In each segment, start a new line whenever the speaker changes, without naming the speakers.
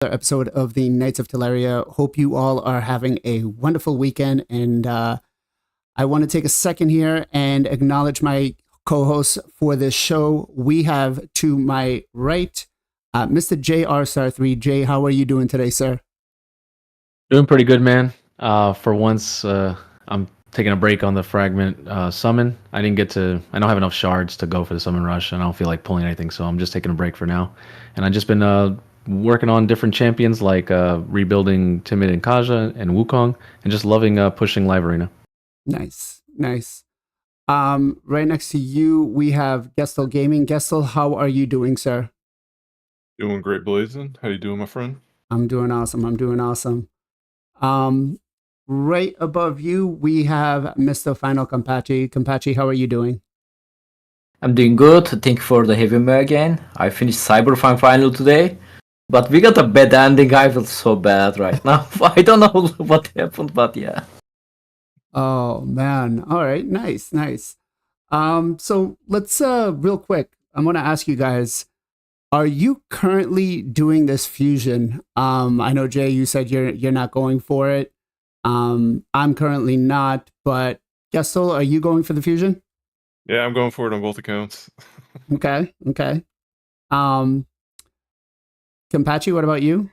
Episode of the Knights of Teleria. Hope you all are having a wonderful weekend. And I want to take a second here and acknowledge my co-hosts for this show. We have to my right, Mr. JR Star 3. Jay, how are you doing today, sir?
Doing pretty good, man. For once, I'm taking a break on the fragment summon. I don't have enough shards to go for the summon rush, and I don't feel like pulling anything, so I'm just taking a break for now. And I've just been working on different champions, like rebuilding Timid and Kaja and Wukong, and just loving pushing Live Arena.
Nice. Right next to you, we have Gestal Gaming. Gestal, how are you doing, sir?
Doing great, BLAZIN. How you doing, my friend?
I'm doing awesome. Right above you, we have Mr. FinalKenpachi. Kenpachi, how are you doing?
I'm doing good. Thank you for the having me again. I finished Cyberpunk final today, but we got a bad ending. I feel so bad right now. I don't know what happened, but yeah.
Oh man. All right. Nice. So let's real quick. I'm gonna ask you guys, are you currently doing this fusion? I know Jay, you said you're not going for it. I'm currently not, but Gestal, are you going for the fusion?
Yeah, I'm going for it on both accounts.
Okay. Kenpachi, what about you?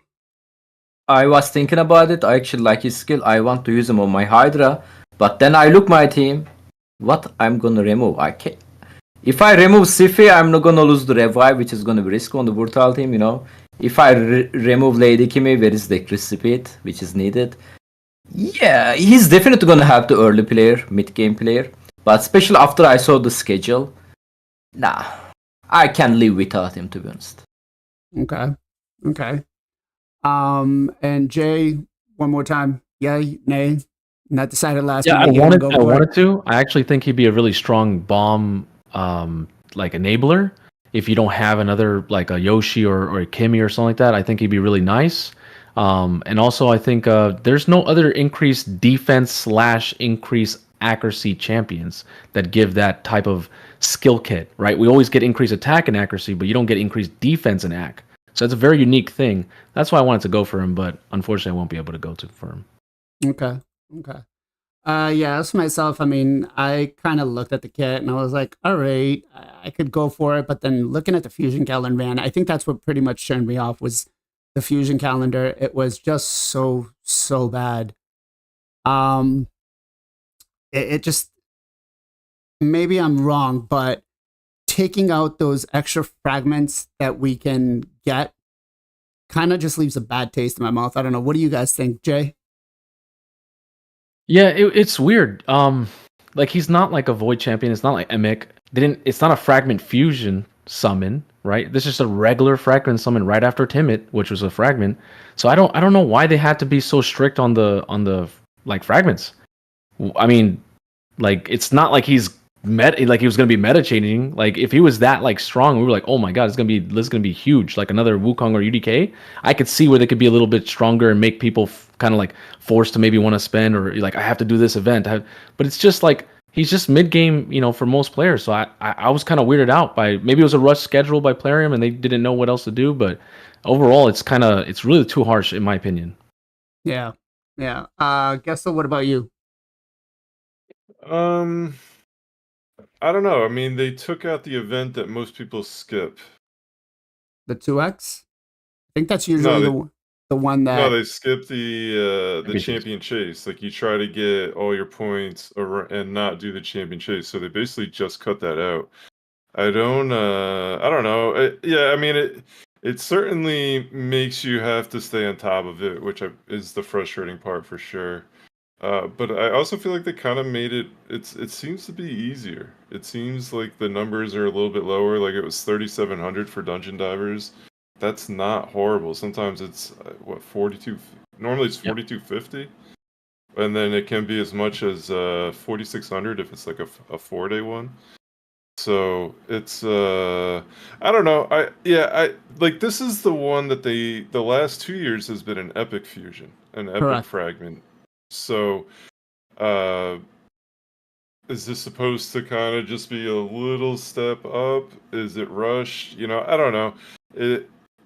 I was thinking about it. I actually like his skill. I want to use him on my Hydra, but then I look my team. What I'm gonna remove? I can't. If I remove Sifi, I'm not gonna lose the revive, which is gonna be risk on the brutal team. You know, if I remove Lady Kimi, where is the decrease speed, which is needed? Yeah, he's definitely gonna have the early player, mid game player. But especially after I saw the schedule, nah, I can't live without him, to be honest.
Okay. And Jay, one more time. Yeah, nay. Not decided last
Yeah,
minute.
I wanted to. I actually think he'd be a really strong bomb, like enabler. If you don't have another like a Yoshi or a Kimi or something like that, I think he'd be really nice. And also, I think there's no other increased defense / increased accuracy champions that give that type of skill kit, right? We always get increased attack and accuracy, but you don't get increased defense and ac. So it's a very unique thing. That's why I wanted to go for him, but unfortunately, I won't be able to go for him.
Okay. Yeah, as for myself, I mean, I kind of looked at the kit and I was like, all right, I could go for it. But then looking at the fusion calendar, man, I think that's what pretty much turned me off was the fusion calendar. It was just so bad. It just, maybe I'm wrong, but taking out those extra fragments that we can get kind of just leaves a bad taste in my mouth. I don't know. What do you guys think, Jay?
Yeah, it's weird. Like he's not like a void champion. It's not like Emic. It's not a fragment fusion summon, right? This is just a regular fragment summon right after Timid, which was a fragment. So I don't know why they had to be so strict on the like fragments. I mean, like it's not like he was gonna be meta changing. Like if he was that like strong, we were like, oh my god, this is gonna be huge, like another Wukong or UDK. I could see where they could be a little bit stronger and make people kind of like forced to maybe want to spend or like I have to do this event. But it's just like he's just mid game, for most players. So I was kind of weirded out by maybe it was a rush schedule by Plarium and they didn't know what else to do. But overall, it's really too harsh in my opinion.
Yeah. Gestal, what about you?
I don't know. I mean, they took out the event that most people skip.
The 2X? I think that's usually the one that...
No, they skip the champion chase. Like, you try to get all your points and not do the champion chase. So they basically just cut that out. I don't know. Yeah, I mean, it certainly makes you have to stay on top of it, which is the frustrating part for sure. But I also feel like they kind of made it. It seems to be easier. It seems like the numbers are a little bit lower. Like it was 3,700 for dungeon divers. That's not horrible. Sometimes it's 42. Normally it's 4,250, and then it can be as much as 4,600 if it's like a 4-day one. So it's I don't know. I like this is the one that the last 2 years has been an epic fusion, an epic
Correct.
fragment. So, is this supposed to kind of just be a little step up? Is it rushed? I don't know.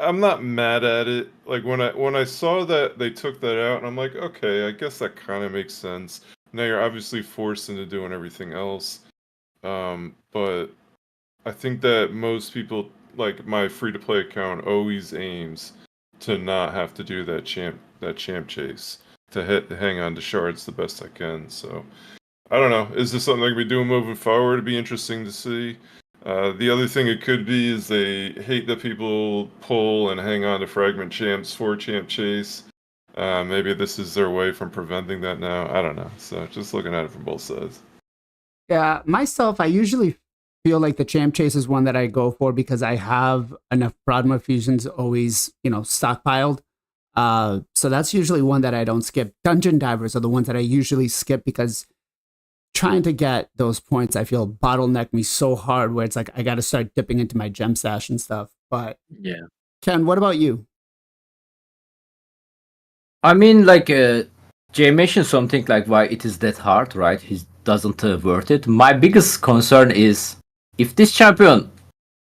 I'm not mad at it. Like when I saw that they took that out, and I'm like, okay, I guess that kind of makes sense. Now you're obviously forced into doing everything else. But I think that most people, like my free to play account, always aims to not have to do that champ chase, to hang on to shards the best I can. So I don't know. Is this something I can be doing moving forward? It'd be interesting to see. The other thing it could be is they hate that people pull and hang on to fragment champs for champ chase. Maybe this is their way from preventing that now. I don't know. So just looking at it from both sides.
Yeah, myself, I usually feel like the champ chase is one that I go for because I have enough Broadmoor fusions always, stockpiled. So that's usually one that I don't skip. Dungeon divers are the ones that I usually skip because trying to get those points, I feel bottleneck me so hard where it's like I got to start dipping into my gem stash and stuff. But
Yeah.
Ken, what about you?
I mean, like, Jay mentioned something like why it is that hard, right? He doesn't worth it. My biggest concern is if this champion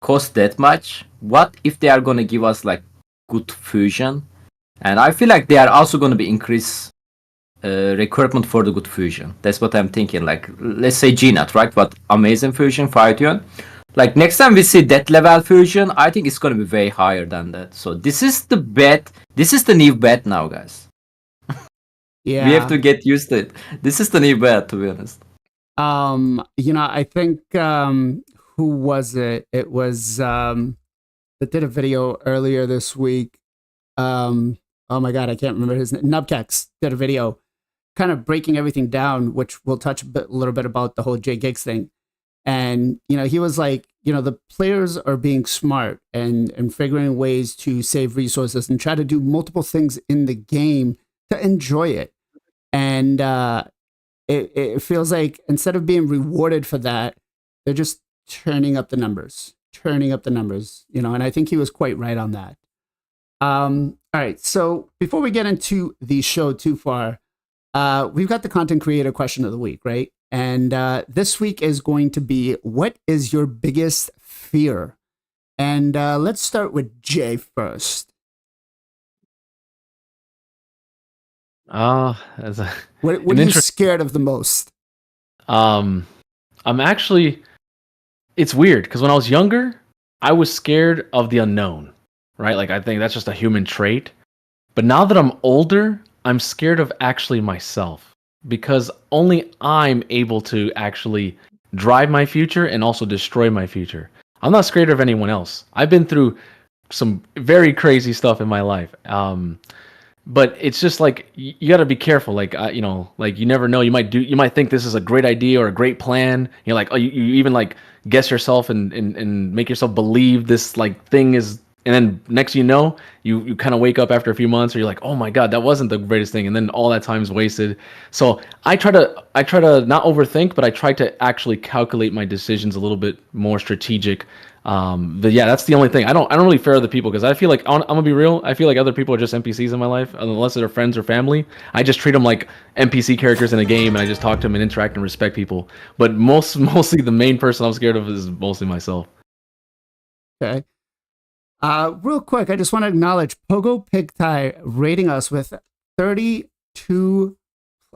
costs that much, what if they are gonna give us like good fusion? And I feel like they are also gonna be increased recruitment for the good fusion. That's what I'm thinking. Like, let's say GNAT, right? What amazing fusion, Phytion. Like next time we see that level fusion, I think it's gonna be way higher than that. So this is the bet. This is the new bet now, guys.
Yeah,
We have to get used to it. This is the new bet, to be honest.
I think who was it? It was that did a video earlier this week. Oh my god, I can't remember his name. Nubkex did a video kind of breaking everything down, which we'll touch a little bit about the whole J Gigs thing. And he was like, the players are being smart and figuring ways to save resources and try to do multiple things in the game to enjoy it. And it feels like instead of being rewarded for that, they're just turning up the numbers, and I think he was quite right on that. All right, so before we get into the show too far, we've got the content creator question of the week, right? And this week is going to be, what is your biggest fear? And let's start with Jay first.
As a,
What are you scared of the most?
I'm actually, it's weird because when I was younger, I was scared of the unknown, right? Like I think that's just a human trait. But now that I'm older, I'm scared of actually myself because only I'm able to actually drive my future and also destroy my future. I'm not scared of anyone else. I've been through some very crazy stuff in my life. But it's just like you got to be careful. Like like you never know. You might think this is a great idea or a great plan. You're like, oh, you even like guess yourself and make yourself believe this like thing is. And then next you kind of wake up after a few months, or you're like, oh my god, that wasn't the greatest thing. And then all that time's wasted. So I try to not overthink, but I try to actually calculate my decisions a little bit more strategic. But yeah, that's the only thing. I don't really fear other people because I feel like I'm gonna be real. I feel like other people are just NPCs in my life, unless they're friends or family. I just treat them like NPC characters in a game, and I just talk to them and interact and respect people. But mostly the main person I'm scared of is mostly myself.
Okay. Real quick, I just want to acknowledge Pogo Pigtie rating us with 32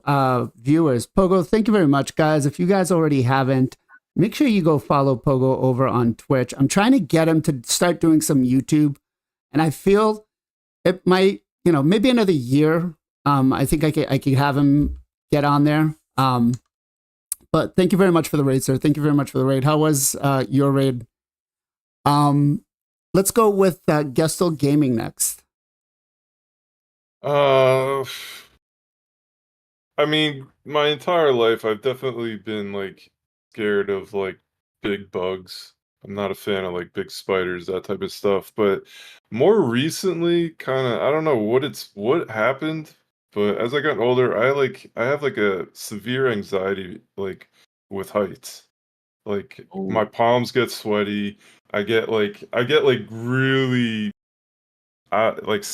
viewers. Pogo, thank you very much, guys. If you guys already haven't, make sure you go follow Pogo over on Twitch. I'm trying to get him to start doing some YouTube, and I feel it might, maybe another year. I think I could have him get on there. But thank you very much for the raid, sir. Thank you very much for the raid. How was your raid? Let's go with Gestal Gaming next.
I mean, my entire life, I've definitely been like scared of like big bugs. I'm not a fan of like big spiders, that type of stuff. But more recently, kind of, I don't know what happened, but as I got older, I have like a severe anxiety like with heights. Like my palms get sweaty. I get like really like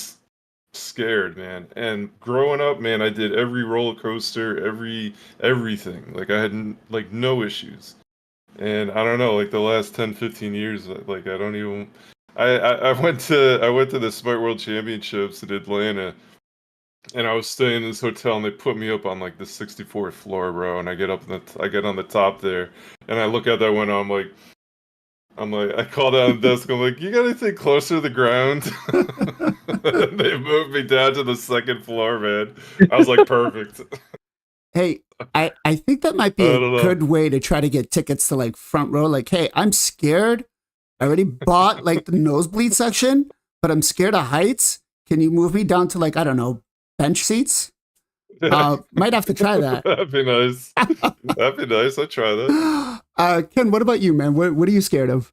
scared, man. And growing up, man, I did every roller coaster, everything. Like I had like no issues. And I don't know, like the last 10, 15 years, like I went to the Smart World Championships in Atlanta, and I was staying in this hotel, and they put me up on like the 64th floor, bro. And I get I get on the top there, and I look out that window. I call down the desk. I'm like, you got anything closer to the ground? They moved me down to the second floor, man. I was like, perfect.
Hey, I think that might be a good way to try to get tickets to like front row. Like, hey, I'm scared. I already bought like the nosebleed section, but I'm scared of heights. Can you move me down to like, I don't know, bench seats? Might have to try that.
That'd be nice. That'd be nice. I'd try that.
Ken, what about you, man? What are you scared of?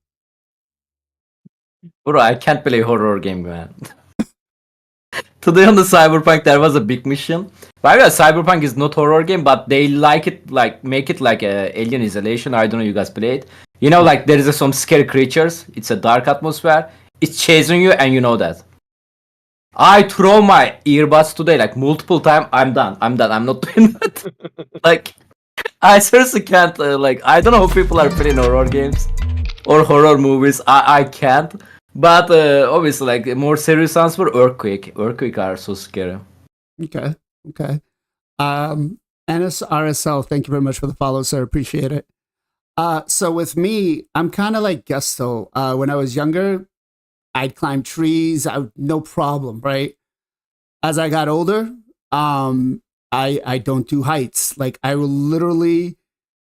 Bro, I can't play horror game, man. Today on the Cyberpunk, there was a big mission. By the way, Cyberpunk is not horror game, but they like it, like make it like a Alien Isolation. I don't know, you guys play it. You know, like there is some scary creatures. It's a dark atmosphere. It's chasing you, and you know that. I throw my earbuds today like multiple times. I'm done. I'm not doing that. Like, I seriously can't. Like, I don't know how people are playing horror games or horror movies. I can't. But obviously, like more serious answer, Earthquake. Earthquake are so scary.
Okay. NSRSL, thank you very much for the follow, sir. Appreciate it. So with me, I'm kind of like Gestal. When I was younger, I'd climb trees, no problem, right? As I got older, I don't do heights. Like I will literally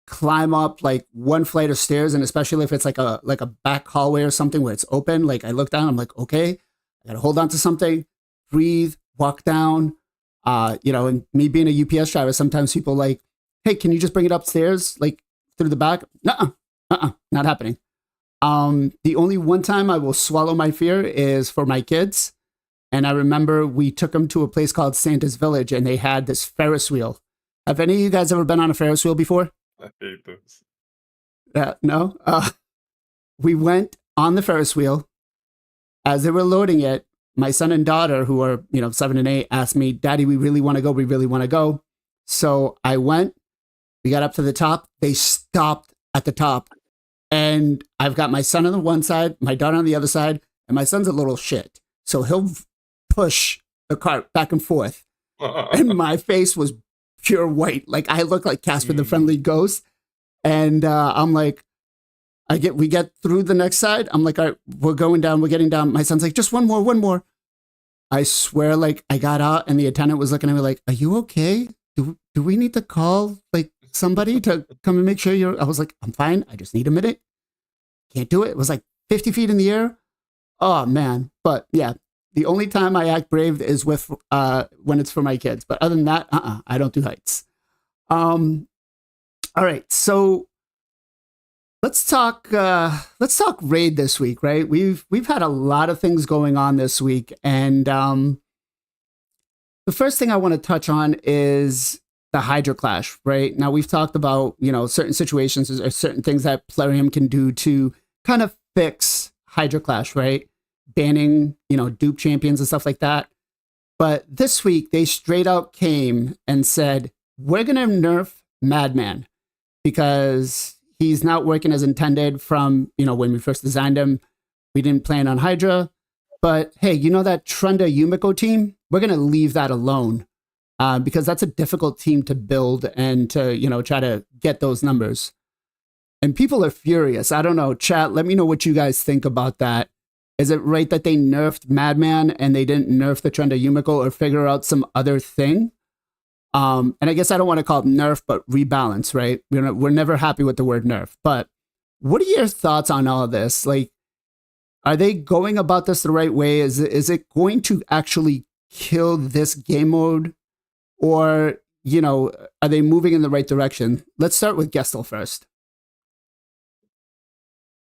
climb up like one flight of stairs, and especially if it's like a back hallway or something where it's open, like I look down, I'm like, okay, I gotta hold on to something, breathe, walk down. And me being a UPS driver, sometimes people like, hey, can you just bring it upstairs, like through the back? Not happening. The only one time I will swallow my fear is for my kids. And I remember we took them to a place called Santa's Village, and they had this Ferris wheel. Have any of you guys ever been on a Ferris wheel before?
I hate those.
No. We went on the Ferris wheel. As they were loading it, my son and daughter, who are 7 and 8, asked me, "Daddy, we really want to go. We really want to go." So I went. We got up to the top. They stopped at the top. And I've got my son on the one side, my daughter on the other side, and my son's a little shit. So he'll push the cart back and forth. And my face was pure white. Like I look like Casper the Friendly Ghost. And I'm like, we get through the next side. I'm like, all right, we're going down, we're getting down. My son's like, just one more. I swear, like I got out and the attendant was looking at me like, are you okay? Do we need to call like somebody to come and make sure I was like, I'm fine. I just need a minute. Can't do it. It was like 50 feet in the air. Oh man. But yeah, the only time I act brave is with when it's for my kids. But other than that, I don't do heights. All right. So let's talk raid this week, right? We've had a lot of things going on this week. And the first thing I want to touch on is the Hydra clash, right? Now we've talked about, certain situations or certain things that Plarium can do to kind of fix Hydra clash, right? Banning, dupe champions and stuff like that. But this week they straight out came and said, we're going to nerf Madman because he's not working as intended from, when we first designed him. We didn't plan on Hydra. But hey, that Trunda Yumiko team? We're going to leave that alone. Because that's a difficult team to build and to, try to get those numbers. And people are furious. I don't know. Chat, let me know what you guys think about that. Is it right that they nerfed Madman and they didn't nerf the Trunda Yumiko or figure out some other thing? And I guess I don't want to call it nerf, but rebalance, right? We're never happy with the word nerf. But what are your thoughts on all of this? Like, are they going about this the right way? Is it going to actually kill this game mode? Or, are they moving in the right direction? Let's start with Gestal first.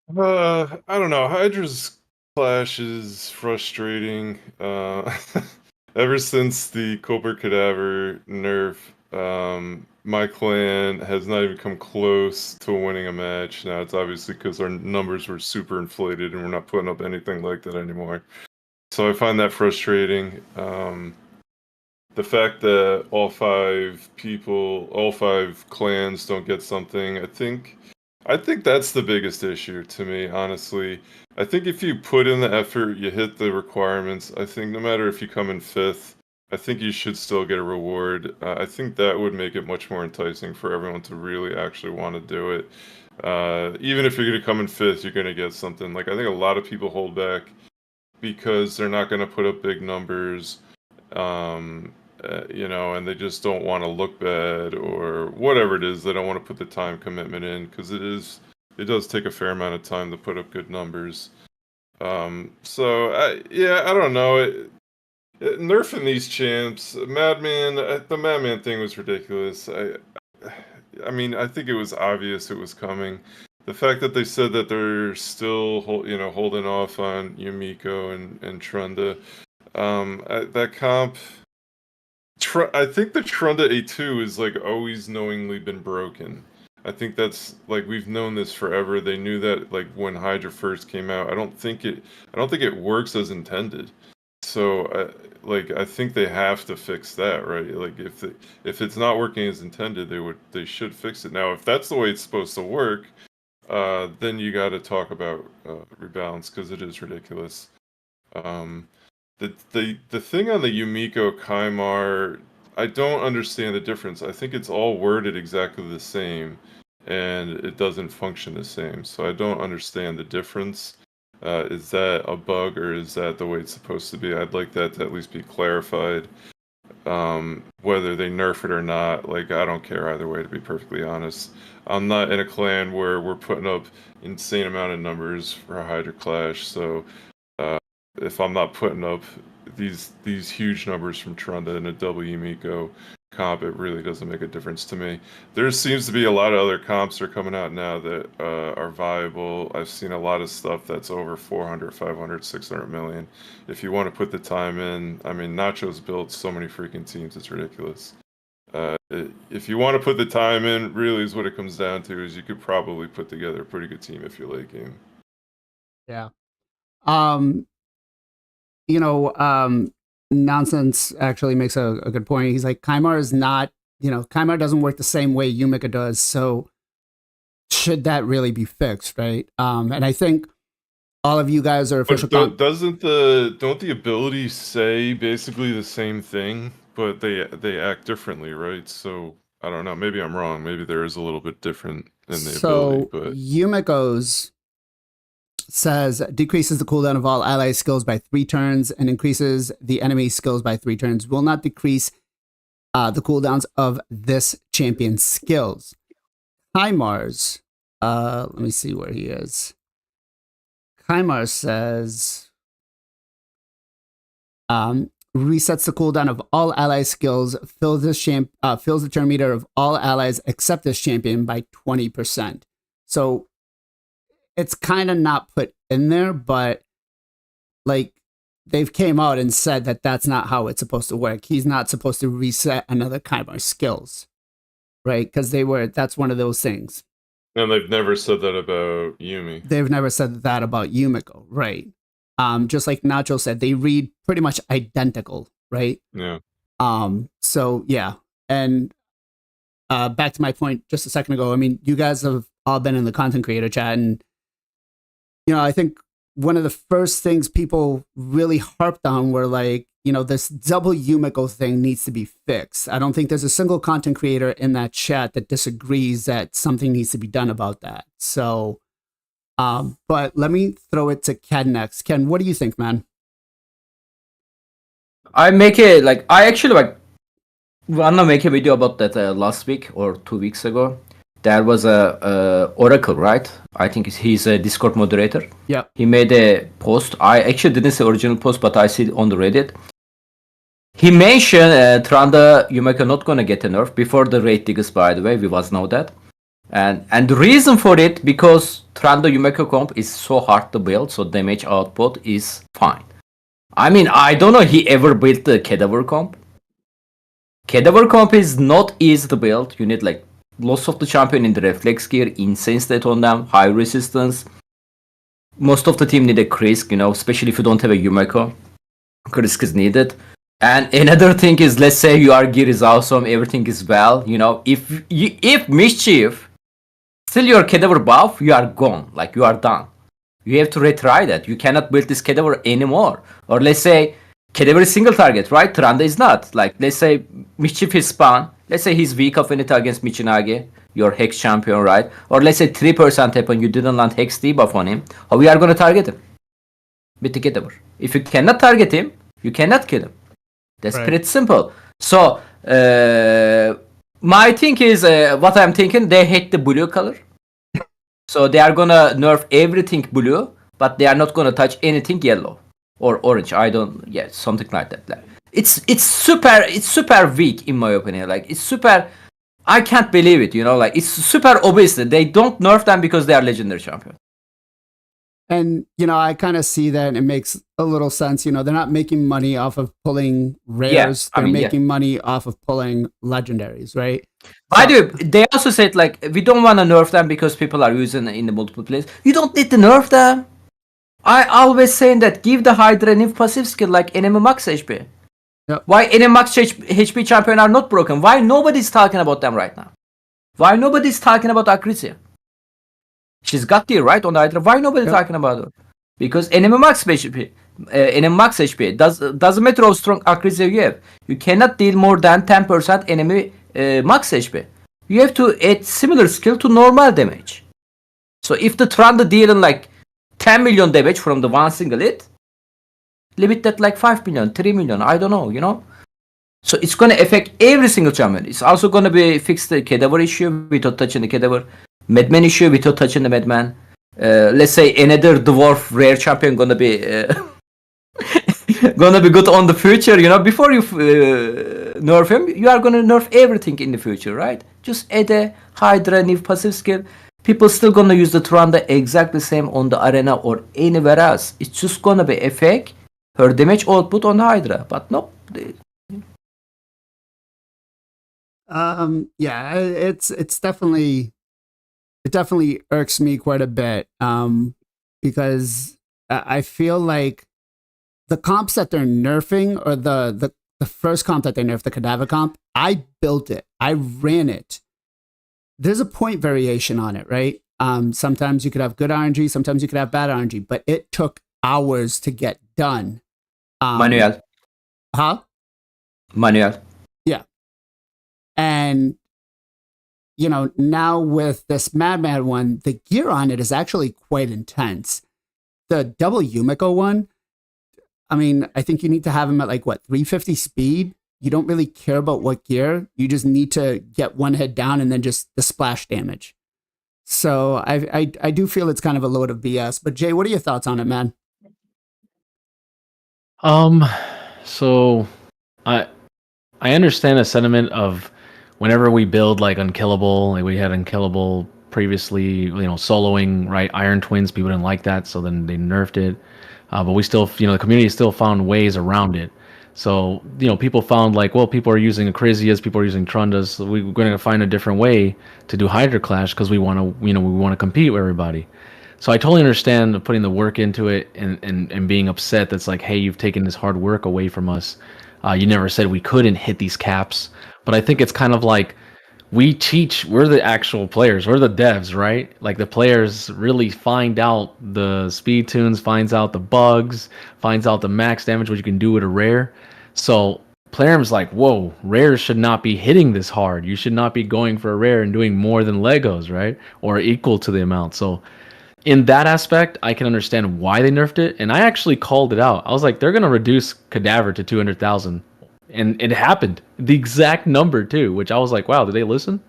I don't know. Hydra's clash is frustrating. Ever since the Cobra Cadaver nerf, my clan has not even come close to winning a match. Now, it's obviously because our numbers were super inflated and we're not putting up anything like that anymore. So I find that frustrating. The fact that all five clans don't get something, I think I think that's the biggest issue to me, honestly. I think if you put in the effort, you hit the requirements. I think no matter if you come in 5th, I think you should still get a reward. I think that would make it much more enticing for everyone to really actually want to do it. Even if you're going to come in 5th, you're going to get something. Like, I think a lot of people hold back because they're not going to put up big numbers. And they just don't want to look bad or whatever it is. They don't want to put the time commitment in because it does take a fair amount of time to put up good numbers. I don't know. Nerfing these champs, Madman, the Madman thing was ridiculous. I mean, I think it was obvious it was coming. The fact that they said that they're still, holding off on Yumiko and Trunda, that comp. I think the Trunda A2 is like always knowingly been broken. I think that's like we've known this forever. They knew that like when Hydra first came out. I don't think it works as intended. So I think they have to fix that, right? Like if it's not working as intended, they should fix it. Now, if that's the way it's supposed to work, then you got to talk about rebalance because it is ridiculous. The thing on the Yumiko Kaimar, I don't understand the difference. I think it's all worded exactly the same, and it doesn't function the same. So I don't understand the difference. Is that a bug or is that the way it's supposed to be? I'd like that to at least be clarified. Whether they nerf it or not, like I don't care either way, to be perfectly honest. I'm not in a clan where we're putting up insane amount of numbers for a Hydra Clash, so if I'm not putting up these huge numbers from Trunda and a double Yumiko comp, it really doesn't make a difference to me. There seems to be a lot of other comps that are coming out now that are viable. I've seen a lot of stuff that's over 400, 500, 600 million. If you want to put the time in, I mean, Nacho's built so many freaking teams, it's ridiculous. If you want to put the time in, really is what it comes down to, is you could probably put together a pretty good team if you're late game.
Yeah. Nonsense actually makes a good point. He's like, Kaimar is not, Kaimar doesn't work the same way Yumika does. So should that really be fixed, right? And I think all of you guys are official.
But don't the abilities say basically the same thing, but they act differently, right? So I don't know. Maybe I'm wrong. Maybe there is a little bit different in the ability. But
Yumiko's says decreases the cooldown of all ally skills by 3 turns and increases the enemy skills by 3 turns. Will not decrease the cooldowns of this champion's skills. Kaimar's, let me see where he is. Kaimar says resets the cooldown of all ally skills, fills the turn meter of all allies except this champion by 20%. So it's kind of not put in there, but like they've came out and said that that's not how it's supposed to work. He's not supposed to reset another Kaimar's skills, right? Because that's one of those things.
And they've never said that about Yumi.
They've never said that about Yumiko, right? Just like Nacho said, they read pretty much identical, right?
Yeah.
So yeah, and back to my point just a second ago. I mean, you guys have all been in the content creator chat, and I think one of the first things people really harped on were like, this double Yumiko thing needs to be fixed. I don't think there's a single content creator in that chat that disagrees that something needs to be done about that. So, but let me throw it to Ken next. Ken, what do you think, man?
I actually wanna make a video about that last week or 2 weeks ago. There was a Oracle, right? I think he's a Discord moderator.
Yeah.
He made a post. I actually didn't see original post, but I see it on the Reddit. He mentioned Trunda Yumiko not gonna get a nerf before the raid diggers, by the way. We was know that. And the reason for it, because Trunda Yumiko comp is so hard to build, so damage output is fine. I mean, I don't know he ever built the Cadaver comp. Cadaver comp is not easy to build. You need like lots of the champion in the reflex gear, insane stat on them, high resistance. Most of the team need a Krisk, especially if you don't have a Yumiko. Krisk is needed. And another thing is, let's say your gear is awesome, everything is well. If Mischief still your cadaver buff, you are gone. Like you are done. You have to retry that. You cannot build this cadaver anymore. Or let's say cadaver is single target, right? Tranda is not. Like let's say Mischief is spawn. Let's say he's weak affinity against Michinage, your Hex champion, right? Or let's say 3% happen, you didn't land Hex debuff on him. How we are gonna target him? With the cadaver. If you cannot target him, you cannot kill him. That's pretty simple. So my thing is what I'm thinking, they hate the blue color. So they are gonna nerf everything blue, but they are not gonna touch anything yellow or orange. Something like that. It's super weak in my opinion. Like it's super. I can't believe it. Like it's super obvious that they don't nerf them because they are legendary champion.
And, I kind of see that and it makes a little sense. They're not making money off of pulling rares. They're making money off of pulling legendaries, right?
By the way, they also said, like, we don't want to nerf them because people are using it in the multiple plays. You don't need to nerf them. I always saying that give the Hydra an passive skill like enemy max HP.
Yep.
Why enemy max HP champion are not broken? Why nobody's talking about them right now? Why nobody's talking about Acrisia? She's got the right on the Hydra. Why nobody talking about her? Because enemy max HP. Doesn't matter how strong Acrisia you have. You cannot deal more than 10% enemy max HP. You have to add similar skill to normal damage. So if the Tranda dealing like 10 million damage from the one single hit, limit that like 5 million, 3 million, I don't know, So it's gonna affect every single champion. It's also gonna be fix the cadaver issue without touching the cadaver. Madman issue without touching the Madman. Let's say another dwarf rare champion gonna be good on the future. Before you nerf him, you are gonna nerf everything in the future, right? Just add a Hydra new passive skill. People still gonna use the Tranda exactly same on the arena or anywhere else. It's just gonna be affect her damage output on the Hydra, but no.
Yeah, it's definitely. It definitely irks me quite a bit because I feel like the comps that they're nerfing or the first comp that they nerfed, the cadaver comp, I built it. I ran it. There's a point variation on it, right? Sometimes you could have good RNG, sometimes you could have bad RNG, but it took hours to get done.
Manuel.
Huh?
Manuel.
Yeah. And now with this Madman one, the gear on it is actually quite intense. The double Yumiko one, I think you need to have him at 350 speed. You don't really care about what gear. You just need to get one hit down and then just the splash damage. So I do feel it's kind of a load of BS. But Jay, what are your thoughts on it, man?
So I understand the sentiment of whenever we build unkillable, like we had unkillable previously, soloing, right? Iron Twins, people didn't like that, so then they nerfed it. But we still, the community still found ways around it. So, people found people are using Acrisias, people are using Trandas, so we're going to find a different way to do Hydra Clash because we want to, we want to compete with everybody. So I totally understand putting the work into it and being upset that's hey, you've taken this hard work away from us. You never said we couldn't hit these caps. But I think it's kind of we're the actual players, we're the devs, right? The players really find out the speed tunes, finds out the bugs, finds out the max damage, what you can do with a rare. So Player's whoa, rares should not be hitting this hard. You should not be going for a rare and doing more than Legos, right? Or equal to the amount. So in that aspect, I can understand why they nerfed it. And I actually called it out. I was they're going to reduce Cadaver to 200,000. And it happened, the exact number too, which I was wow, did they listen?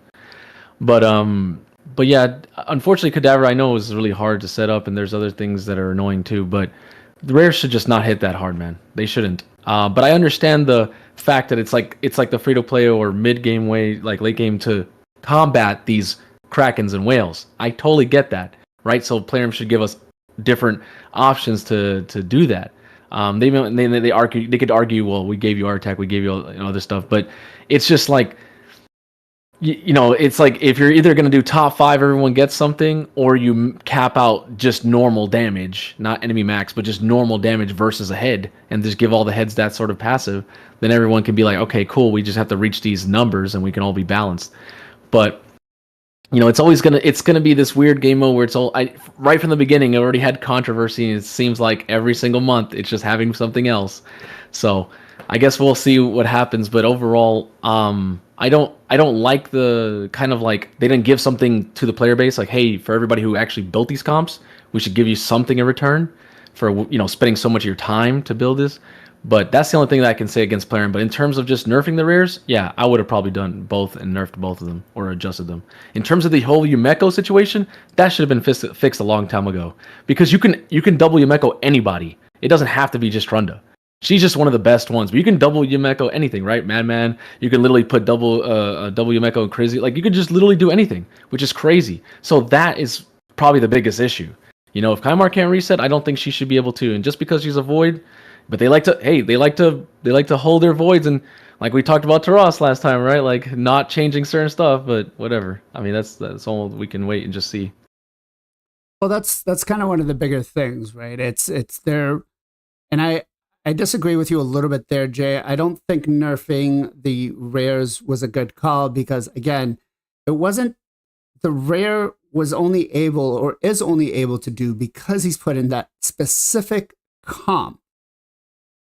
But yeah, unfortunately, Cadaver I know is really hard to set up, and there's other things that are annoying too. But the rares should just not hit that hard, man. They shouldn't. But I understand the fact that it's the free to play or mid game way, late game to combat these Krakens and whales. I totally get that, right? So players should give us different options to do that. They argue. They could argue, well, we gave you our attack, we gave you other stuff, but it's just it's if you're either gonna do top 5, everyone gets something, or you cap out just normal damage, not enemy max, but just normal damage versus a head, and just give all the heads that sort of passive. Then everyone can be okay, cool. We just have to reach these numbers, and we can all be balanced. But it's always gonna be this weird game mode where right from the beginning it already had controversy, and it seems like every single month it's just having something else. So I guess we'll see what happens. But overall, I don't like the kind of like they didn't give something to the player base, like, hey, for everybody who actually built these comps, we should give you something in return for spending so much of your time to build this. But that's the only thing that I can say against Plarium. But in terms of just nerfing the rares, yeah, I would have probably done both and nerfed both of them or adjusted them. In terms of the whole Yumeko situation, that should have been fixed a long time ago. Because you can double Yumeko anybody. It doesn't have to be just Trunda. She's just one of the best ones. But you can double Yumeko anything, right? Madman. You can literally put double Yumeko and Crazy. Like, you can just literally do anything, which is crazy. So that is probably the biggest issue. If Kymar can't reset, I don't think she should be able to. And just because she's a void, but they like to hold their voids, and like we talked about Taras last time, right? Like not changing certain stuff, but whatever. I mean, that's all we can wait and just see.
Well, that's kind of one of the bigger things, right? It's there, and I disagree with you a little bit there, Jay. I don't think nerfing the rares was a good call because, again, it wasn't. The rare was only able or is only able to do because he's put in that specific comp.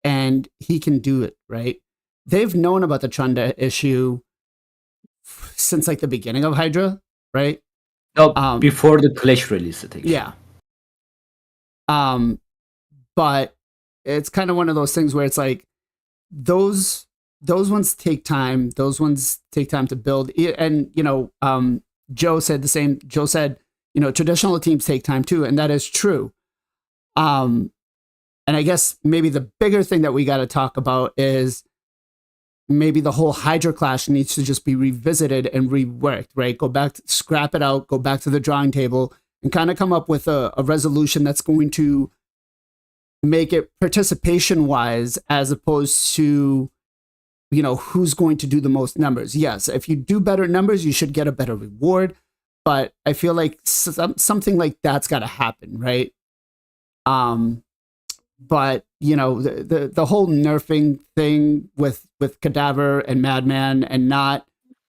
And he can do it, right? They've known about the Trunda issue since like the beginning of Hydra, right?
No, before the Clash release, I think.
Yeah. But it's kind of one of those things where it's like those ones take time. Those ones take time to build. And Joe said the same. Joe said, traditional teams take time too, and that is true. And I guess maybe the bigger thing that we got to talk about is maybe the whole Hydra clash needs to just be revisited and reworked, right? Go back, scrap it out, go back to the drawing table and kind of come up with a resolution that's going to make it participation wise as opposed to, who's going to do the most numbers. Yes, if you do better numbers, you should get a better reward. But I feel like something like that's got to happen, right? But the whole nerfing thing with Cadaver and Madman and not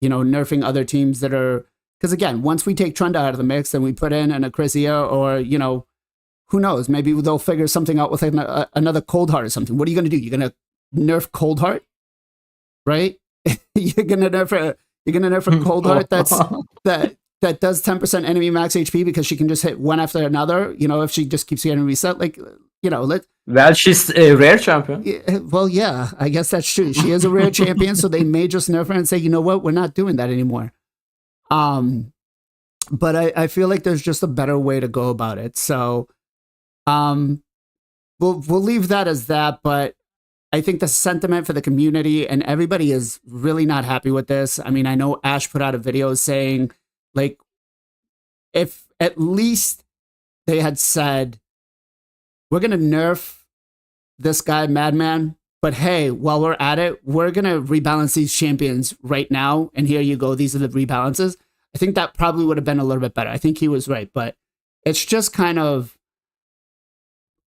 nerfing other teams that are, because again, once we take Trunda out of the mix and we put in an Acrisia or who knows, maybe they'll figure something out with another Cold Heart or something. What are you going to do? You're going to nerf Cold Heart, right? You're going to nerf a Cold Heart that does 10% enemy max HP because she can just hit one after another. If she just keeps getting reset,
well, she's a rare champion.
Well, yeah, I guess that's true. She is a rare champion, so they may just nerf her and say, you know what, we're not doing that anymore. But I feel like there's just a better way to go about it. So, we'll leave that as that. But I think the sentiment for the community and everybody is really not happy with this. I mean, I know Ash put out a video saying, like, if at least they had said, we're going to nerf this guy, Madman, but hey, while we're at it, we're going to rebalance these champions right now. And here you go. These are the rebalances. I think that probably would have been a little bit better. I think he was right, but it's just kind of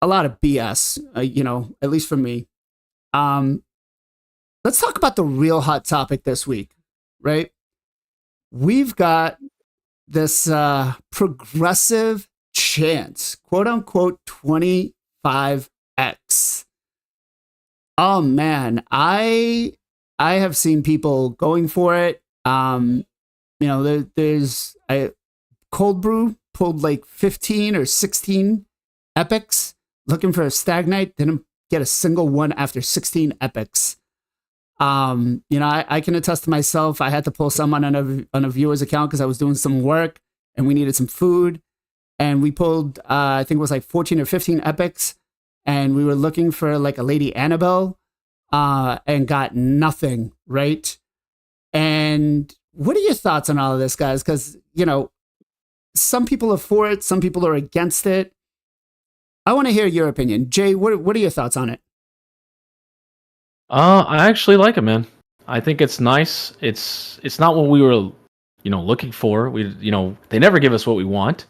a lot of BS, at least for me. Let's talk about the real hot topic this week, right? We've got this progressive chance, quote unquote, 25x. Oh man, I have seen people going for it. There's Cold Brew pulled like 15 or 16 epics looking for a Stagnite, didn't get a single one after 16 epics. I can attest to myself. I had to pull some on a viewer's account because I was doing some work and we needed some food. And we pulled, I think it was like 14 or 15 epics. And we were looking for like a Lady Annabelle and got nothing, right? And what are your thoughts on all of this, guys? Because, some people are for it, some people are against it. I want to hear your opinion. Jay, what are your thoughts on it?
I actually like it, man. I think it's nice. It's not what we were, looking for. They never give us what we want.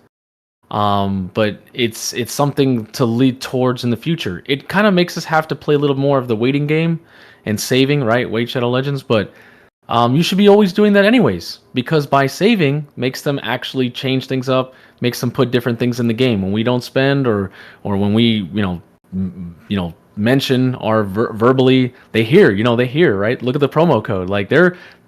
But it's something to lead towards in the future. It kind of makes us have to play a little more of the waiting game and saving, right? Wait Shadow Legends, but you should be always doing that anyways, because by saving makes them actually change things up, makes them put different things in the game. When we don't spend or when we mention or verbally, they hear, right? Look at the promo code. Like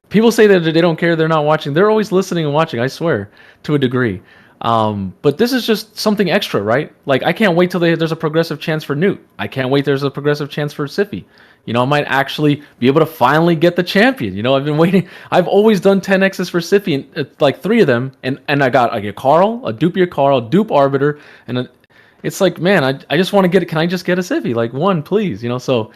people say that they don't care, they're not watching. They're always listening and watching, I swear, to a degree. But this is just something extra, right? Like I can't wait till there's a progressive chance for Newt. I can't wait there's a progressive chance for Siffy. I might actually be able to finally get the champion. I've been waiting. I've always done 10x's for Siffy, and like 3 of them, and I get Carl, a Dupia Carl, Dupe Arbiter, and it's like, man, I just want to get it. Can I just get a Siffy? Like 1, please. So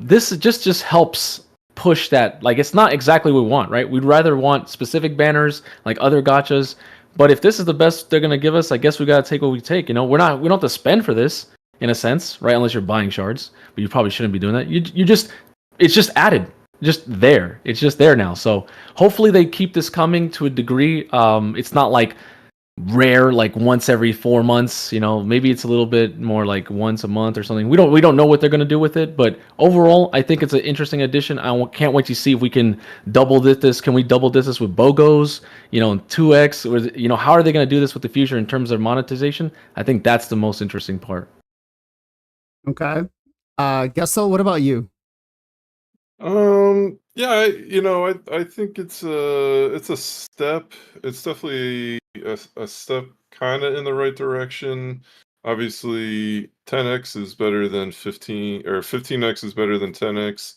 this just helps push that. Like it's not exactly what we want, right? We'd rather want specific banners like other gachas. But if this is the best they're gonna give us, I guess we gotta take what we take. We don't have to spend for this in a sense, right? Unless you're buying shards, but you probably shouldn't be doing that. It's just added, just there. It's just there now. So hopefully they keep this coming to a degree. It's not like rare, like once every 4 months. Maybe it's a little bit more like once a month or something. We don't know what they're gonna do with it, but overall, I think it's an interesting addition. Can't wait to see if we can double this. Can we double this with BOGOs? 2x, or how are they gonna do this with the future in terms of monetization? I think that's the most interesting part.
Okay. Gestal, what about you?
Yeah, I think it's a step. It's definitely a step kind of in the right direction. Obviously, 10x is better than 15, or 15x is better than 10x.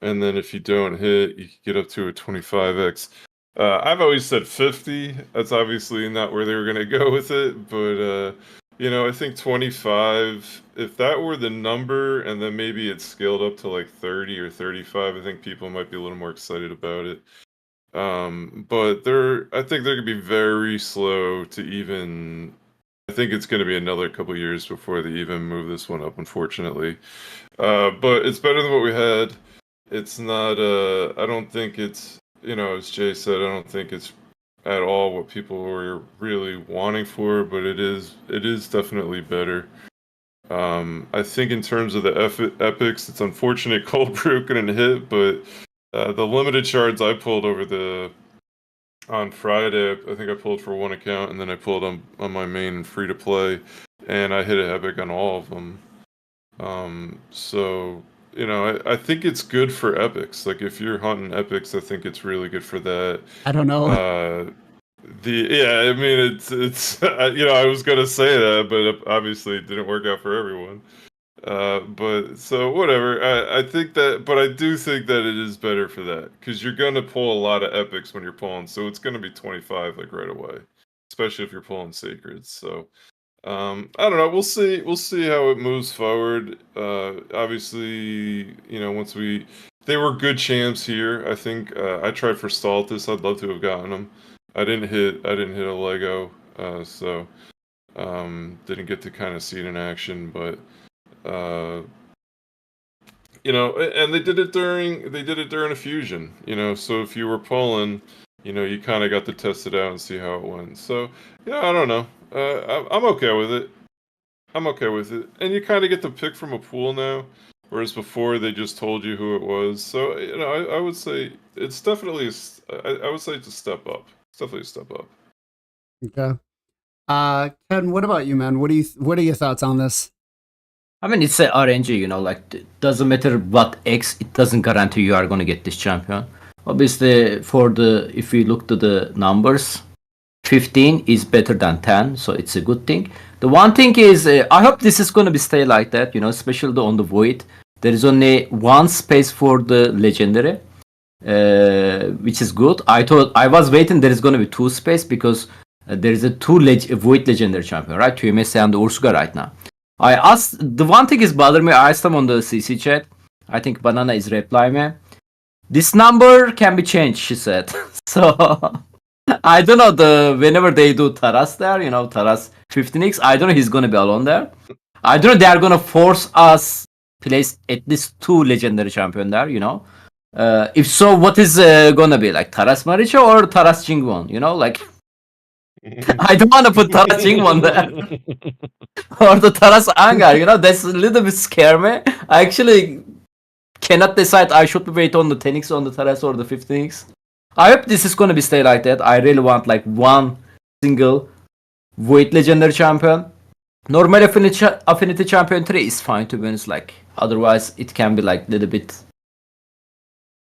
And then if you don't hit, you can get up to a 25x. I've always said 50. That's obviously not where they were going to go with it, but I think 25, if that were the number and then maybe it's scaled up to like 30 or 35, I think people might be a little more excited about it. But I think they're going to be very slow to even, I think it's going to be another couple years before they even move this one up, unfortunately. But it's better than what we had. It's not, I don't think it's, as Jay said, I don't think it's at all what people were really wanting for, but it is definitely better. I think in terms of the epics, it's unfortunate Cold Brew couldn't hit, but the limited shards I pulled on Friday, I think I pulled for 1 account, and then I pulled on my main free to play, and I hit an epic on all of them. So I think it's good for epics. Like if you're hunting epics, I think it's really good for that.
I don't know.
I mean it's I was gonna say that, but obviously it didn't work out for everyone. But so whatever. I think that, but I do think that it is better for that because you're gonna pull a lot of epics when you're pulling, so it's gonna be 25 like right away, especially if you're pulling sacreds. So. I don't know. We'll see how it moves forward. Obviously, once they were good champs here. I think I tried for Staltus. I'd love to have gotten them. I didn't hit a Lego, so didn't get to kind of see it in action. But and they did it during a fusion. So if you were pulling, you kind of got to test it out and see how it went. So I don't know. I'm okay with it. And you kind of get to pick from a pool now, whereas before they just told you who it was. So I would say it's definitely I would say it's a step up. It's definitely a step up.
Okay. Ken, what about you, man? What are your thoughts on this?
I mean, it's a RNG. Like it doesn't matter what X, it doesn't guarantee you are gonna get this champion. Obviously, if we look to the numbers, 15 is better than 10, so it's a good thing. The one thing is, I hope this is going to be stay like that, especially on the Void. There is only 1 space for the Legendary, which is good. I was waiting there is going to be 2 space because there is a 2 Void Legendary champion, right? TMS and Ursuga right now. I asked, the one thing is bother me, I asked them on the CC chat. I think Banana is replying me. This number can be changed, she said. So... I don't know, whenever they do Taras there, Taras 15x, I don't know he's gonna be alone there. I don't know they are gonna force us place at least 2 legendary champion there, If so, what is gonna be, like Taras Maricha or Taras Jingwon, like I don't wanna put Taras Jingwon there. Or the Taras Angar, that's a little bit scare me. I actually cannot decide I should wait on the 10x on the terrace or the 15x. I hope this is gonna be stay like that. I really want like one single Void Legendary Champion. Normal Affinity Champion 3 is fine to be honest. Like otherwise it can be like a little bit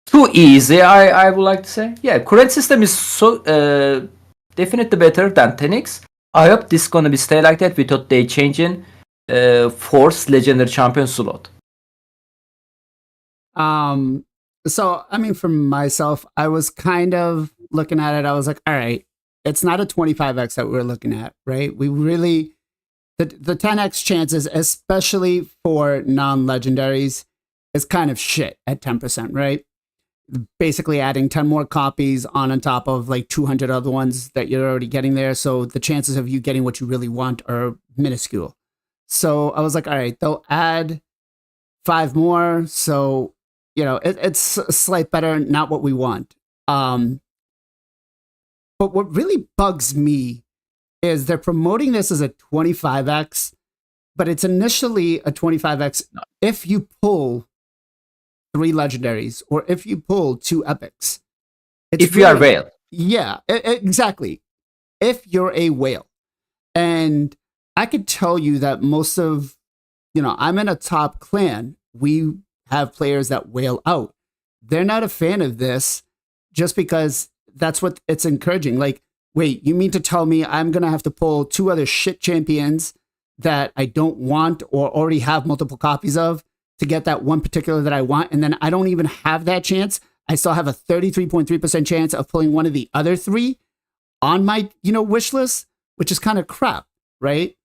too easy. I would like to say. Yeah, current system is so definitely better than 10x. I hope this is gonna be stay like that without they changing Force Legendary Champion slot.
So I mean, for myself, I was kind of looking at it. I was like, all right, it's not a 25x that we're looking at, right? We really the 10x chances, especially for non-legendaries, is kind of shit at 10%, right? Basically adding 10 more copies on top of like 200 other ones that you're already getting there. So the chances of you getting what you really want are minuscule. So I was like, all right, they'll add 5 more. So, you know, it's a slight better, not what we want. But what really bugs me is they're promoting this as a 25x, but it's initially a 25x if you pull 3 legendaries or if you pull 2 epics.
If you are whale.
Yeah, exactly. If you're a whale. And I could tell you that most of, you know, I'm in a top clan. We have players that whale out. They're not a fan of this just because that's what it's encouraging. Like, wait, you mean to tell me I'm going to have to pull 2 other shit champions that I don't want or already have multiple copies of to get that one particular that I want, and then I don't even have that chance? I still have a 33.3% chance of pulling one of the other 3 on my, you know, wish list, which is kind of crap, right?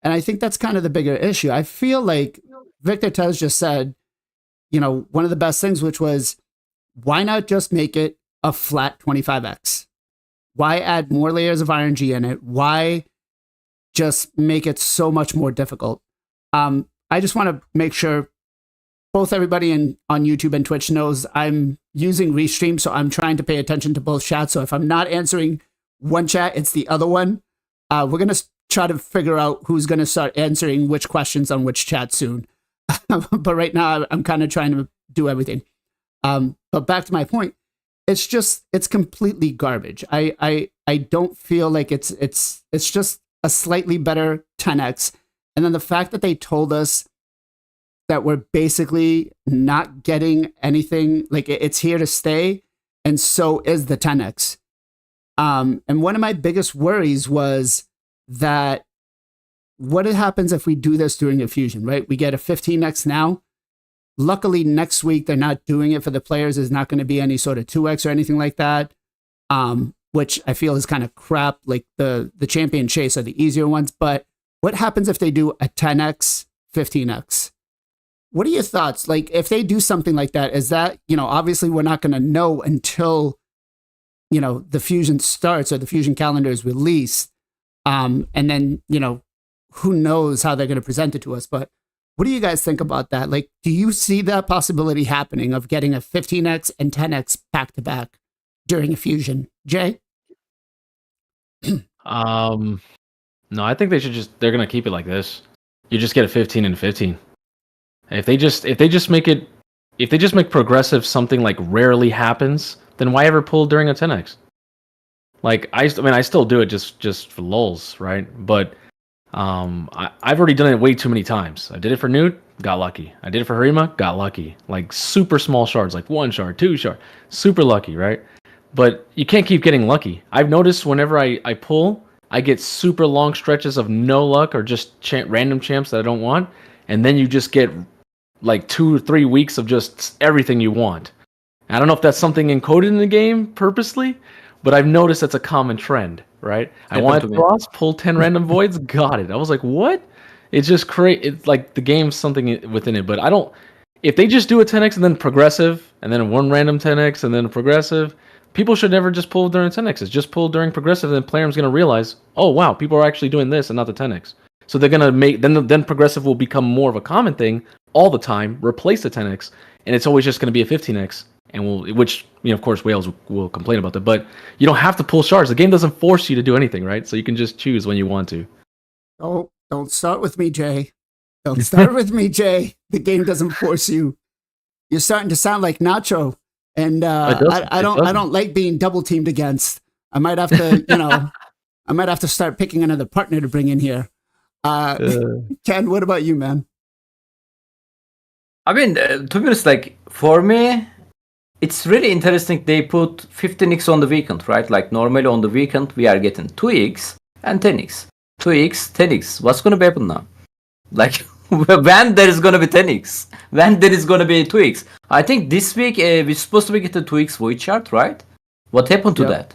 And I think that's kind of the bigger issue. I feel like Victor Tez just said, you know, one of the best things, which was, why not just make it a flat 25x? Why add more layers of RNG in it? Why just make it so much more difficult? I just want to make sure both everybody on YouTube and Twitch knows I'm using Restream, so I'm trying to pay attention to both chats. So if I'm not answering one chat, it's the other one. We're going to try to figure out who's going to start answering which questions on which chat soon. But right now, I'm kind of trying to do everything. But back to my point, it's completely garbage. I don't feel like it's just a slightly better 10x. And then the fact that they told us that we're basically not getting anything, like it's here to stay, and so is the 10x. And one of my biggest worries was that what happens if we do this during a fusion, right? We get a 15x now. Luckily, next week, they're not doing it for the players. There's not going to be any sort of 2x or anything like that, which I feel is kind of crap. Like the champion chase are the easier ones. But what happens if they do a 10x, 15x? What are your thoughts? Like, if they do something like that, is that, you know, obviously we're not going to know until, you know, the fusion starts or the fusion calendar is released. And then, you know, who knows how they're going to present it to us. But what do you guys think about that? Like, do you see that possibility happening of getting a 15x and 10x back to back during a fusion? Jay?
No, I think they're going to keep it like this. You just get a 15 and 15. If they just make progressive something like rarely happens, then why ever pull during a 10x? Like I mean I still do it just for lulz, right? But I've already done it way too many times. I did it for Newt, got lucky. I did it for Harima, got lucky. Like super small shards, like 1 shard, 2 shard, super lucky, right? But you can't keep getting lucky. I've noticed whenever I pull, I get super long stretches of no luck or just random champs that I don't want, and then you just get like 2 or 3 weeks of just everything you want. I don't know if that's something encoded in the game purposely, but I've noticed that's a common trend, right? I wanted Frost, pull 10 random voids, got it. I was like, what? It's just crazy. It's like the game's something within it, but I don't. If they just do a 10x and then progressive, and then 1 random 10x and then progressive, people should never just pull during 10x's. Just pull during progressive, and then player's going to realize, oh wow, people are actually doing this and not the 10x. So they're going to make then progressive will become more of a common thing all the time, replace the 10x, and it's always just going to be a 15x. And which, you know, of course, whales will complain about that, but you don't have to pull shards. The game doesn't force you to do anything, right? So you can just choose when you want to.
Oh, don't start with me, Jay. Don't start with me, Jay. The game doesn't force you. you're starting to sound like Nacho, and I don't like being double teamed against. I might have to, I might have to start picking another partner to bring in here. Ken, what about you, man?
I mean, to be honest, like for me, it's really interesting. They put 15x on the weekend, right? Like normally on the weekend we are getting 2x and 10x, 2x, 10x. What's gonna be happen now? Like when there is gonna be 10x, when there is gonna be 2x. I think this week we're supposed to be getting 2x void chart, right? What happened to that?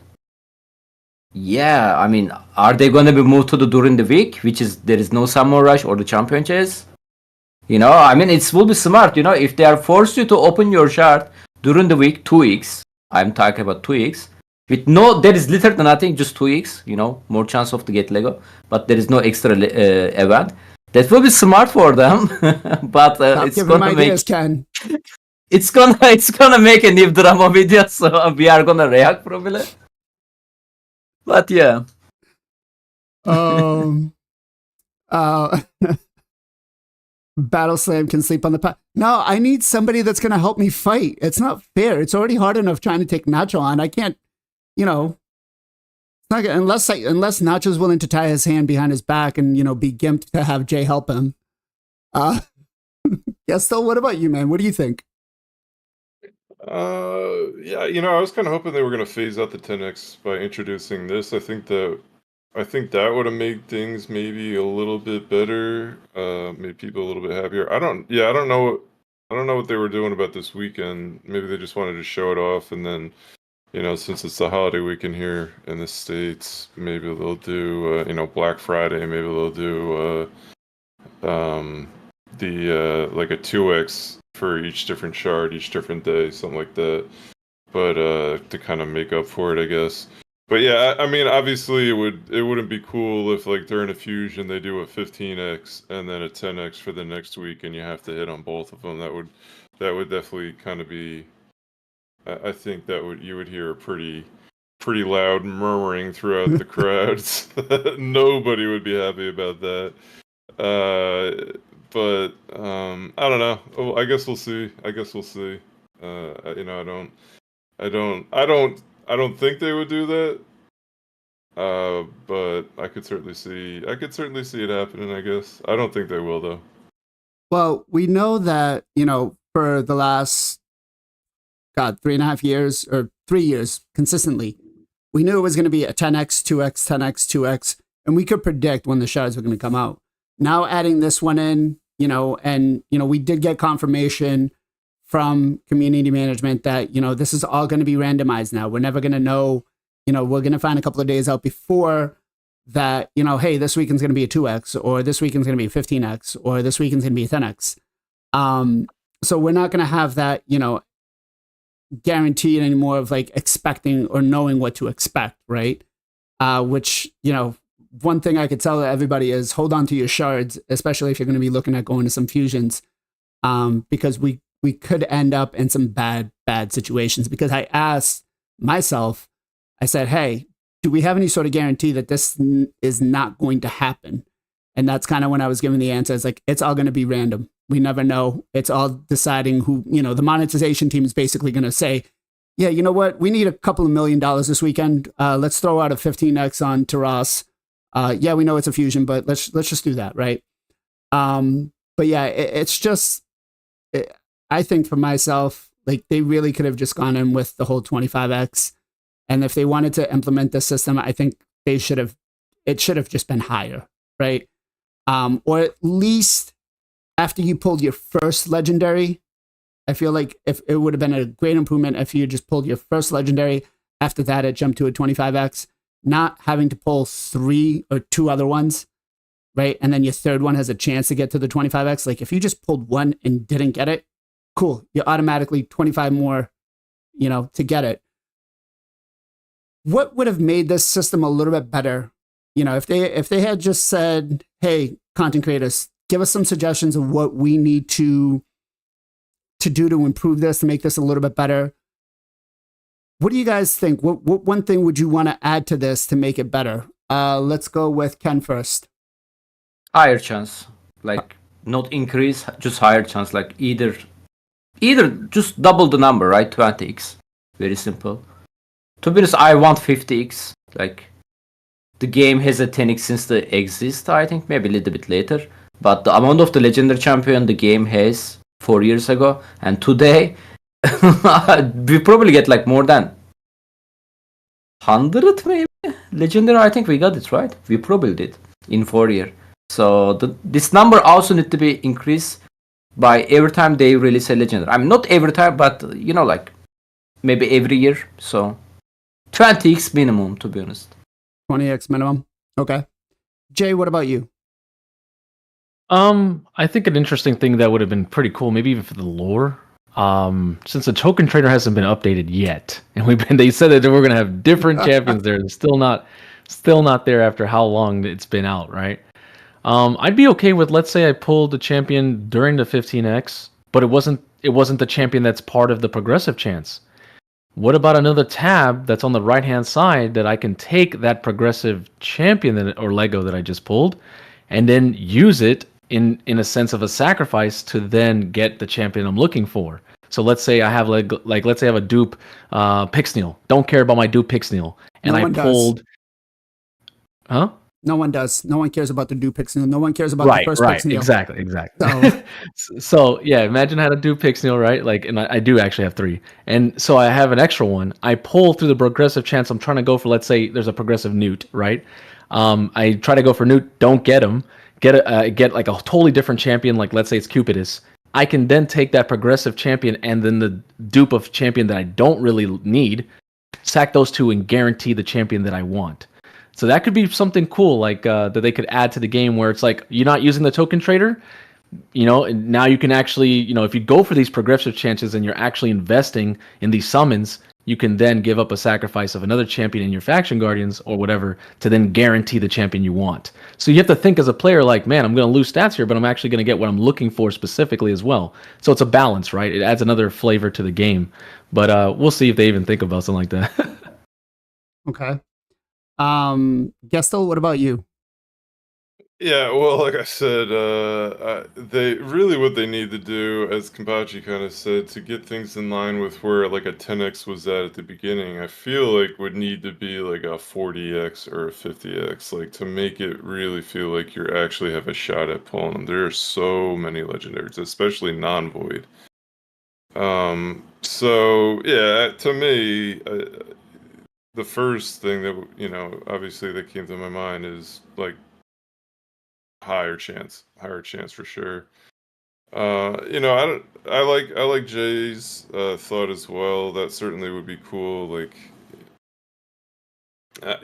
Yeah, I mean, are they gonna be moved to the during the week, which is there is no summer rush or the champion chase? I mean, it will be smart, if they are forced you to open your chart during the week 2x. I'm talking about 2x. There is literally nothing, just 2x, more chance of to get Lego, but there is no extra event. That will be smart for them, but it's gonna
ideas, Ken.
It's gonna make a new drama video, so we are gonna react probably. But yeah.
Battle Slam can sleep on the pot. No, I need somebody that's going to help me fight. It's not fair. It's already hard enough trying to take Nacho on. I can't, it's not unless Nacho's willing to tie his hand behind his back and, be gimped to have Jay help him. Gestal, what about you, man? What do you think?
Yeah, I was kind of hoping they were going to phase out the 10x by introducing this. I think that would have made things maybe a little bit better, made people a little bit happier. I don't know what they were doing about this weekend. Maybe they just wanted to show it off, and then, since it's the holiday weekend here in the States, maybe they'll do, Black Friday. Maybe they'll do like a 2x for each different shard, each different day, something like that. But to kind of make up for it, I guess. But yeah, I mean, obviously it wouldn't be cool if like during a fusion they do a 15x and then a 10x for the next week, and you have to hit on both of them. That would definitely kind of be. I think you would hear a pretty loud murmuring throughout the crowds. Nobody would be happy about that. But I don't know. Oh, I guess we'll see. I don't think they would do that. But I could certainly see it happening, I guess. I don't think they will, though.
Well, we know that, for the last 3.5 years or 3 years consistently, we knew it was going to be a 10x, 2x, 10x, 2x, and we could predict when the shards were going to come out. Now adding this one in, and we did get confirmation from community management that, this is all going to be randomized now. We're never going to know, we're going to find a couple of days out before that, hey, this weekend's going to be a 2x, or this weekend's going to be a 15x, or this weekend's going to be a 10x. So we're not going to have that, guaranteed anymore of like expecting or knowing what to expect, right? Which, one thing I could tell everybody is hold on to your shards, especially if you're going to be looking at going to some fusions, because we could end up in some bad situations. Because I asked myself, I said, hey, do we have any sort of guarantee that this is not going to happen? And that's kind of when I was given the answer. It's like, it's all going to be random. We never know. It's all deciding who, the monetization team is basically going to say, yeah, you know what? We need a couple of $1 million this weekend. Let's throw out a 15x on Taras. Yeah, we know it's a fusion, but let's just do that, right? But yeah, it's just, I think for myself, like they really could have just gone in with the whole 25x. And if they wanted to implement this system, I think it should have just been higher, right? Or at least after you pulled your first legendary, I feel like if it would have been a great improvement if you just pulled your first legendary, after that it jumped to a 25x, not having to pull 3 or 2 other ones, right? And then your third one has a chance to get to the 25x. Like if you just pulled one and didn't get it, cool. You're automatically 25 more, to get it. What would have made this system a little bit better? If they had just said, hey, content creators, give us some suggestions of what we need to do to improve this, to make this a little bit better. What do you guys think? What one thing would you want to add to this to make it better? Let's go with Ken first.
Higher chance. Like not increase, just higher chance. Like either either just double the number, right? 20x. Very simple. To be honest, I want 50x. Like, the game has a 10x since the exist, I think, maybe a little bit later. But the amount of the legendary champion the game has 4 years ago and today, we probably get like more than 100 maybe legendary. I think we got it right. We probably did in 4 years. So this number also need to be increased by every time they release a legendary. I mean, not every time, but like maybe every year. So 20x minimum, to be honest.
20x minimum. Okay. Jay, what about you?
I think an interesting thing that would have been pretty cool, maybe even for the lore, since the token trader hasn't been updated yet, and they said that we're gonna have different champions there. They're still not there after how long it's been out, right? I'd be okay with, let's say I pulled the champion during the 15x, but it wasn't the champion that's part of the progressive chance. What about another tab that's on the right hand side that I can take that progressive champion or Lego that I just pulled, and then use it in a sense of a sacrifice to then get the champion I'm looking for. So let's say I have let's say I have a dupe Pixneal. Don't care about my dupe Pixneal, and I pulled. Huh?
No one does. No one cares about the dupe Pixneal. No one cares about the first Pixneal.
Exactly. So yeah, imagine I had a dupe Pixneal, right? Like, and I do actually have 3, and so I have an extra one. I pull through the progressive chance. I'm trying to go for, let's say there's a progressive Newt, right? I try to go for Newt, don't get him. Get like a totally different champion, like let's say it's Cupidus. I can then take that progressive champion and then the dupe of champion that I don't really need, sack those 2 and guarantee the champion that I want. So that could be something cool, like that they could add to the game, where it's like you're not using the token trader, and now you can actually, if you go for these progressive chances and you're actually investing in these summons, you can then give up a sacrifice of another champion in your faction guardians or whatever to then guarantee the champion you want. So you have to think as a player like, man, I'm going to lose stats here, but I'm actually going to get what I'm looking for specifically as well. So it's a balance, right? It adds another flavor to the game. But we'll see if they even think about something like that.
Okay. Gestal, what about you?
Yeah, well, like I said, what they need to do, as Kenpachi kind of said, to get things in line with where like a 10x was at the beginning, I feel like would need to be like a 40x or a 50x, like to make it really feel like you actually have a shot at pulling them. There are so many legendaries, especially non-void. So yeah, to me, the first thing that obviously that came to my mind is like higher chance for sure. I like Jay's thought as well. That certainly would be cool. Like, yeah,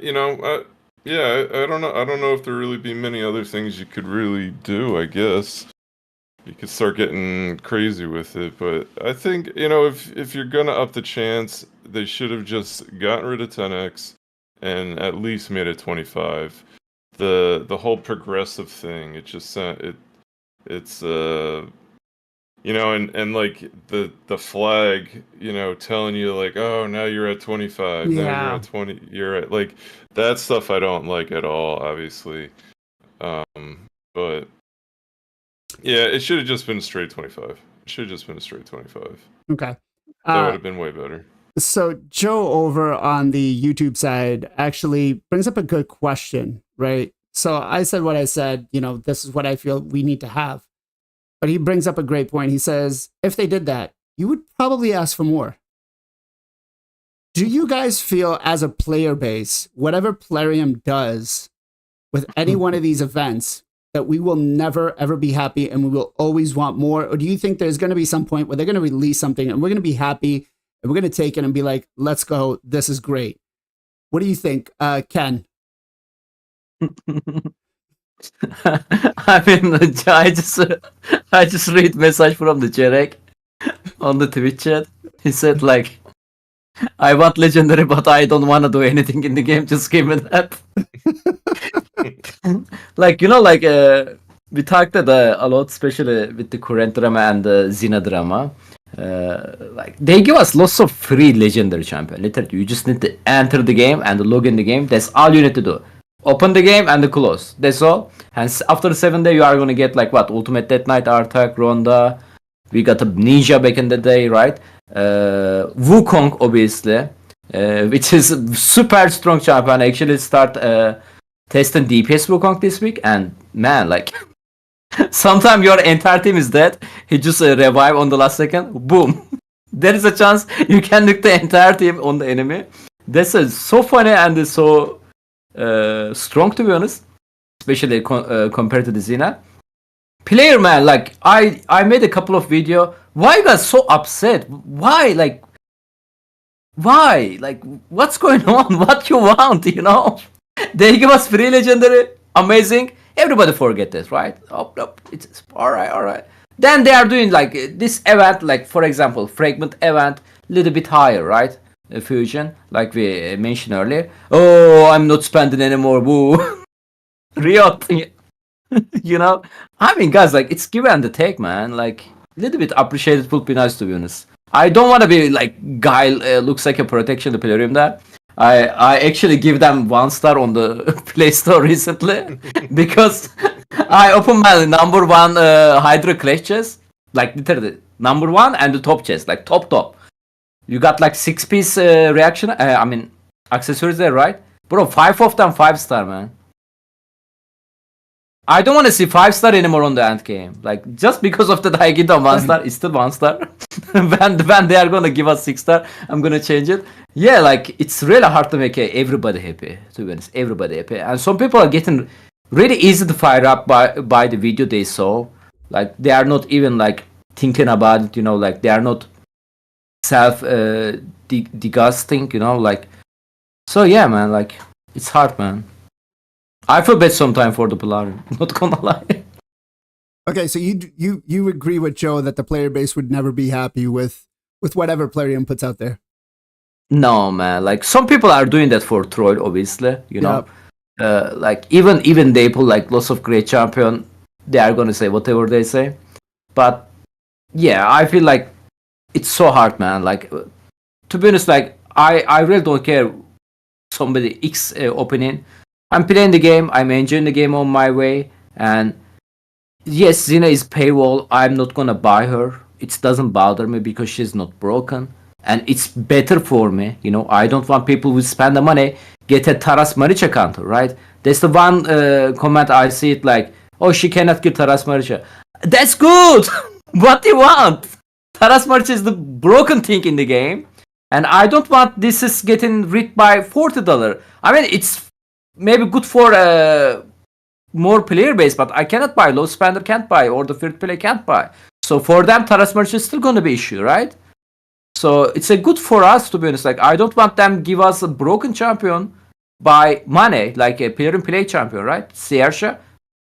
I don't know if there really be many other things you could really do. I guess you could start getting crazy with it, but I think if you're gonna up the chance, they should have just gotten rid of 10x and at least made it 25. The whole progressive thing, it just it's and like the flag, telling you like, oh, now you're at 25, now you're at 20, you're at like that stuff I don't like at all, obviously. But yeah, it should have just been straight 25.
Okay.
That would have been way better.
So Joe over on the YouTube side actually brings up a good question, right? So I said what I said, this is what I feel we need to have. But he brings up a great point. He says, if they did that, you would probably ask for more. Do you guys feel as a player base, whatever Plarium does with any one of these events, that we will never, ever be happy and we will always want more? Or do you think there's going to be some point where they're going to release something and we're going to be happy and we're going to take it and be like, let's go, this is great? What do you think, Ken?
I mean, I just read message from the Jarec on the Twitch chat. He said like, I want legendary, but I don't want to do anything in the game. Just give me that. We talked a lot, especially with the current drama and the Xena drama. They give us lots of free legendary champion. Literally, you just need to enter the game and log in the game. That's all you need to do. Open the game and close. That's all. And after 7 days, you are gonna get like what? Ultimate Death Knight, Artak, Ronda, We got a Ninja back in the day, right? Wukong, obviously, which is a super strong champion. I actually start testing DPS Wukong this week, and man, like sometimes your entire team is dead. He just revive on the last second. Boom. There is a chance you can nuke the entire team on the enemy. That's so funny and so strong, to be honest, especially compared to the Xena. Player, man, like I made a couple of video. Why you guys so upset? Why, like what's going on? What you want, you know? They give us free legendary, amazing. Everybody forget this, right? Oh, it's all right. Then they are doing like this event, like for example, fragment event, little bit higher, right? Fusion, like we mentioned earlier. Oh, I'm not spending anymore. Woo, Riot, you know. I mean, guys, like it's give and take, man. Like a little bit appreciated would be nice, to be honest. I don't want to be like guy looks like a protection the Plarium there. I actually give them 1 star on the Play Store recently because I opened my number 1 Hydra Clash chest, like literally number 1 and the top chest, like top. You got like 6-piece reaction. I mean accessories there, right? Bro, 5 of them 5-star, man. I don't want to see 5-star anymore on the end game. Like just because of that I get on 1-star, it's still 1-star. when they are gonna give us 6-star, I'm gonna change it. Yeah, like it's really hard to make everybody happy. To be honest, everybody happy, and some people are getting really easy to fire up by the video they saw. Like they are not even like thinking about it, you know. Like they are not self disgusting, you know. Like so, yeah, man. Like it's hard, man. I feel bad sometimes for the Plarium. Not gonna lie.
Okay, so you agree with Joe that the player base would never be happy with whatever Plarium puts out there?
No, man. Like some people are doing that for troll, obviously. You know, like even they put like lots of great champion, they are gonna say whatever they say. But yeah, I feel like it's so hard, man. Like to be honest, like I really don't care somebody X opinion. I'm playing the game. I'm enjoying the game on my way. And yes, Xena is paywall. I'm not gonna buy her. It doesn't bother me because she's not broken. And it's better for me. You know, I don't want people who spend the money get a Taras Maricha counter, right? That's the one comment I see it like, oh, she cannot kill Taras Maricha. That's good! What do you want? Taras Maricha is the broken thing in the game. And I don't want this is getting rid by $40. I mean, it's maybe good for more player base, but I cannot buy. Low spender can't buy, or the third player can't buy. So for them, Taras Maricha is still going to be issue, right? So it's a good for us, to be honest. Like I don't want them give us a broken champion by money, like a player and play champion, right? Sierra,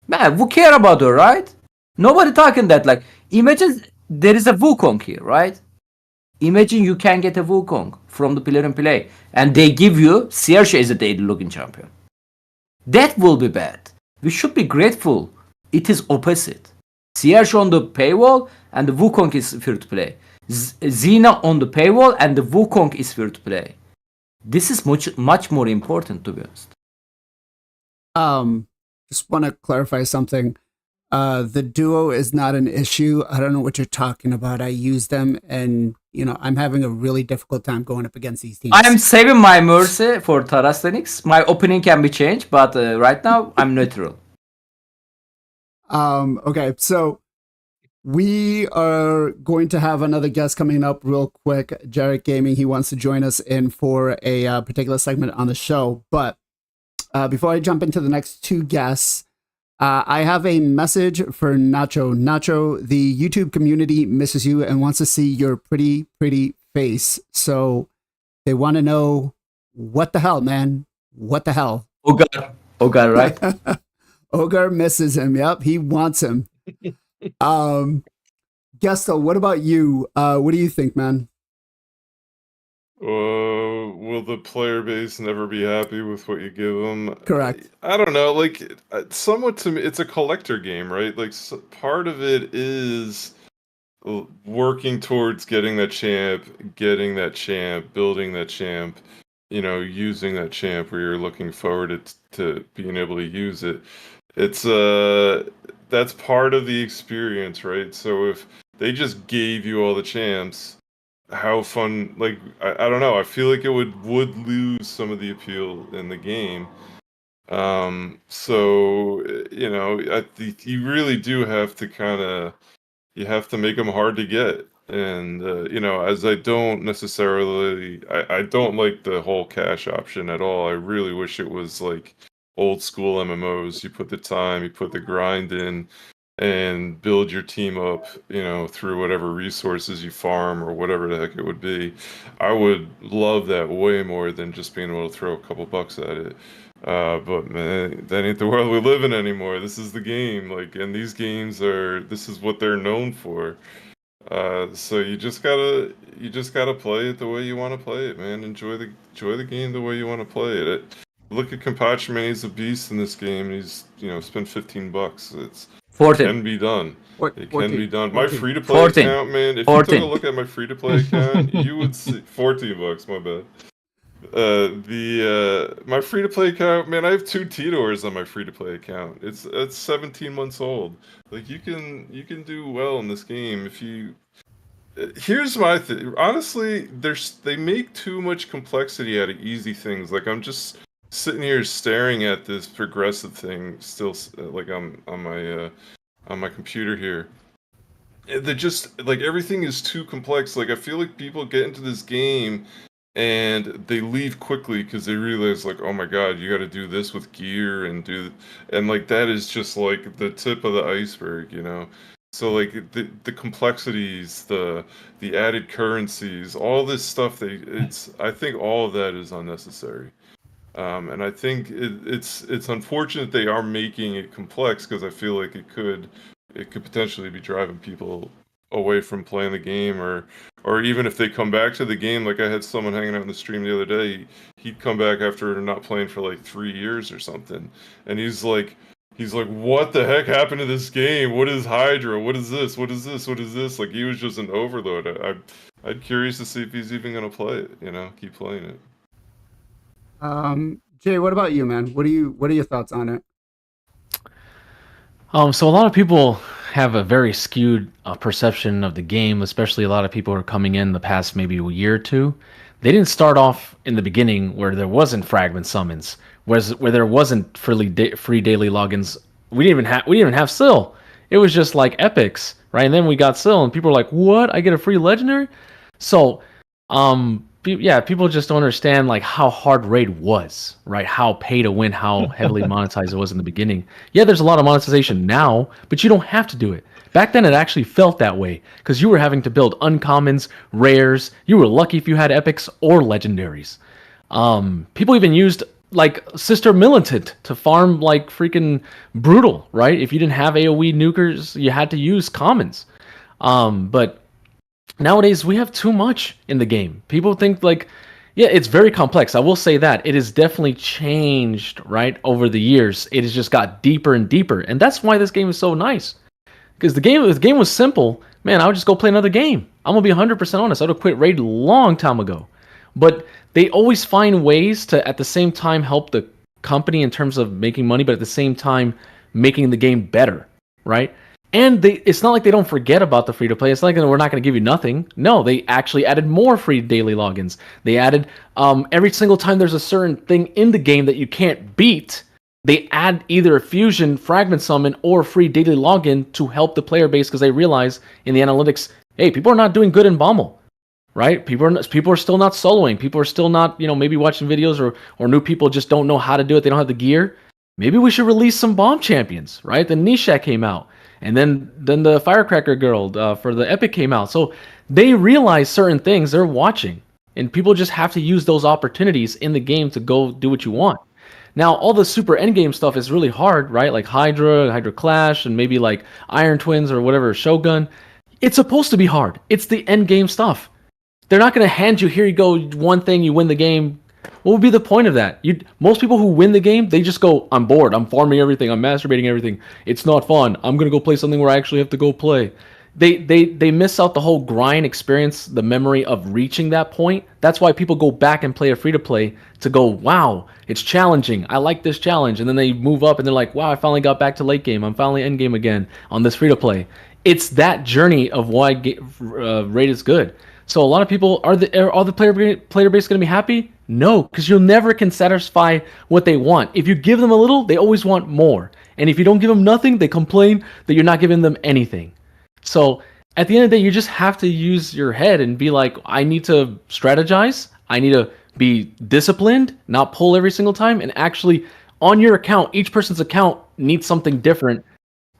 man, who care about her, right? Nobody talking that. Like imagine there is a Wukong here, right? Imagine you can get a Wukong from the player and play, and they give you Sierra as a daily login champion. That will be bad. We should be grateful. It is opposite. Sierra on the paywall and the Wukong is free to play. Xena on the paywall and the Wukong is free to play. This is much more important, to be honest.
Just want to clarify something. The duo is not an issue. I don't know what you're talking about. I use them, and you know I'm having a really difficult time going up against these teams.
I'm saving my mercy for Taras Phoenix. My opinion can be changed, but right now I'm neutral.
Okay, so we are going to have another guest coming up real quick. Jarec Gaming. He wants to join us in for a particular segment on the show. But before I jump into the next 2 guests, I have a message for Nacho. Nacho, the YouTube community misses you and wants to see your pretty face. So they want to know, what the hell, man? What the hell?
Ogar, right?
Ogar misses him. Yep, he wants him. Gestal, what about you? What do you think, man?
Will the player base never be happy with what you give them?
Correct.
I don't know. Like, somewhat to me, it's a collector game, right? Like, part of it is working towards getting that champ, building that champ, you know, using that champ where you're looking forward to being able to use it. It's that's part of the experience, right? So they just gave you all the champs. How fun! Like I don't know. I feel like it would lose some of the appeal in the game. So you know, you really do have to you have to make them hard to get. And you know, as I don't necessarily, I don't like the whole cash option at all. I really wish it was like old school MMOs. You put the time, you put the grind in, and build your team up, you know, through whatever resources you farm or whatever the heck it would be. I would love that way more than just being able to throw a couple bucks at it. But man, that ain't the world we live in anymore. This is the game, like, and these games this is what they're known for. So you just gotta play it the way you want to play it, man. Enjoy the game the way you want to play it. Look at Kenpachi, man. He's a beast in this game. And he's, you know, spent $15. It
14.
can be done. It
14,
can be done.
14.
My free to play
14.
account, man. If
14.
you took a look at my free to play account, you would see $14. My bad. My free to play account, man, I have 2 Titours on my free to play account. It's 17 months old. Like you can do well in this game if you. Here's my thing. Honestly, they make too much complexity out of easy things. Like I'm just sitting here staring at this progressive thing, still like on my computer here. They're just like everything is too complex. Like I feel like people get into this game and they leave quickly because they realize like, oh my god, you got to do this with gear and like that is just like the tip of the iceberg, you know. So like the complexities, the added currencies, all this stuff, I think all of that is unnecessary. And I think it's unfortunate they are making it complex because I feel like it could potentially be driving people away from playing the game, or even if they come back to the game. Like I had someone hanging out in the stream the other day. He'd come back after not playing for like 3 years or something, and he's like, what the heck happened to this game? What is Hydra? What is this? What is this? What is this? Like he was just an overload. I'm curious to see if he's even gonna play it. You know, keep playing it.
Jay, what about you, man? What are your thoughts on it?
So a lot of people have a very skewed perception of the game, especially a lot of people who are coming in the past maybe a year or two. They didn't start off in the beginning where there wasn't fragment summons, where there wasn't free daily logins. We didn't even have Syl. It was just like epics, right? And then we got Syl, and people were like, "What? I get a free legendary?" So, people just don't understand like how hard raid was, right? How pay to win, how heavily monetized it was in the beginning. Yeah, there's a lot of monetization now, but you don't have to do it. Back then, it actually felt that way because you were having to build uncommons, rares. You were lucky if you had epics or legendaries. People even used like Sister Militant to farm like freaking brutal, right? If you didn't have AoE nukers, you had to use commons. But nowadays, we have too much in the game. People think like, yeah, it's very complex. I will say that. It has definitely changed, right, over the years. It has just got deeper and deeper. And that's why this game is so nice. Because if the game was simple, man, I would just go play another game. I'm going to be 100% honest. I would have quit Raid a long time ago. But they always find ways to, at the same time, help the company in terms of making money, but at the same time, making the game better, right? And it's not like they don't forget about the free-to-play. It's not like we're not going to give you nothing. No, they actually added more free daily logins. They added, every single time there's a certain thing in the game that you can't beat, they add either a fusion, fragment summon, or free daily login to help the player base because they realize in the analytics, hey, people are not doing good in Bommel, right? People are still not soloing. People are still not, maybe watching videos, or new people just don't know how to do it. They don't have the gear. Maybe we should release some bomb champions, right? Then Nishak came out. And then the Firecracker Girl for the Epic came out. So they realize certain things they're watching. And people just have to use those opportunities in the game to go do what you want. Now, all the super endgame stuff is really hard, right? Like Hydra Clash, and maybe like Iron Twins or whatever, Shogun. It's supposed to be hard. It's the endgame stuff. They're not going to hand you, here you go, one thing, you win the game. What would be the point of that? Most people who win the game, they just go, I'm bored, I'm farming everything, I'm masturbating everything. It's not fun. I'm going to go play something where I actually have to go play. They miss out the whole grind experience, the memory of reaching that point. That's why people go back and play a free-to-play to go, wow, it's challenging. I like this challenge. And then they move up and they're like, wow, I finally got back to late game. I'm finally end game again on this free-to-play. it's that journey of why raid is good. So a lot of people are the player base going to be happy? No, because you'll never can satisfy what they want. If you give them a little, they always want more. And if you don't give them nothing, they complain that you're not giving them anything. So at the end of the day, you just have to use your head and be like, I need to strategize. I need to be disciplined, not pull every single time, and actually on your account, each person's account needs something different,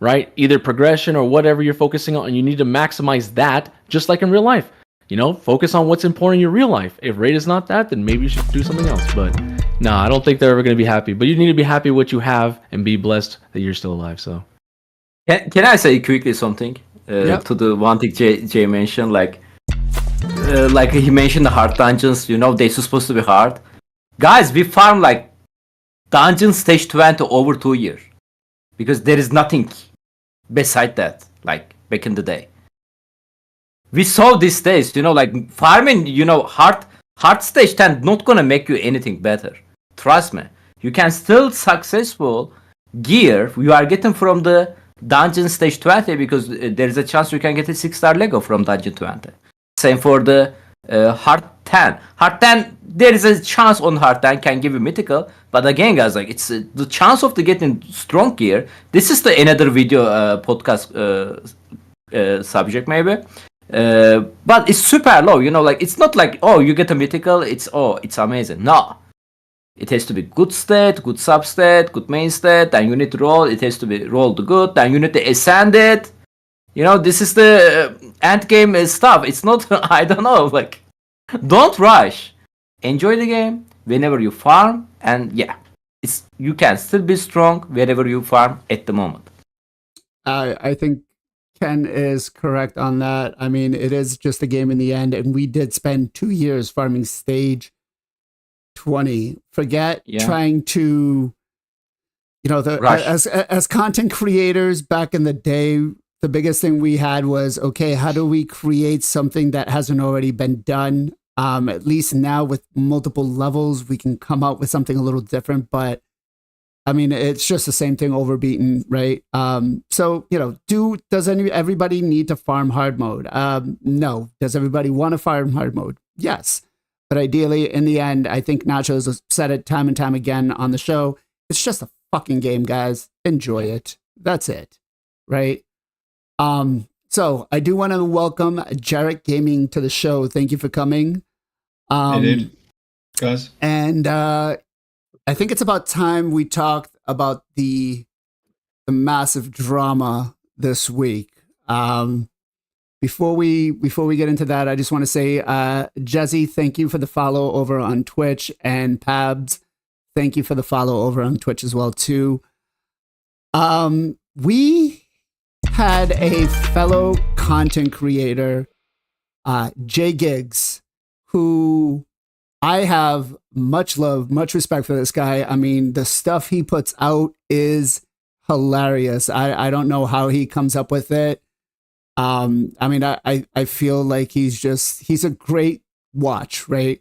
right? Either progression or whatever you're focusing on, and you need to maximize that, just like in real life. You know, focus on what's important in your real life. If raid is not that, then maybe you should do something else. But I don't think they're ever going to be happy. But you need to be happy with what you have and be blessed that you're still alive. So,
can I say quickly something to the one thing Jay mentioned? Like he mentioned the hard dungeons. You know, they're supposed to be hard. Guys, we farm like dungeon stage 20 over 2 years because there is nothing beside that. Like back in the day. We saw these days, you know, like farming, you know, hard stage 10 not gonna make you anything better. Trust me. You can still successful gear you are getting from the dungeon stage 20 because there is a chance you can get a 6-star Lego from dungeon 20. Same for the hard 10. Hard 10, there is a chance on hard 10 can give you mythical. But again, guys, like it's the chance of the getting strong gear. This is the another video podcast subject maybe. But it's super low, you know, like it's not like, oh, you get a mythical, it's amazing. No, it has to be good stat, good sub stat, good main stat, then you need to roll, it has to be rolled good, then you need to ascend it. You know, this is the end game stuff. It's not, I don't know, like, don't rush. Enjoy the game whenever you farm, and yeah, you can still be strong wherever you farm at the moment.
I think Ken is correct on that. I mean, it is just a game in the end, and we did spend 2 years farming stage 20. Forget trying to, you know, as content creators back in the day, the biggest thing we had was, okay, how do we create something that hasn't already been done? At least now with multiple levels, we can come out with something a little different, but I mean, it's just the same thing overbeaten, right? So, you know, does everybody need to farm hard mode? No. Does everybody want to farm hard mode? Yes. But ideally, in the end, I think Nacho's said it time and time again on the show. It's just a fucking game, guys. Enjoy it. That's it. Right? So I do want to welcome Jarec Gaming to the show. Thank you for coming.
Hey, dude. Guys.
And I think it's about time we talked about the massive drama this week. Before we get into that, I just want to say, Jezzy, thank you for the follow over on Twitch, and Pabs, thank you for the follow over on Twitch as well too. We had a fellow content creator, Jay Giggs, who I have much love, much respect for this guy. I mean, the stuff he puts out is hilarious. I don't know how he comes up with it. I mean, I feel like he's a great watch, right?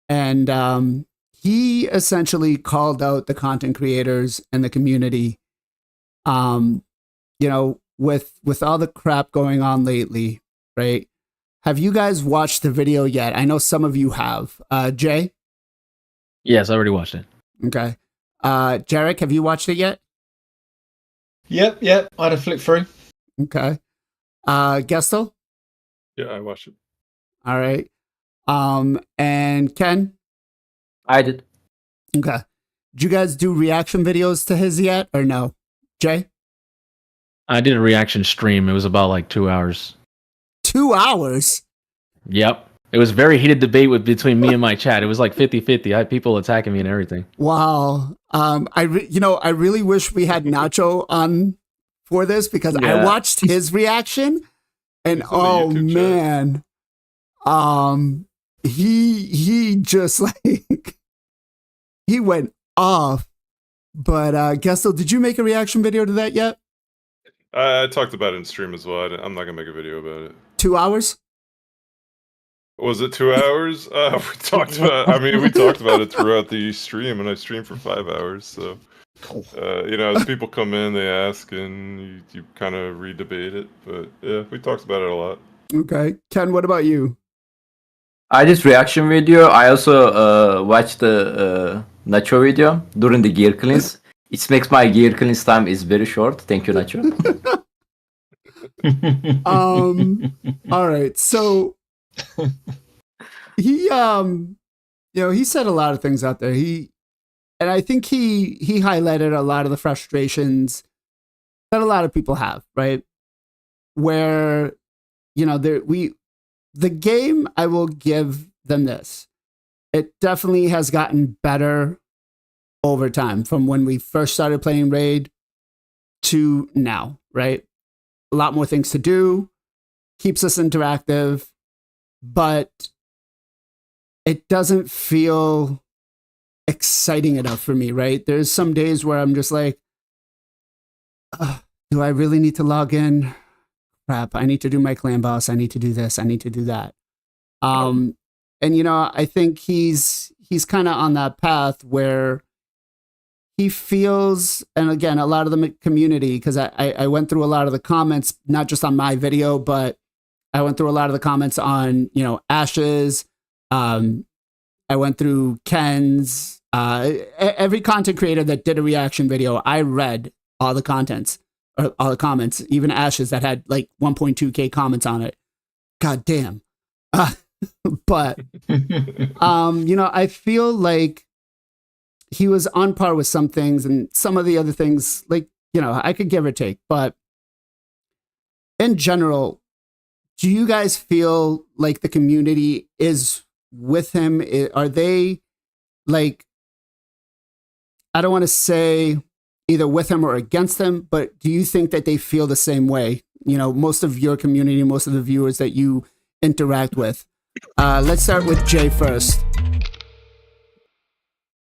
And he essentially called out the content creators and the community, you know, with all the crap going on lately, right? Have you guys watched the video yet? I know some of you have. Jay?
Yes, I already watched it.
Okay. Jarec, have you watched it yet?
Yep. I had a flick through.
Okay. Gestal?
Yeah, I watched it.
All right. And Ken?
I did.
Okay. Did you guys do reaction videos to his yet or no? Jay?
I did a reaction stream. It was about like 2 hours.
2 hours?
Yep. It was very heated debate between me and my chat. It was like 50-50. I had people attacking me and everything.
Wow. I really wish we had Nacho on for this because I watched his reaction and oh man, he just like he went off. But Gestal, did you make a reaction video to that yet?
I talked about it in stream as well. I'm not gonna make a video about it.
2 hours?
Was it 2 hours? We talked about. I mean, we talked about it throughout the stream, and I streamed for 5 hours. So As people come in, they ask, and you kind of re-debate it. But yeah, we talked about it a lot.
Okay, Ken, what about you?
I did reaction video. I also watched the Nacho video during the gear cleanse. It makes my gear cleanse time is very short. Thank you, Nacho.
All right. So he he said a lot of things out there. And I think he highlighted a lot of the frustrations that a lot of people have, right? Where the game, I will give them this. It definitely has gotten better over time from when we first started playing Raid to now, right? A lot more things to do, keeps us interactive, but it doesn't feel exciting enough for me, right? There's some days where I'm just like, do I really need to log in? Crap, I need to do my clan boss. I need to do this. I need to do that. And I think he's kind of on that path where he feels, and again, a lot of the community, because I went through a lot of the comments, not just on my video, but I went through a lot of the comments on, Ash's. I went through Ken's. Every content creator that did a reaction video, I read all the comments, even Ash's that had like 1.2K comments on it. God damn. But, I feel like he was on par with some things, and some of the other things, like, I could give or take. But in general, do you guys feel like the community is with him? Are they, like, I don't want to say either with him or against him, but do you think that they feel the same way? Most of your community, most of the viewers that you interact with. Let's start with Jay first.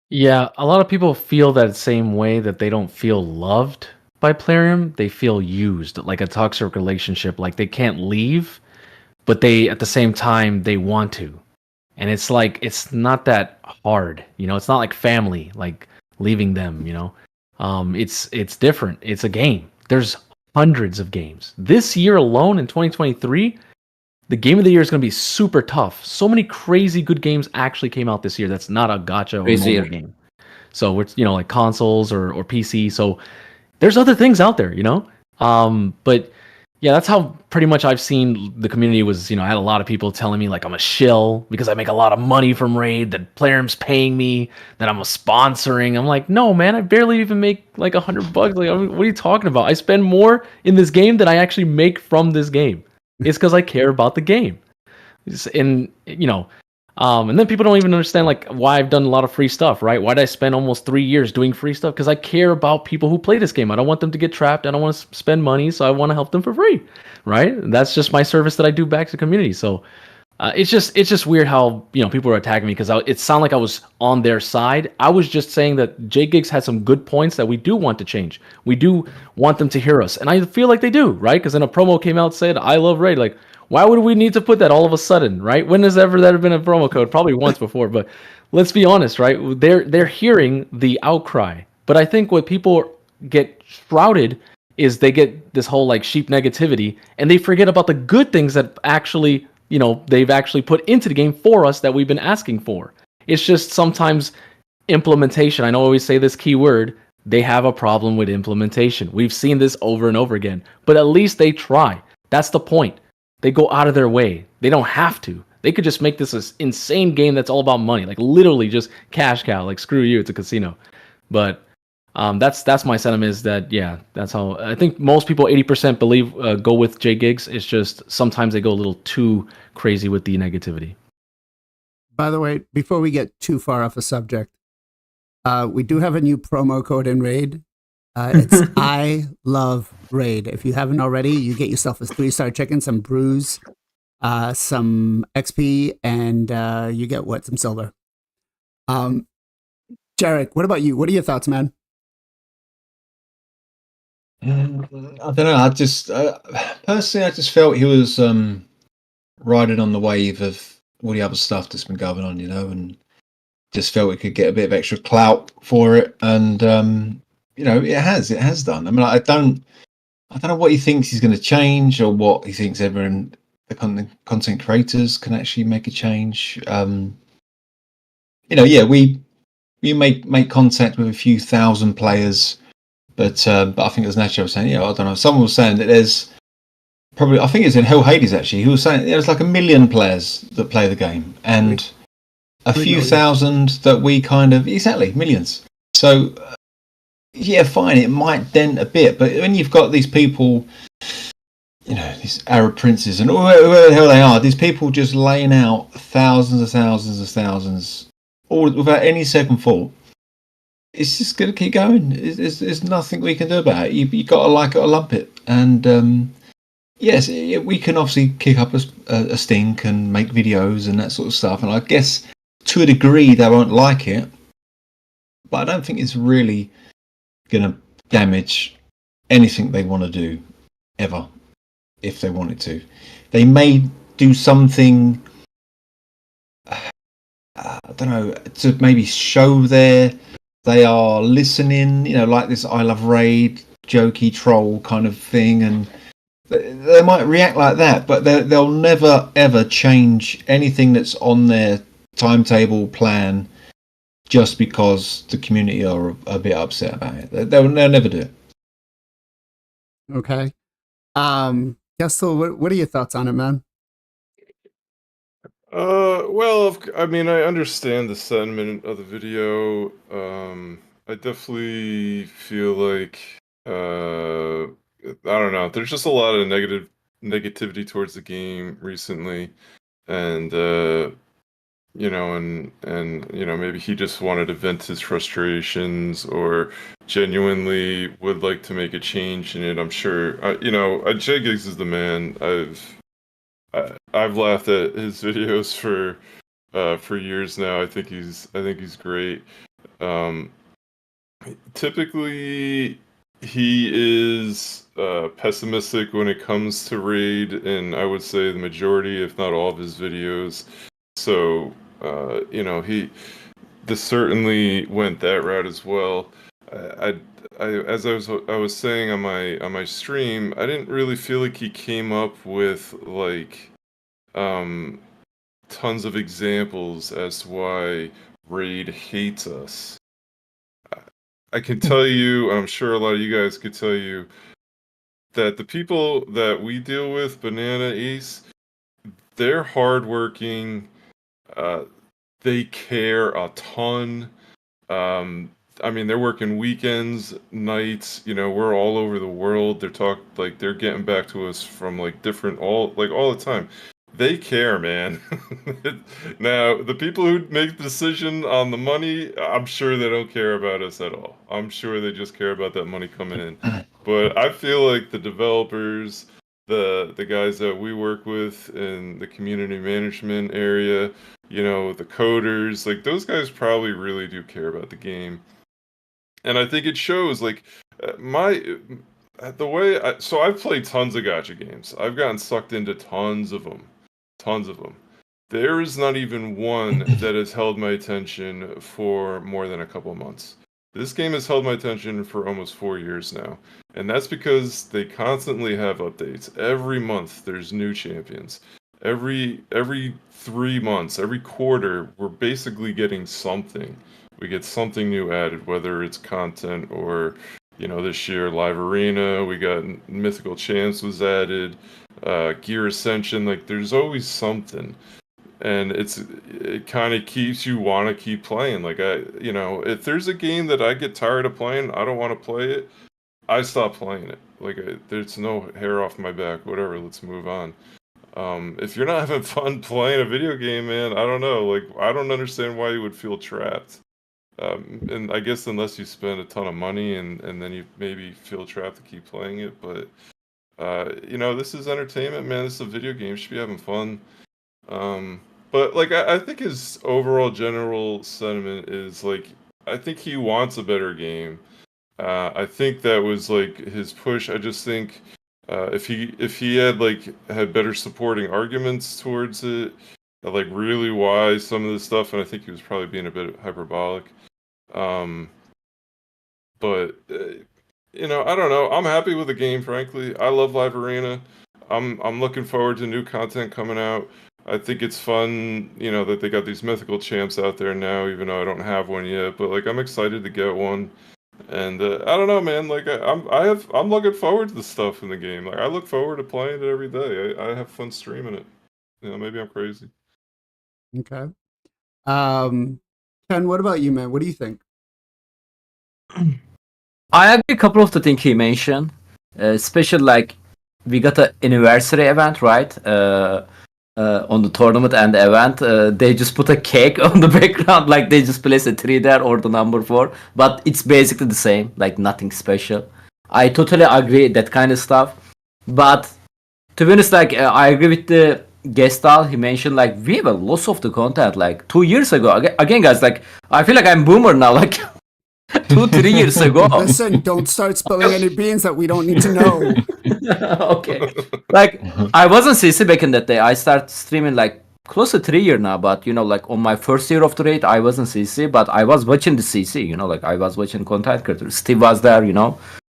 Yeah, a lot of people feel that same way, that they don't feel loved by Plarium. They feel used, like a toxic relationship, like they can't leave, but they, at the same time, they want to. And it's like, it's not that hard, it's not like family, like leaving them, it's different. It's a game. There's hundreds of games. This year alone in 2023, the game of the year is going to be super tough. So many crazy good games actually came out this year. That's not a gacha or mobile game. So it's, like consoles or PC. So there's other things out there, but yeah, that's how pretty much I've seen the community was, I had a lot of people telling me like I'm a shill because I make a lot of money from Raid, that Plarium's paying me, that I'm a sponsoring. I'm like, no, man, I barely even make like $100. Like, what are you talking about? I spend more in this game than I actually make from this game. It's because I care about the game. And, and then people don't even understand like why I've done a lot of free stuff, right? Why did I spend almost 3 years doing free stuff? Because I care about people who play this game. I don't want them to get trapped. I don't want to spend money, so I want to help them for free, right? That's just my service that I do back to the community. So it's just weird how people are attacking me because it sounded like I was on their side. I was just saying that JGigs had some good points that we do want to change. We do want them to hear us, and I feel like they do, right? Because then a promo came out said I love Raid, like. Why would we need to put that all of a sudden, right? When has ever that been a promo code? Probably once before, but let's be honest, right? They're hearing the outcry. But I think what people get shrouded is they get this whole like sheep negativity, and they forget about the good things that actually, they've actually put into the game for us that we've been asking for. It's just sometimes implementation. I know I always say this key word. They have a problem with implementation. We've seen this over and over again, but at least they try. That's the point. They go out of their way. They don't have to. They could just make this an insane game that's all about money, like literally just cash cow. Like screw you, it's a casino. But that's my sentiment. Is that that's how I think most people 80% believe go with JGigs. It's just sometimes they go a little too crazy with the negativity.
By the way, before we get too far off the subject, we do have a new promo code in Raid. It's I love Raid. If you haven't already, you get yourself a 3-star chicken, some brews, some XP, and you get some silver. Jarec, what about you? What are your thoughts, man?
I don't know. I just personally, I just felt he was riding on the wave of all the other stuff that's been going on, and just felt we could get a bit of extra clout for it, and it has done. I mean, I don't know what he thinks he's going to change, or what he thinks everyone, the content creators, can actually make a change. We make contact with a few thousand players, but I think as Nacho was saying, I don't know. Someone was saying that there's probably, I think it's in Hell Hades actually. He was saying there's like 1 million players that play the game, and a few thousand that we kind of millions. So fine, it might dent a bit, but when you've got these people, these Arab princes and whoever the hell they are, these people just laying out thousands, all without any second thought, it's just going to keep going. There's nothing we can do about it. You got to like it or lump it. And yes, we can obviously kick up a stink and make videos and that sort of stuff. And I guess to a degree they won't like it, but I don't think it's really going to damage anything they want to do ever. If they wanted to, they may do something, I don't know, to maybe show they are listening, like this I Love Raid jokey troll kind of thing, and they might react like that, but they'll never ever change anything that's on their timetable plan just because the community are a bit upset about it. They'll never do it.
Okay. Gestal, what are your thoughts on it, man?
Well, I mean, I understand the sentiment of the video. I definitely feel like, I don't know, there's just a lot of negativity towards the game recently, and maybe he just wanted to vent his frustrations, or genuinely would like to make a change in it. I'm sure. J-Gigs is the man. I've laughed at his videos for years now. I think he's great. Typically, he is pessimistic when it comes to Raid, and I would say the majority, if not all, of his videos. So, this certainly went that route as well. As I was saying on my stream, I didn't really feel like he came up with like tons of examples as to why Raid hates us. I can tell you, I'm sure a lot of you guys could tell you, that the people that we deal with, Banana Ace, they're hardworking. They care a ton. I mean, they're working weekends, nights. We're all over the world. They're getting back to us from different all the time. They care, man. Now, the people who make the decision on the money, I'm sure they don't care about us at all. I'm sure they just care about that money coming in. But I feel like the developers, the guys that we work with in the community management area, the coders, those guys probably really do care about the game. And I think it shows, so I've played tons of gacha games. I've gotten sucked into tons of them. There is not even one that has held my attention for more than a couple of months. This game has held my attention for almost 4 years now. And that's because they constantly have updates. Every month there's new champions. Every 3 months, every quarter, we're basically getting something. We get something new added, whether it's content or, this year Live Arena, we got Mythical Chance was added, Gear Ascension. There's always something, and it kind of keeps you want to keep playing. If there's a game that I get tired of playing, I don't want to play it, I stop playing it. There's no hair off my back, whatever, let's move on. If you're not having fun playing a video game, man, I don't know. I don't understand why you would feel trapped. And I guess unless you spend a ton of money and then you maybe feel trapped to keep playing it. But, this is entertainment, man. This is a video game. You should be having fun. But I think his overall general sentiment is I think he wants a better game. I think that was his push. I just think if he had better supporting arguments towards it, really why some of this stuff, and I think he was probably being a bit hyperbolic. But But I don't know. I'm happy with the game, frankly. I love Live Arena. I'm looking forward to new content coming out. I think it's fun, that they got these mythical champs out there now, even though I don't have one yet. But like, I'm excited to get one. And I don't know, man. Like, I'm looking forward to the stuff in the game. Like, I look forward to playing it every day. I have fun streaming it. Maybe I'm crazy.
Okay. Ken, what about you, man? What do you think?
I agree a couple of the things he mentioned, especially like we got an anniversary event, right? On the tournament and the event, they just put a cake on the background, like they just place a 3 there or the number 4, but it's basically the same, like nothing special. I totally agree that kind of stuff, but to be honest, like I agree with the Gestal. He mentioned like we have a loss of the content like 2 years ago. Again, guys, like I feel like I'm boomer now, like 2-3 years ago.
Listen, don't start spilling any beans that we don't need to know.
Okay. Like I wasn't CC back in that day. I started streaming like close to 3 years now, but like on my first year of the raid I wasn't CC, but I was watching the CC, like I was watching content creators. Steve was there,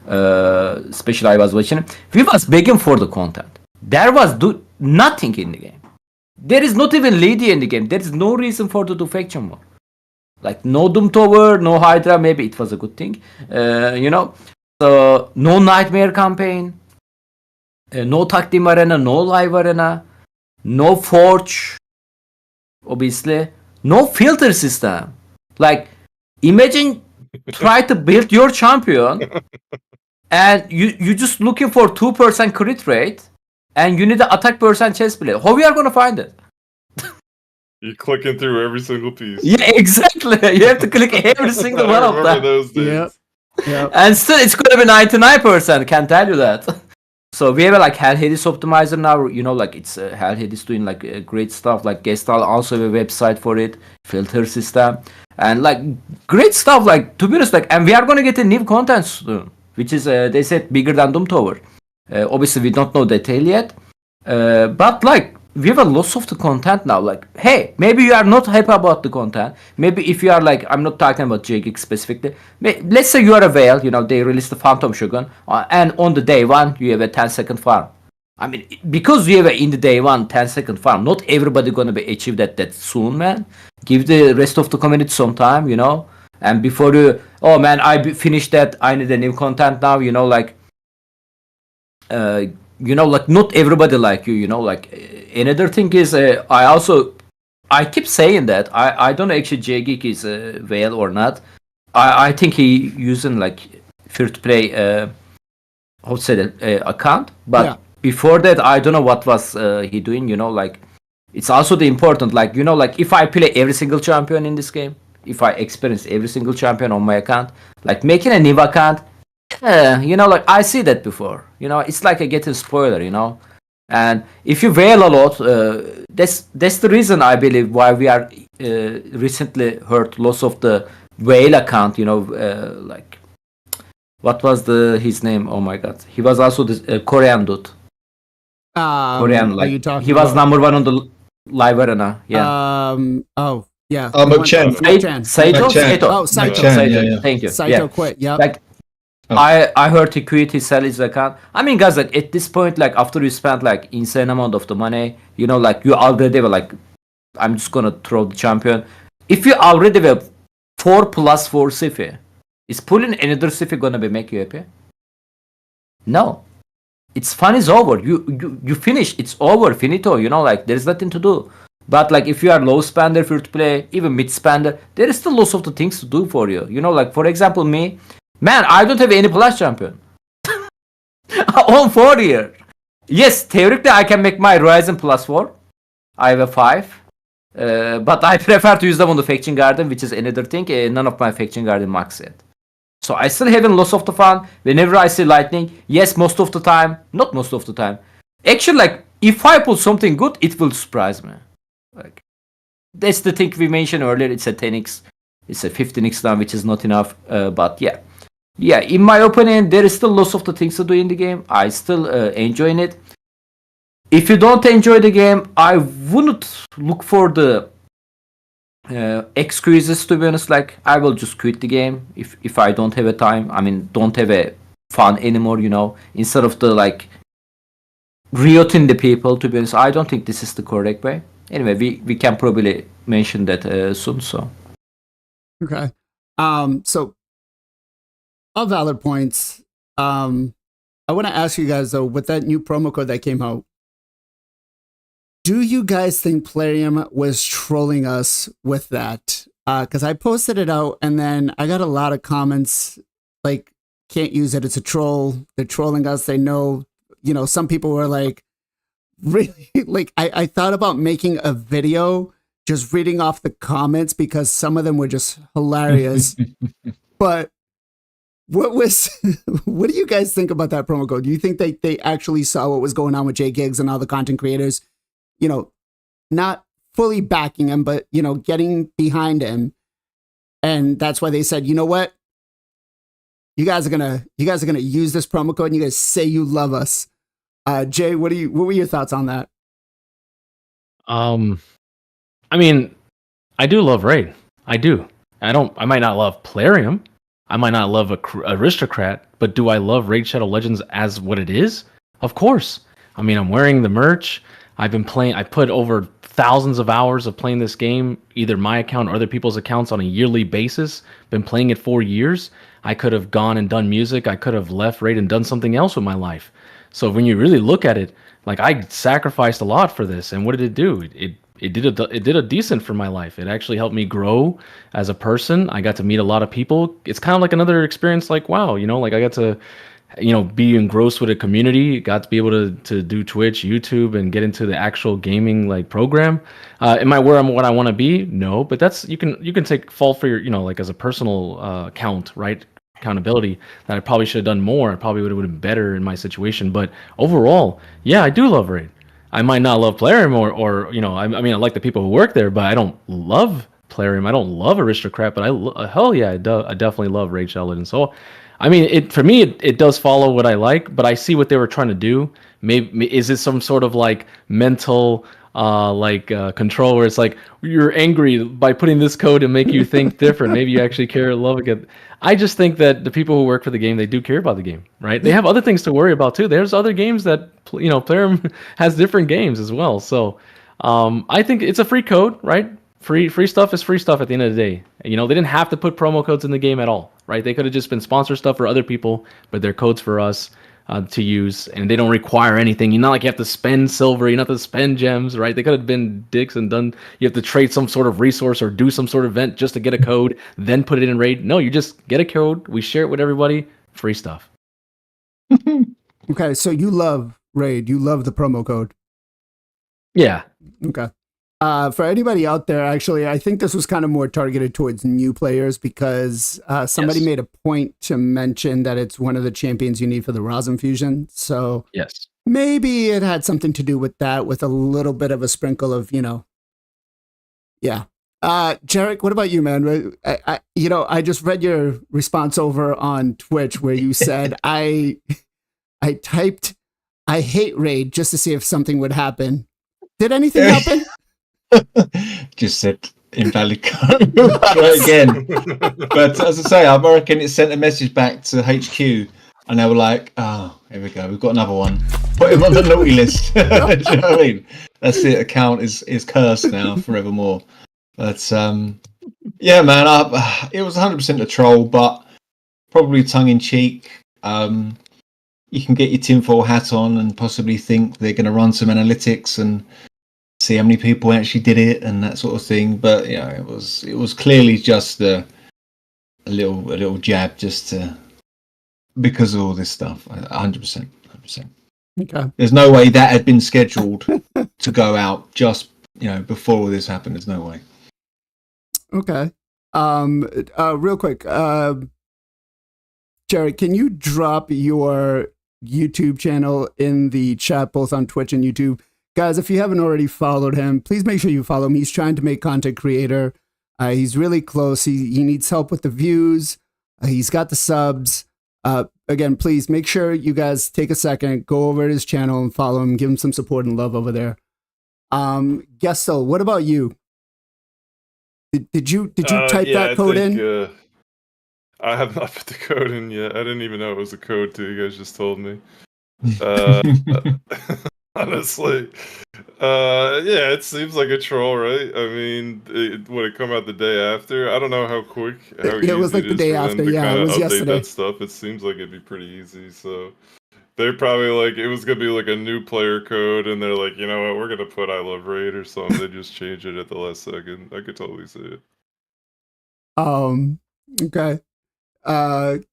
especially I was watching. We was begging for the content. There was nothing in the game. There is not even lady in the game. There is no reason for the do faction more. Like no Doom Tower, no Hydra. Maybe it was a good thing, So no Nightmare campaign, no Tag Team Arena, no Live Arena, no Forge. Obviously, no filter system. Like imagine try to build your champion, and you just looking for 2% crit rate, and you need the attack percent chest plate. How we are gonna find it?
You're clicking through every single piece.
Yeah, exactly. You have to click every single one of them.
Those days.
Yep. Yep.
And still, it's gonna be 99%. Can tell you that. So we have like Hell Hades optimizer now. Like it's Hell Hades doing like great stuff. Like Gestal also have a website for it, filter system, and like great stuff. Like to be honest, like, and we are gonna get a new content soon, which is they said bigger than Doom Tower. Obviously, we don't know detail yet, but like. We have a loss of the content now. Like, hey, maybe you are not happy about the content. Maybe if you are like, I'm not talking about JGig specifically. Let's say you are a whale, they release the Phantom Shogun, and on the day one, you have a 10-second farm. I mean, because you have in the day one 10-second farm, not everybody gonna be achieve that soon, man. Give the rest of the community some time, and before you, oh man, finished that, I need a new content now, like, like not everybody like you, like another thing is I keep saying that I don't know actually JGeek is a whale or not. I think he using like free to play how to say that account, but
yeah.
Before that I don't know what was he doing, like it's also the important, like like if I play every single champion in this game, if I experience every single champion on my account, like making a new account, like I see that before. It's like a getting spoiler, And if you whale a lot, that's the reason I believe why we are recently heard loss of the whale account. Like what was his name? Oh my god, he was also this Korean dude. Korean, like he was number 1 on the live arena. Yeah.
Oh yeah.
Mo-chan.
Saito.
Oh, Saito.
Yeah.
Thank you.
Saito quit. Yeah.
Like. I heard he quit, he sell his account. I mean, guys, like at this point, like after you spend like insane amount of the money, like you already were like, I'm just gonna throw the champion. If you already have 4+4 Sifi, is pulling another Sifi gonna be make you happy? No, it's fun is over. You finish. It's over, finito. Like there's nothing to do. But like if you are low spender, free to play, even mid spender, there is still lots of the things to do for you. Like for example, me. Man, I don't have any plus champion. On 4 year. Yes, theoretically I can make my Ryzen +4. I have a 5. But I prefer to use them on the Faction Garden, which is another thing. None of my Faction Garden max yet. So I still having lots of the fun. Whenever I see lightning, yes, most of the time. Not most of the time. Actually, like, if I pull something good, it will surprise me. Like, that's the thing we mentioned earlier. It's a 10x. It's a 15x now, which is not enough. But yeah. Yeah, in my opinion, there is still lots of the things to do in the game. I still enjoying it. If you don't enjoy the game, I wouldn't look for the excuses, to be honest. Like, I will just quit the game if I don't have a time. I mean, don't have a fun anymore, instead of the like rioting the people. To be honest, I don't think this is the correct way. Anyway, we can probably mention that soon. So
Okay. So all valid points. I want to ask you guys though, with that new promo code that came out, do you guys think Plarium was trolling us with that? Because I posted it out and then I got a lot of comments like, can't use it. It's a troll. They're trolling us. They know, some people were like, really, like, I thought about making a video just reading off the comments because some of them were just hilarious. But what do you guys think about that promo code? Do you think they actually saw what was going on with J Gigs and all the content creators, not fully backing him, but, getting behind him? And that's why they said, you know what? You guys are gonna use this promo code and you guys say you love us. Jay, what were your thoughts on that?
I mean, I do love Raid. I do. I might not love Plarium. I might not love Aristocrat, but do I love Raid Shadow Legends as what it is? Of course. I mean, I'm wearing the merch. I've been playing. I put over thousands of hours of playing this game, either my account or other people's accounts, on a yearly basis. Been playing it for years. I could have gone and done music. I could have left Raid and done something else with my life. So when you really look at it, like, I sacrificed a lot for this, and what did it do? It did a decent for my life. It actually helped me grow as a person. I got to meet a lot of people. It's kind of like another experience. Like, wow, like I got to, be engrossed with a community. Got to be able to do Twitch, YouTube, and get into the actual gaming like program. Am I where what I want to be? No, but that's you can take fault for your like as a personal account, right? Accountability that I probably should have done more. I probably would have been better in my situation. But overall, yeah, I do love Raid. I might not love Plarium or I mean, I like the people who work there, but I don't love Plarium. I don't love Aristocrat, but hell yeah, I definitely love Raid Shadow Legends. So, I mean, for me, it does follow what I like, but I see what they were trying to do. Maybe is it some sort of like mental control where it's like you're angry by putting this code and make you think different. Maybe you actually care and love it. I just think that the people who work for the game, they do care about the game, right? They have other things to worry about too. There's other games that Plarium has different games as well. So I think it's a free code, right? Free stuff is free stuff at the end of the day. They didn't have to put promo codes in the game at all, right? They could have just been sponsor stuff for other people, but they're codes for us to use, and they don't require anything. You're not like you have to spend silver, you don't have to spend gems, right? They could have been dicks and done. You have to trade some sort of resource or do some sort of event just to get a code, then put it in Raid. No, you just get a code. We share it with everybody. Free stuff.
Okay, so you love Raid. You love the promo code.
Yeah.
Okay. For anybody out there, actually, I think this was kind of more targeted towards new players because somebody made a point to mention that it's one of the champions you need for the Rosin fusion. So
yes,
maybe it had something to do with that, with a little bit of a sprinkle of, yeah. Jarec, what about you, man? I just read your response over on Twitch where you said, I typed, I hate Raid just to see if something would happen. Did anything happen?
Just said invalid code right again. But as I say, I reckon it sent a message back to HQ and they were like, oh, here we go, we've got another one. Put him on the naughty list. Do you know what I mean? That's it, account is cursed now forevermore. But yeah, man, it was 100% a troll, but probably tongue in cheek. You can get your tinfoil hat on and possibly think they're going to run some analytics and see how many people actually did it and that sort of thing. But it was clearly just a little jab just because of all this stuff. 100%.
Okay.
There's no way that had been scheduled to go out just before all this happened. There's no way.
Okay. Real quick, Jarec, can you drop your YouTube channel in the chat, both on Twitch and YouTube? Guys, if you haven't already followed him, please make sure you follow him. He's trying to make content creator. He's really close. He needs help with the views. He's got the subs. Again, please make sure you guys take a second, go over to his channel and follow him. Give him some support and love over there. Gestal, what about you? Did you type that code in?
I have not put the code in yet. I didn't even know it was a code too. You guys just told me. Honestly, yeah, it seems like a troll, right? I mean, would it come out the day after? I don't know how quick, how easy
It was like the day after. Yeah, it was
update
yesterday.
that stuff. It seems like it'd be pretty easy. So they're probably like, it was gonna be like a new player code, and they're like, you know what, we're gonna put I love Raid or something. They just change it at the last second. I could totally see it.
Okay.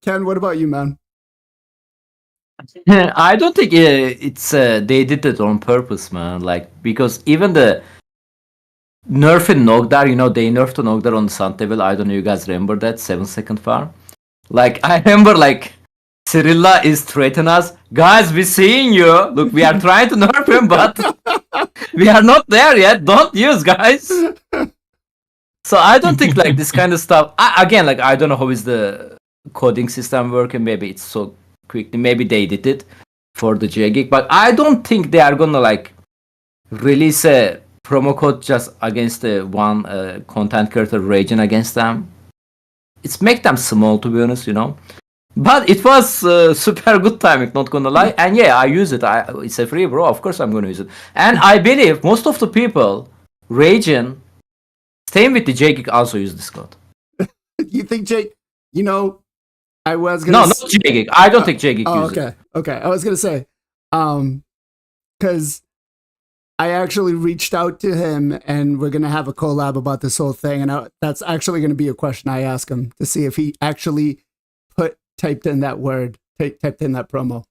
Ken, what about you, man?
I don't think it's they did it on purpose, man. Like, because even the nerfing Nogdar, they nerfed Nogdar on Sun Devil. I don't know, you guys remember that 7-second farm? Like, I remember, like, Cyrilla is threatening us. Guys, we seeing you. Look, we are trying to nerf him, but we are not there yet. Don't use, guys. So I don't think, like, this kind of stuff. Again, like, I don't know how is the coding system working. Maybe it's so quickly. Maybe they did it for the JGig, but I don't think they are gonna like release a promo code just against the one content creator raging against them. It's make them small, to be honest, But it was super good timing, not gonna lie. And yeah, I use it. It's a free, bro. Of course, I'm gonna use it. And I believe most of the people raging, staying with the JGig, also use this code.
You think Jake? I was gonna.
No, not JGig. I don't think JGig uses it.
Okay. I was gonna say, because I actually reached out to him, and we're gonna have a collab about this whole thing, and that's actually gonna be a question I ask him to see if he actually typed in that word, typed in that promo.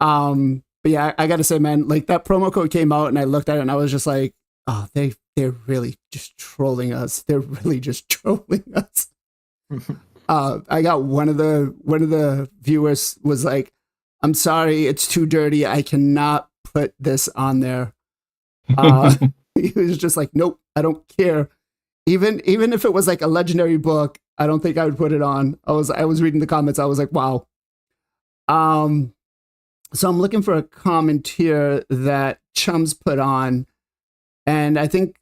But yeah, I gotta say, man, like that promo code came out, and I looked at it, and I was just like, oh, they're really just trolling us. They're really just trolling us. I got one of the viewers was like, I'm sorry, it's too dirty. I cannot put this on there. He was just like, nope, I don't care. Even if it was like a legendary book, I don't think I would put it on. I was reading the comments. I was like, wow. So I'm looking for a comment here that Chums put on, and I think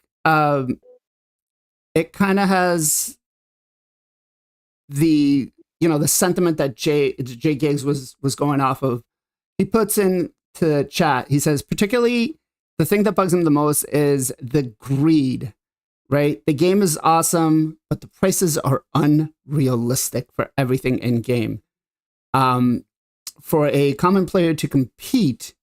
it kind of has the sentiment that Jay Giggs was going off of. He puts in to chat. He says, particularly the thing that bugs him the most is the greed, right? The game is awesome, but the prices are unrealistic for everything in game. For a common player to compete,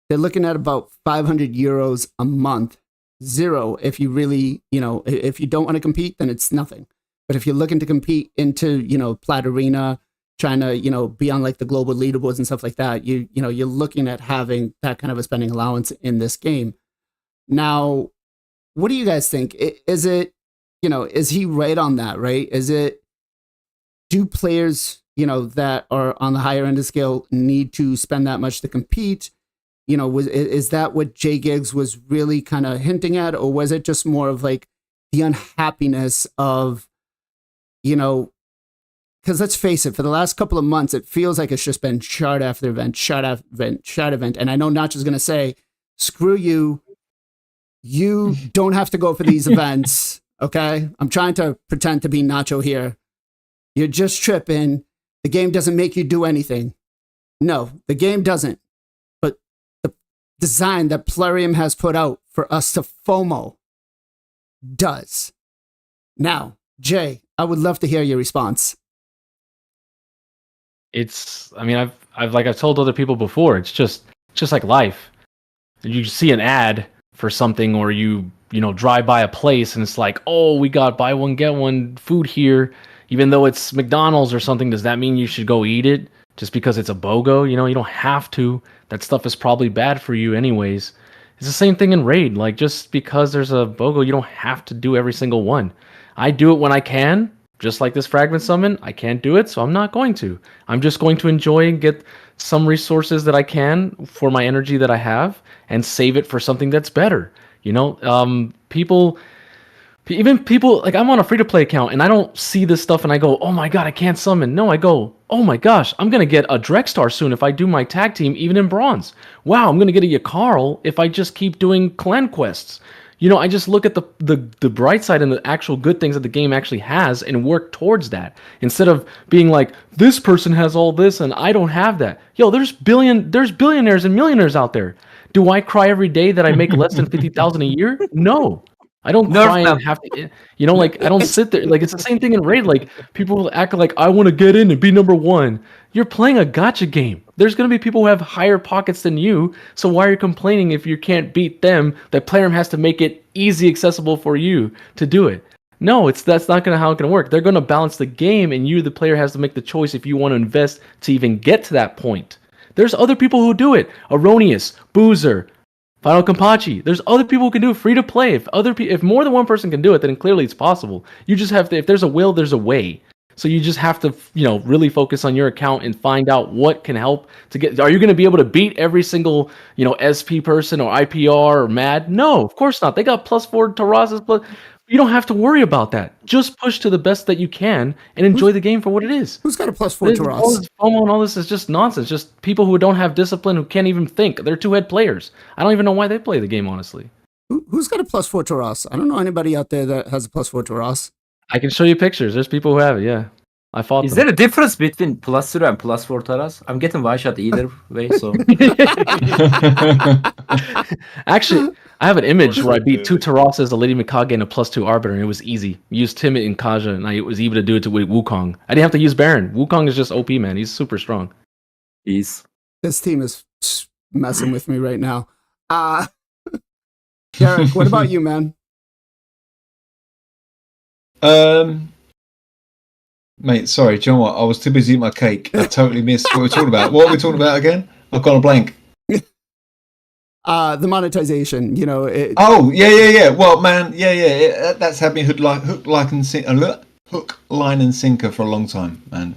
they're looking at about 500 euros a month. Zero if you really, if you don't want to compete, then it's nothing. But if you're looking to compete into, Plat Arena, trying to, be on like the global leaderboards and stuff like that, you're looking at having that kind of a spending allowance in this game. Now, what do you guys think? Is it, is he right on that, right? Do players, that are on the higher end of scale need to spend that much to compete? Is that what Jay Giggs was really kind of hinting at? Or was it just more of like the unhappiness of, because let's face it, for the last couple of months, it feels like it's just been shard after event, shard after event, shard event. And I know Notch is going to say, screw you. You don't have to go for these events. Okay. I'm trying to pretend to be Nacho here. You're just tripping. The game doesn't make you do anything. No, the game doesn't. But the design that Plarium has put out for us to FOMO does. Now, Jay, I would love to hear your response.
I've told other people before, it's just like life. You see an ad for something, or you drive by a place and it's like, oh, we got buy one get one food here, even though it's McDonald's or something. Does that mean you should go eat it just because it's a BOGO? You don't have to. That stuff is probably bad for you anyways. It's the same thing in Raid. Like, just because there's a BOGO, you don't have to do every single one. I do it when I can, just like this fragment summon. I can't do it, so I'm not going to. I'm just going to enjoy and get some resources that I can for my energy that I have and save it for something that's better. People, like, I'm on a free-to-play account and I don't see this stuff and I go, oh my god, I can't summon. No, I go, oh my gosh, I'm going to get a Drexstar soon if I do my tag team even in bronze. Wow, I'm going to get a Yakarl if I just keep doing clan quests. I just look at the bright side and the actual good things that the game actually has and work towards that instead of being like, this person has all this and I don't have that. Yo, there's billionaires and millionaires out there. Do I cry every day that I make less than 50,000 a year? No. I don't
Nerf
cry
them.
and have to, like, I don't sit there. Like, it's the same thing in Raid. Like, people will act like, I want to get in and be number one. You're playing a gacha game. There's going to be people who have higher pockets than you. So why are you complaining if you can't beat them? That player has to make it easy, accessible for you to do it. No, that's not how it's going to work. They're going to balance the game, and you, the player, has to make the choice if you want to invest to even get to that point. There's other people who do it. Erroneous, Boozer, FinalKenpachi. There's other people who can do it free to play. If more than one person can do it, then clearly it's possible. You just have to, if there's a will, there's a way. So you just have to, really focus on your account and find out what can help to get. Are you going to be able to beat every single, SP person or IPR or MAD? No, of course not. They got +4 Terrazas, but you don't have to worry about that. Just push to the best that you can and enjoy the game for what it is.
Who's got a +4 to
All
Ross?
this FOMO and all this is just nonsense. Just people who don't have discipline, who can't even think. They're two-head players. I don't even know why they play the game, honestly.
Who's got a +4 to Ross? I don't know anybody out there that has a +4 to Ross.
I can show you pictures. There's people who have it, yeah. I fought
Is
them.
there a difference between +0 and +4 Taras? I'm getting one shot either way, so.
Actually, I have an image where I beat 2 Terrasas, a Lady Mikage, and a +2 Arbiter, and it was easy. Used Timid and Kaja, and it was easy to do it with Wukong. I didn't have to use Baron. Wukong is just OP, man. He's super strong.
Is.
This team is messing with me right now. Jarec, what about you, man?
Mate, sorry, do you know what? I was too busy eating my cake. I totally missed what we were talking about. What are we talking about again? I've gone a blank.
The monetization,
Oh, yeah. Well, man, that's had me hook, line, and sinker for a long time, man.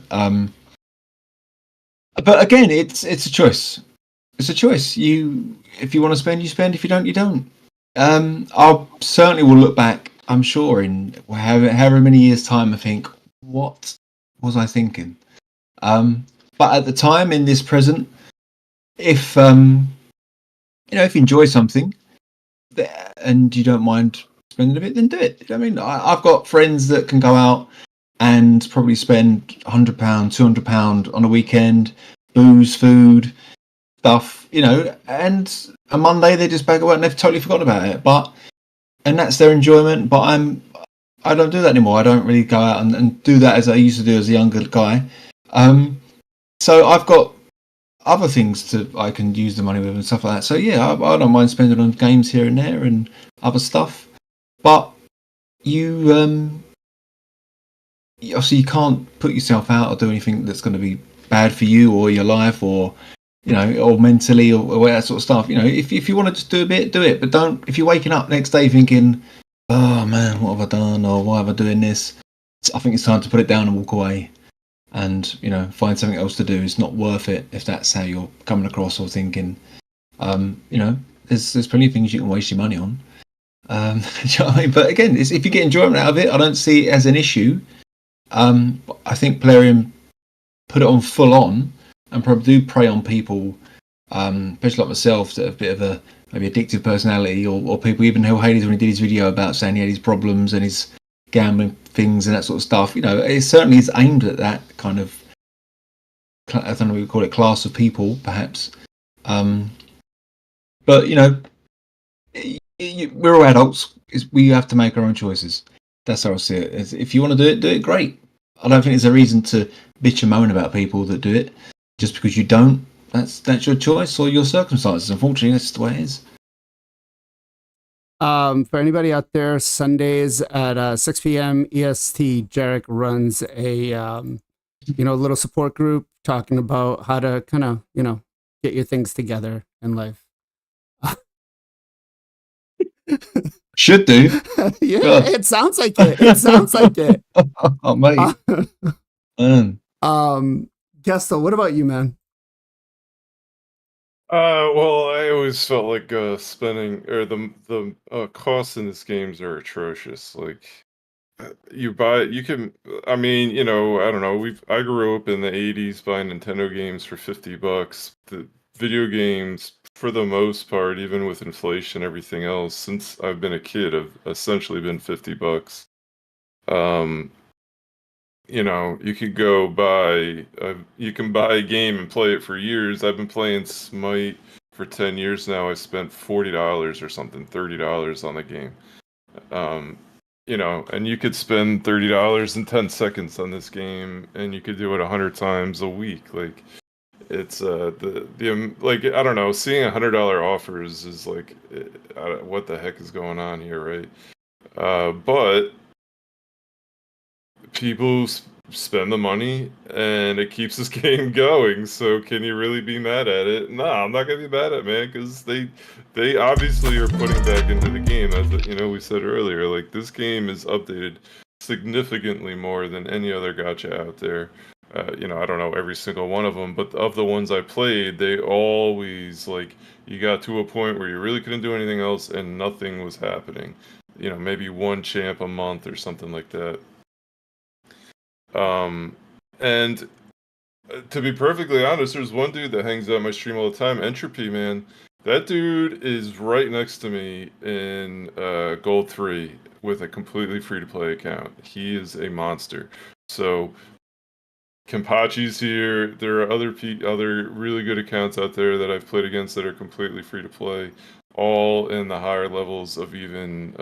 But again, it's a choice. It's a choice. If you want to spend, you spend. If you don't, you don't. I certainly will look back, I'm sure, in however many years' time, I think, what was I thinking? But at the time, in this present, if if you enjoy something and you don't mind spending a bit, then do it. I mean, I've got friends that can go out and probably spend £100, £200 on a weekend, booze, food, stuff, and a Monday they just bag away and they've totally forgotten about it. And that's their enjoyment. But I don't do that anymore. I don't really go out and do that as I used to do as a younger guy. So I've got other things I can use the money with and stuff like that. So yeah, I don't mind spending on games here and there and other stuff. But you obviously you can't put yourself out or do anything that's going to be bad for you or your life or or mentally or that sort of stuff. If you want to just do a bit, do it. But don't. If you're waking up next day thinking, oh man, what have I done? Or why am I doing this? I think it's time to put it down and walk away and, find something else to do. It's not worth it if that's how you're coming across or thinking. There's plenty of things you can waste your money on. Do you know what I mean? But again, if you get enjoyment out of it, I don't see it as an issue. I think Plarium put it on full on and probably do prey on people, especially like myself, that have a bit of a maybe addictive personality, or people, even Hades when he did his video about saying he had his problems and his gambling things and that sort of stuff. It certainly is aimed at that kind of, I don't know what we call it, class of people, perhaps. But we're all adults. We have to make our own choices. That's how I see it. If you want to do it, great. I don't think there's a reason to bitch and moan about people that do it. Just because you don't, that's your choice or your circumstances. Unfortunately, that's just the way it is.
For anybody out there, Sundays at 6 p.m. EST, Jarec runs a little support group talking about how to kind of get your things together in life.
Should do.
Yeah,
God.
it sounds like it. It sounds like it.
Oh, mate.
Gestal, what about you, man?
Well, I always felt like spending or the costs in these games are atrocious. Like you can. I mean, I don't know. I grew up in the '80s buying Nintendo games for $50. video games, for the most part, even with inflation, everything else, since I've been a kid, have essentially been $50. You know, you could go buy, you can buy a game and play it for years. I've been playing Smite for 10 years now. I spent $40 or something, $30 on the game. You know, and you could spend $30 in 10 seconds on this game, and you could do it 100 times a week. Like, it's like, I don't know, seeing $100 offers is like, what the heck is going on here, right? But people spend the money, and it keeps this game going. So can you really be mad at it? No, I'm not gonna be mad at it, man, because they obviously are putting back into the game, as we said earlier. Like, this game is updated significantly more than any other gacha out there. I don't know every single one of them, but of the ones I played, they always, like, you got to a point where you really couldn't do anything else and nothing was happening. You know, maybe one champ a month or something like that. And to be perfectly honest, there's one dude that hangs out my stream all the time, Entropy, man. That dude is right next to me in Gold 3 with a completely free-to-play account. He is a monster. So Kenpachi's here. There are other really good accounts out there that I've played against that are completely free-to-play, all in the higher levels of even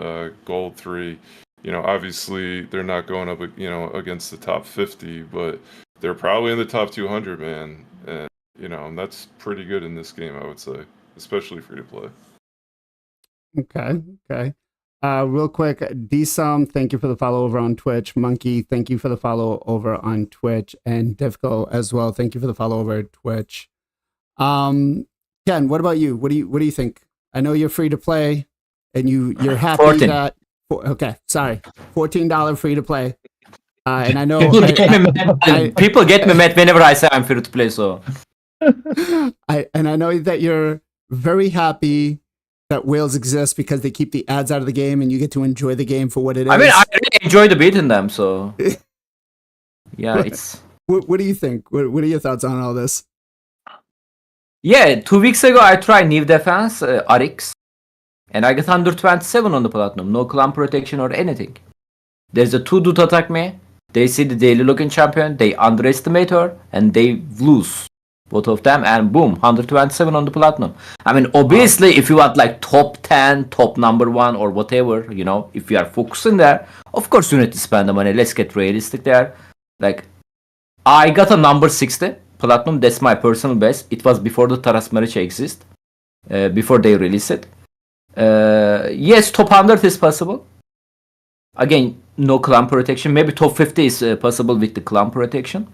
Gold 3. You know, obviously they're not going up, against the top 50, but they're probably in the top 200, man. And, and that's pretty good in this game, I would say, especially free to play.
Okay. Real quick, Dsum, thank you for the follow over on Twitch. Monkey, thank you for the follow over on Twitch, and Divco as well. Thank you for the follow over at Twitch. Ken, what about you? What do you think? I know you're free to play, and you're happy
14.
that. Okay, sorry, $14 free to play. And I know
people get me mad whenever I say I'm free to play. So
I know that you're very happy that Wales exists because they keep the ads out of the game and you get to enjoy the game for what it is.
I mean, I really enjoy the beating them. So yeah, it's.
What do you think? What are your thoughts on all this?
Yeah, 2 weeks ago I tried new defense, RX. And I get 127 on the platinum, no clan protection or anything. There's a 2 dude attack me. They see the daily login champion, they underestimate her, and they lose both of them. And boom, 127 on the platinum. I mean, obviously, if you want like top 10, top number 1, or whatever, if you are focusing there, of course you need to spend the money. Let's get realistic there. Like, I got a number 60 platinum. That's my personal best. It was before the Taras Maricha exist, before they release it. Yes, top 100 is possible. Again, no clan protection. Maybe top 50 is possible with the clan protection.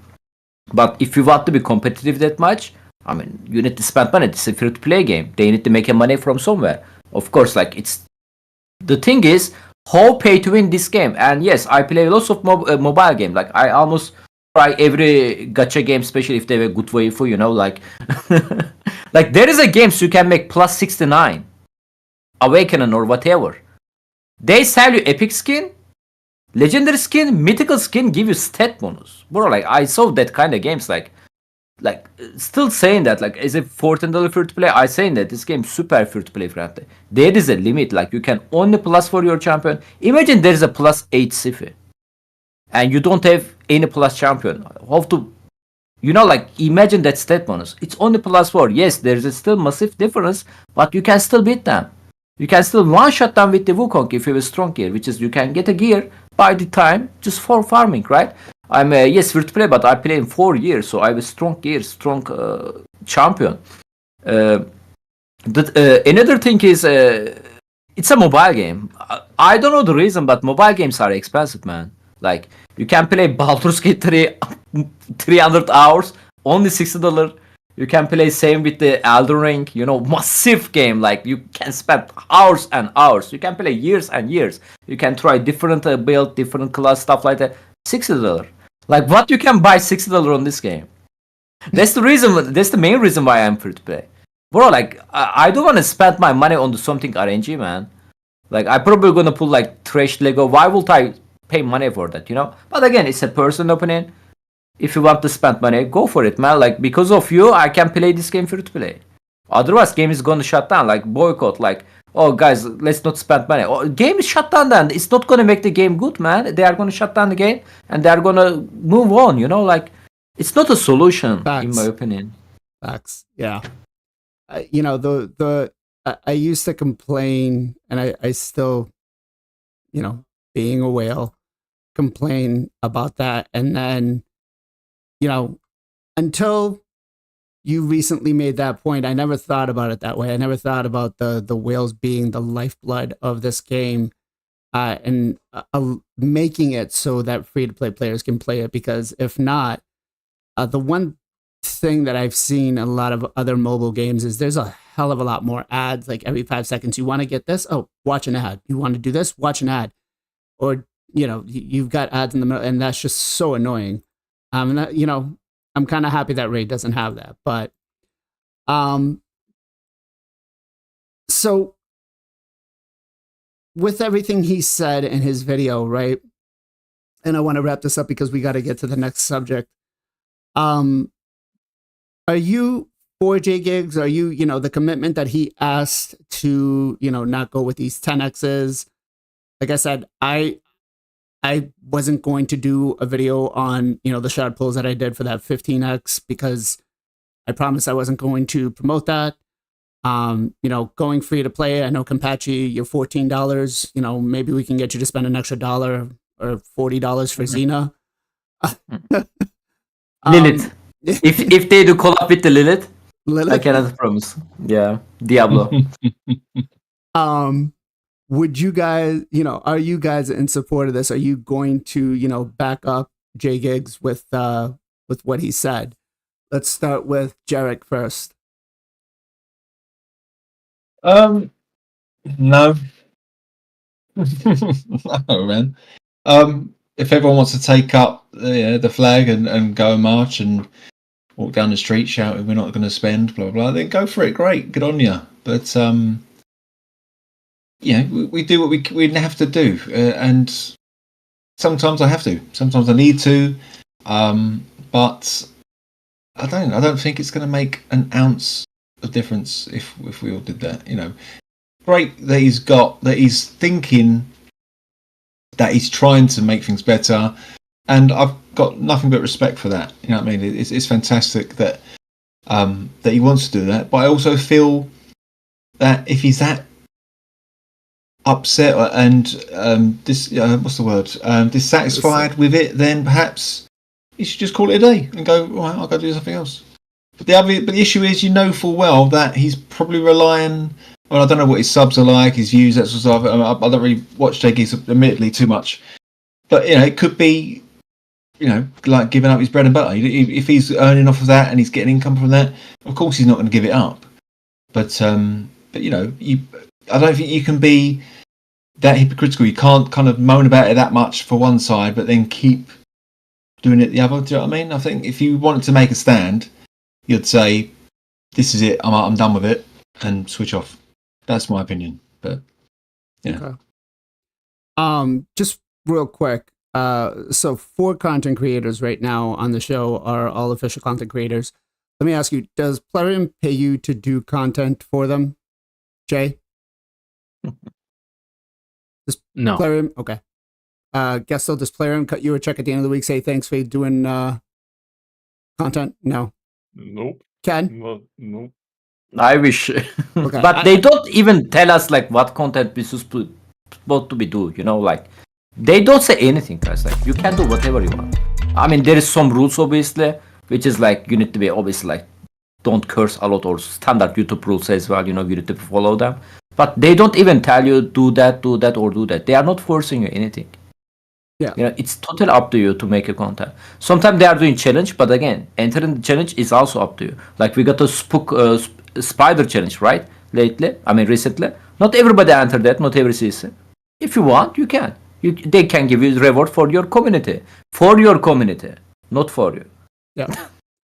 But if you want to be competitive that much, I mean, you need to spend money. It's a free-to-play game. They need to make a money from somewhere. Of course, like, it's... The thing is, how pay to win this game? And yes, I play lots of mobile game. Like, I almost try every gacha game, especially if they have a good waifu, like... like, there is a game so you can make plus 69. Awakening or whatever. They sell you epic skin, legendary skin, mythical skin, give you stat bonus. Bro, like, I saw that kind of games, like still saying that, like, is it $14 free to play? I saying that this game super free to play friendly. There is a limit, like, you can only plus for your champion. Imagine there is a plus 8 Sifi. And you don't have any plus champion. How to, like, imagine that stat bonus. It's only plus 4. Yes, there is still massive difference, but you can still beat them. You can still one-shot them with the Wukong if you have a strong gear, which is you can get a gear by the time just for farming, right? I'm yes, free to play, but I play in 4 years, so I have a strong gear, strong champion. Another thing is, it's a mobile game. I don't know the reason, but mobile games are expensive, man. Like, you can play Baldur's Gate 3 300 hours, only $60. You can play same with the Elden Ring, massive game. Like, you can spend hours and hours. You can play years and years. You can try different build, different class, stuff like that. $60. Like, what you can buy $60 on this game? That's the reason. That's the main reason why I'm free to play. Bro, like, I don't want to spend my money on something RNG, man. Like, I'm probably gonna pull like trash Lego. Why would I pay money for that? But again, it's a personal opinion. If you want to spend money, go for it, man. Like, because of you, I can play this game free to play. Otherwise, game is gonna shut down. Like boycott. Like, oh guys, let's not spend money. Oh, game is shut down. Then it's not gonna make the game good, man. They are gonna shut down the game and they are gonna move on. You know, like it's not a solution in my opinion.
Facts. Yeah. You know, I used to complain, and I still, you know, being a whale, complain about that. And then, you know, until you recently made that point, I never thought about it that way. I never thought about the whales being the lifeblood of this game, and making it so that free-to-play players can play it. Because if not, the one thing that I've seen in a lot of other mobile games is there's a hell of a lot more ads. Like every 5 seconds, you want to get this, oh, watch an ad. You want to do this, watch an ad. Or, you know, you've got ads in the middle, and that's just so annoying. And that, you know, I'm kind of happy that Raid doesn't have that. But so with everything he said in his video, right? And I want to wrap this up because we got to get to the next subject. Are you for J Gigs? Are you, you know, the commitment that he asked to, you know, not go with these 10Xs? Like I said, I wasn't going to do a video on, you know, the shard pulls that I did for that 15X because I promised I wasn't going to promote that. You know, going free to play, I know Kenpachi, you're $14. You know, maybe we can get you to spend an extra $1 or $40 for Xena.
Lilith. If they do collab with the Lilith, I cannot promise. Yeah, Diablo.
Would you guys, you know, are you guys in support of this? Are you going to, you know, back up J Gigs with what he said? Let's start with Jarec first.
No. No, man. If everyone wants to take up the flag and go and march and walk down the street shouting we're not going to spend, blah, blah, then go for it. Great. Good on you. But, yeah, we do what we have to do. And sometimes I have to. Sometimes I need to. But I don't think it's going to make an ounce of difference if we all did that. You know, great that he's thinking that he's trying to make things better, and I've got nothing but respect for that. You know what I mean? It's fantastic that he wants to do that, but I also feel that if he's that upset and dissatisfied with it, then perhaps he should just call it a day and go, right, I'll go do something else. But the issue is, you know full well that he's probably relying. Well, I don't know what his subs are like, his views, that sort of stuff. I don't really watch JG's admittedly too much, but you know, it could be, you know, like giving up his bread and butter. If he's earning off of that and he's getting income from that, of course he's not going to give it up. But you know, I don't think you can be that hypocritical. You can't kind of moan about it that much for one side, but then keep doing it the other. Do you know what I mean? I think if you wanted to make a stand, you'd say, "This is it. I'm done with it," and switch off. That's my opinion. But yeah.
Okay. Just real quick. So 4 content creators right now on the show are all official content creators. Let me ask you: does Plarium pay you to do content for them, Jay?
No.
Plarium, okay. Gestal, does Plarium cut you a check at the end of the week? Say thanks for doing content? No.
Nope.
Ken?
Nope.
I wish.
Okay.
But they don't even tell us like what content we supposed to be do, you know, like they don't say anything, guys. Like you can do whatever you want. I mean, there is some rules obviously, which is like you need to be obviously like don't curse a lot, or standard YouTube rules as well, you know, you need to follow them. But they don't even tell you do that, or do that. They are not forcing you anything.
Yeah.
You know, it's totally up to you to make a content. Sometimes they are doing challenge, but again, entering the challenge is also up to you. Like we got a spider challenge, right? Recently. Not everybody entered that, not every season. If you want, you can. They can give you reward for your community. For your community, not for you.
Yeah.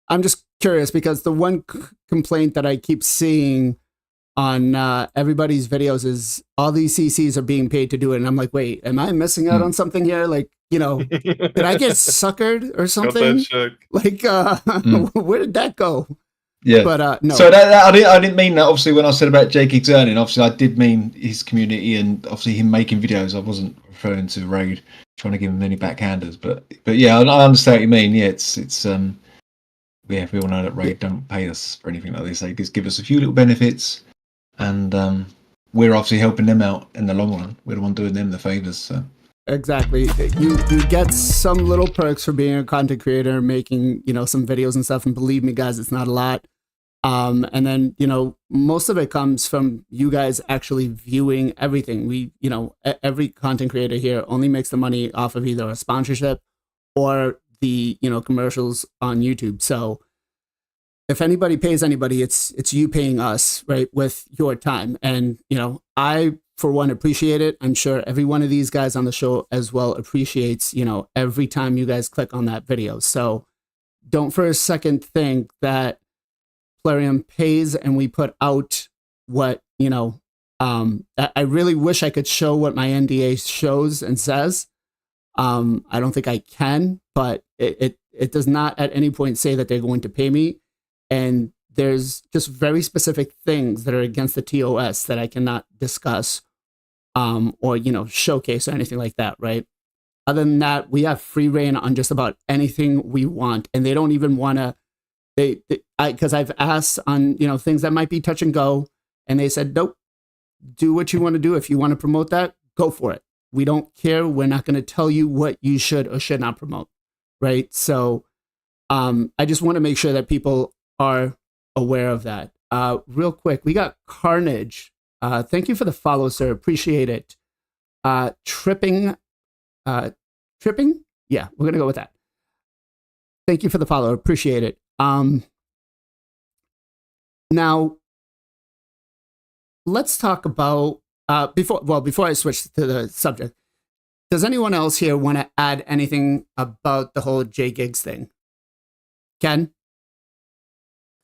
I'm just curious because the one complaint that I keep seeing on everybody's videos is all these CCs are being paid to do it. And I'm like, wait, am I missing out on something here? Like, you know, did I get suckered or something?
Got that check.
Like, where did that go?
Yeah.
But no.
So I didn't mean that. Obviously, when I said about Jake earning, obviously I did mean his community and obviously him making videos. I wasn't referring to Raid trying to give him any backhanders. But yeah, I understand what you mean. Yeah, it's yeah, we all know that Raid don't pay us for anything like this. They just give us a few little benefits, and we're obviously helping them out in the long run. We're the one doing them the favors. So.
Exactly. You get some little perks for being a content creator, making, some videos and stuff. And believe me, guys, it's not a lot. And then, most of it comes from you guys actually viewing everything. Every content creator here only makes the money off of either a sponsorship or the, commercials on YouTube. So if anybody pays anybody, it's you paying us, right, with your time. And, I, for one, appreciate it. I'm sure every one of these guys on the show as well appreciates, every time you guys click on that video. So don't for a second think that Plarium pays and we put out what, I really wish I could show what my NDA shows and says. I don't think I can, but it does not at any point say that they're going to pay me. And there's just very specific things that are against the TOS that I cannot discuss or, showcase or anything like that, right? Other than that, we have free reign on just about anything we want. And they don't even want to, because I've asked on, things that might be touch and go. And they said, nope, do what you want to do. If you want to promote that, go for it. We don't care. We're not going to tell you what you should or should not promote, right? So I just want to make sure that people are aware of that. Real quick, we got Carnage. Thank you for the follow, sir. Appreciate it. Tripping? Yeah, we're going to go with that. Thank you for the follow. Appreciate it. Now, let's talk about, before I switch to the subject, does anyone else here want to add anything about the whole J-Gigs thing? Ken?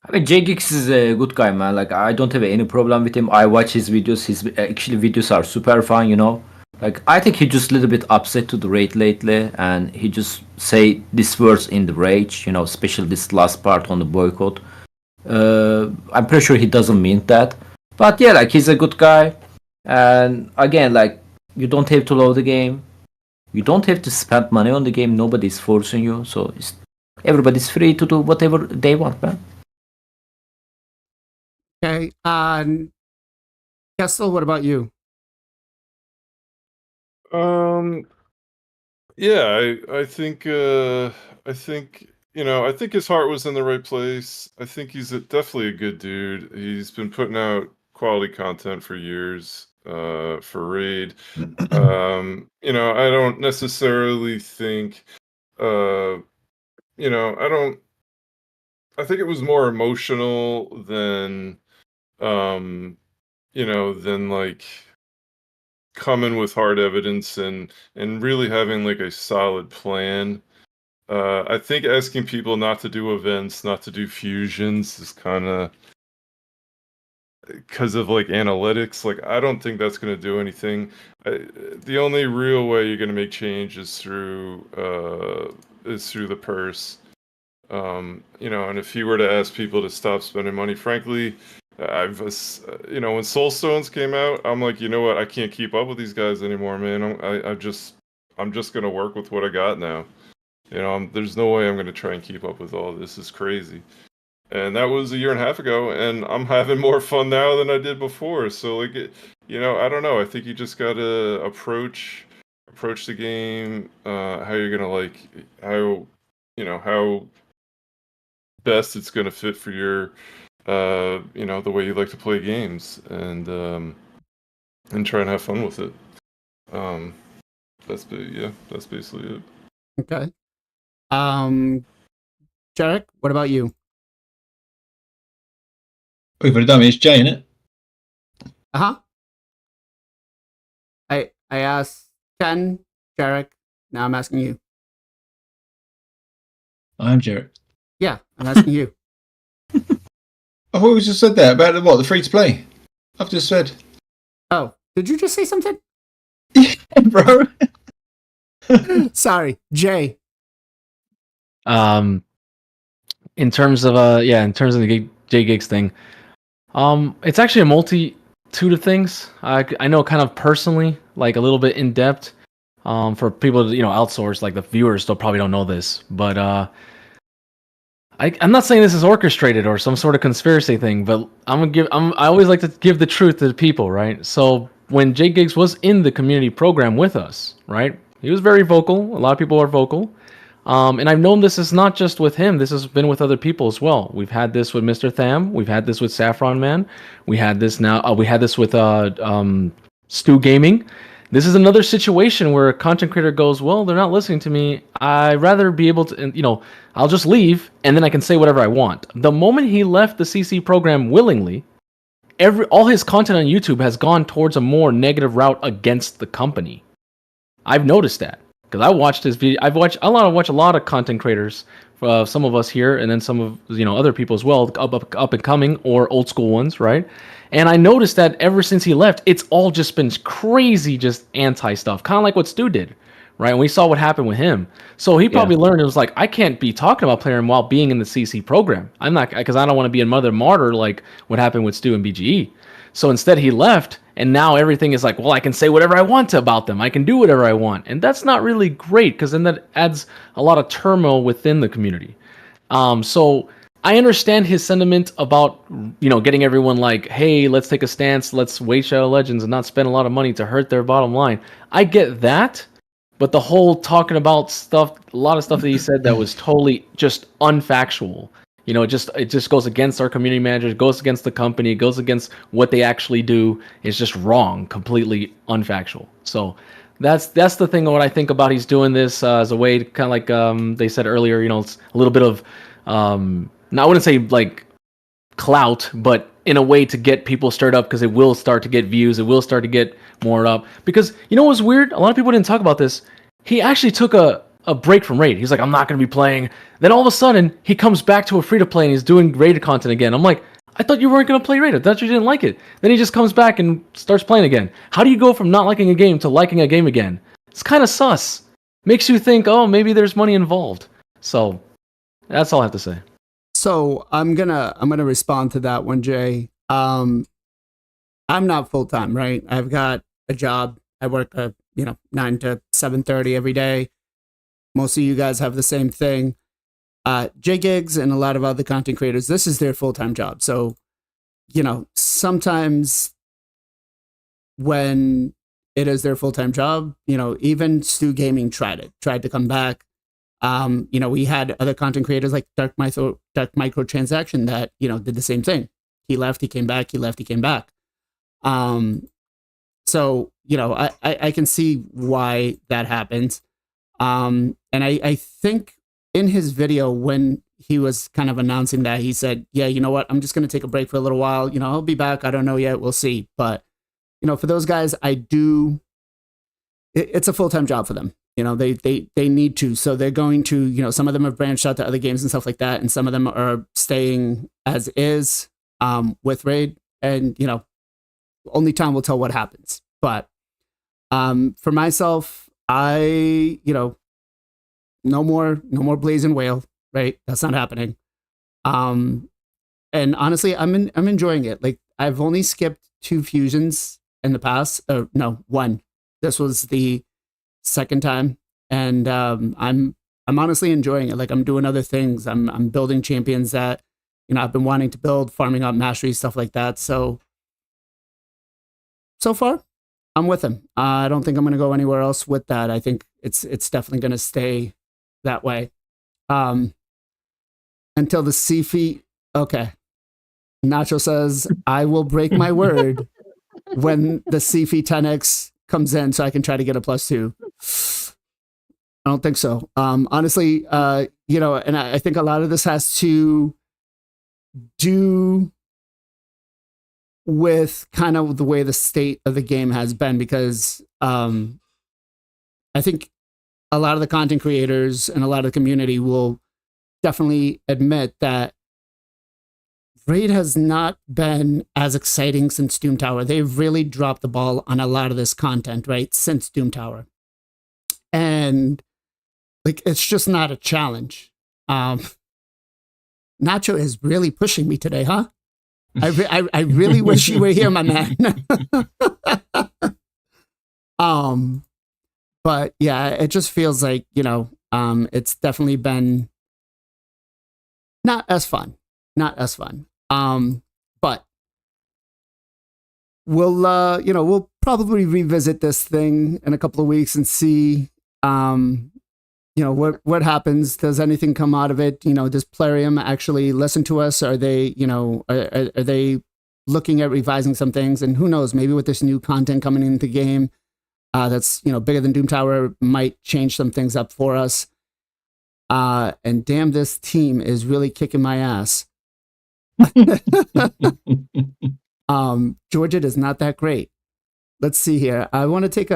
I mean, J-Gigs is a good guy, man. Like, I don't have any problem with him. I watch his videos. His videos are super fun, Like, I think he just a little bit upset to the raid lately, and he just say these words in the rage, especially this last part on the boycott. I'm pretty sure he doesn't mean that. But yeah, like, he's a good guy. And again, like, you don't have to love the game. You don't have to spend money on the game. Nobody's forcing you. So everybody's free to do whatever they want, man.
Okay. Gestal, what about you?
Yeah, I think I think his heart was in the right place. I think he's definitely a good dude. He's been putting out quality content for years for Raid. I don't necessarily think I think it was more emotional than than like coming with hard evidence and really having like a solid plan. I think asking people not to do events, not to do fusions is kind of because of like analytics. Like, I don't think that's going to do anything. The only real way you're going to make change is through the purse. And if you were to ask people to stop spending money, frankly, when Soulstones came out, I'm like, you know what? I can't keep up with these guys anymore, man. I'm just gonna work with what I got now. There's no way I'm gonna try and keep up with all this. It's crazy. And that was a year and a half ago, and I'm having more fun now than I did before. So like, I don't know. I think you just gotta approach the game how you're gonna how best it's gonna fit for your the way you like to play games, and try and have fun with it. That's basically it.
Okay. Jarec, what about you?
We've already done it. It's Jay, innit?
Uh-huh. I asked Ken, Jarec, now I'm asking you.
I'm Jarec.
Yeah, I'm asking you.
I thought we just said that about the free to play. I've just said.
Oh, did you just say something?
Yeah, bro.
Sorry, Jay.
In terms of the Gigs thing. It's actually a multitude of things. I know kind of personally, like a little bit in depth. For people to outsource, like the viewers still probably don't know this, but I'm not saying this is orchestrated or some sort of conspiracy thing, but I always like to give the truth to the people, right? So when Gigs was in the community program with us, right? He was very vocal. A lot of people are vocal. And I've known this is not just with him. This has been with other people as well. We've had this with Mr. Tham. We've had this with Saffron Man. We had this now. We had this with Stu Gaming. This is another situation where a content creator goes, well, they're not listening to me. I'd rather be able to, I'll just leave and then I can say whatever I want. The moment he left the CC program willingly, all his content on YouTube has gone towards a more negative route against the company. I've noticed that because I watched his video. I've watched a lot of content creators, some of us here, and then some of other people as well, up and coming or old school ones, right? And I noticed that ever since he left, it's all just been crazy, just anti stuff, kind of like what Stu did, right? And we saw what happened with him. So he probably learned it was like, I can't be talking about Plarium while being in the CC program. I'm not, because I don't want to be another martyr like what happened with Stu and BGE. So instead he left, and now everything is like, well, I can say whatever I want about them. I can do whatever I want. And that's not really great, because then that adds a lot of turmoil within the community. So I understand his sentiment about, getting everyone like, hey, let's take a stance, let's wait Shadow Legends and not spend a lot of money to hurt their bottom line. I get that, but the whole talking about stuff, a lot of stuff that he said that was totally just unfactual. It just goes against our community managers, goes against the company, goes against what they actually do. It's just wrong, completely unfactual. So that's the thing. What I think about he's doing this as a way to kind of like they said earlier. It's a little bit of now I wouldn't say like clout, but in a way to get people stirred up, because it will start to get views. It will start to get more up. Because what's weird? A lot of people didn't talk about this. He actually took a break from Raid. He's like, I'm not going to be playing. Then all of a sudden, he comes back to a free-to-play and he's doing Raid content again. I'm like, I thought you weren't going to play Raid. I thought you didn't like it. Then he just comes back and starts playing again. How do you go from not liking a game to liking a game again? It's kind of sus. Makes you think, oh, maybe there's money involved. So that's all I have to say.
So I'm gonna respond to that one, Jay. I'm not full-time, right? I've got a job. I work 9 to 7:30 every day. Most of you guys have the same thing. Gigs and a lot of other content creators, this is their full-time job. So, sometimes when it is their full-time job, even Stu Gaming tried to come back. We had other content creators like Dark Microtransaction that, did the same thing. He left, he came back, he left, he came back. So, I can see why that happens. And I think in his video, when he was kind of announcing that, he said, yeah, you know what, I'm just going to take a break for a little while. I'll be back. I don't know yet. We'll see. But, for those guys, it's a full-time job for them. They need to. So they're going to, some of them have branched out to other games and stuff like that. And some of them are staying as is with Raid. And, only time will tell what happens. But for myself, no more BLAZIN whale, right? That's not happening. And honestly, I'm enjoying it. Like, I've only skipped 2 fusions in the past. No, 1. This was the second time, and I'm honestly enjoying it. Like, I'm doing other things. I'm building champions that I've been wanting to build, farming up mastery, stuff like that. So far, I'm with him. I don't think I'm going to go anywhere else with that. I think it's definitely going to stay that way until the CFE. Okay, Nacho says I will break my word when the CFE 10x comes in, so I can try to get a +2. I don't think so. Honestly, and I think a lot of this has to do with kind of the way the state of the game has been, because I think a lot of the content creators and a lot of the community will definitely admit that Raid has not been as exciting since Doom Tower. They've really dropped the ball on a lot of this content, right, since Doom Tower. And, like, it's just not a challenge. Now, Nacho is really pushing me today, huh? I really wish you were here, my man. But yeah, it just feels like, it's definitely been not as fun. But we'll probably revisit this thing in a couple of weeks and see, what happens. Does anything come out of it? Does Plarium actually listen to us? Are they, are they looking at revising some things? And who knows, maybe with this new content coming into the game, that's, bigger than Doom Tower, might change some things up for us. And damn, this team is really kicking my ass. Georgia is not that great. Let's see here. I want to take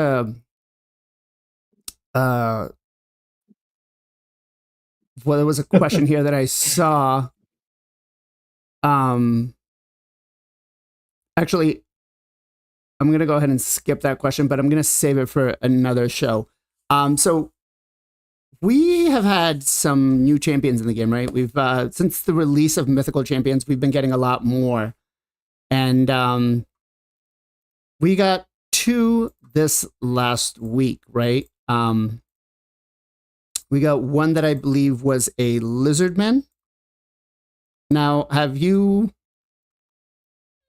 well, there was a question here that I saw. Actually, I'm going to go ahead and skip that question, but I'm going to save it for another show. So we have had some new champions in the game, right? We've since the release of Mythical Champions, we've been getting a lot more. And we got 2 this last week, right? We got one that I believe was a Lizardman. Now, have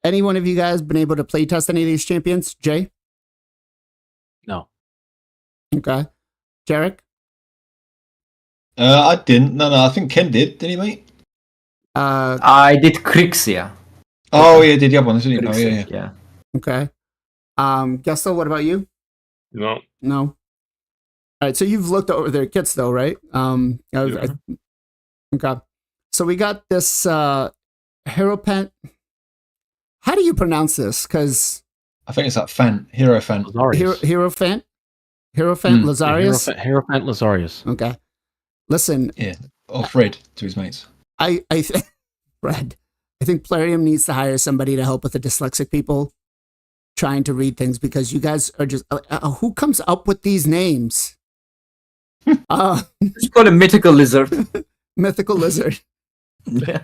any one of you guys been able to play test any of these champions? Jay?
No.
Okay. Jarec?
I didn't. No, I think Ken did. Did he, mate?
I did Crixia.
Oh, yeah, did the other one, didn't you? Oh, yeah.
Okay. Gestal, what about you?
No.
No. All right, so you've looked over their kits, though, right? Okay. So we got this Hierophant. How do you pronounce this? Because
I think it's that Hierophant.
Hierophant Lazarius.
Hierophant Lazarius.
Okay. Listen.
Yeah. Or Fred to his mates.
I Fred. I think Plarium needs to hire somebody to help with the dyslexic people trying to read things, because you guys are just who comes up with these names?
Just call a mythical lizard.
Mythical lizard.
Yeah.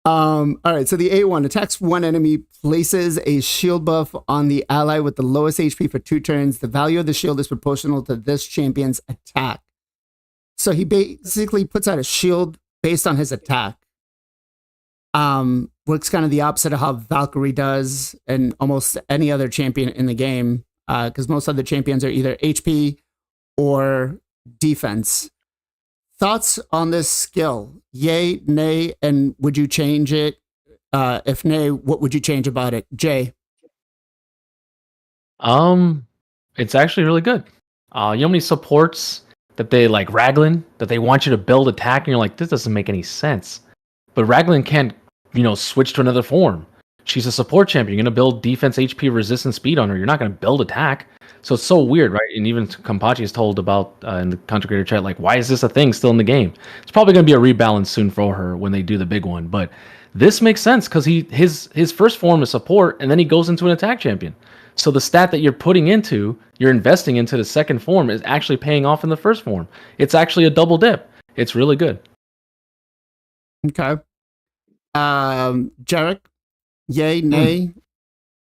All right, so the A1 attacks one enemy, places a shield buff on the ally with the lowest HP for 2 turns. The value of the shield is proportional to this champion's attack. So he basically puts out a shield based on his attack. Works kind of the opposite of how Valkyrie does and almost any other champion in the game, because most other champions are either HP or defense. Thoughts on this skill? Yay, nay, and would you change it? If nay, what would you change about it? Jay?
It's actually really good. You know how many supports that they like Raglan, that they want you to build attack, and you're like, this doesn't make any sense. But Raglan can't, switch to another form. She's a support champion. You're going to build defense, HP, resistance, speed on her. You're not going to build attack. So it's so weird, right? And even Kempachi is told about in the content creator chat, like, why is this a thing still in the game? It's probably going to be a rebalance soon for her when they do the big one. But this makes sense because his first form is support, and then he goes into an attack champion. So the stat that you're investing into the second form is actually paying off in the first form. It's actually a double dip. It's really good.
Okay. Jarec? Yay, nay?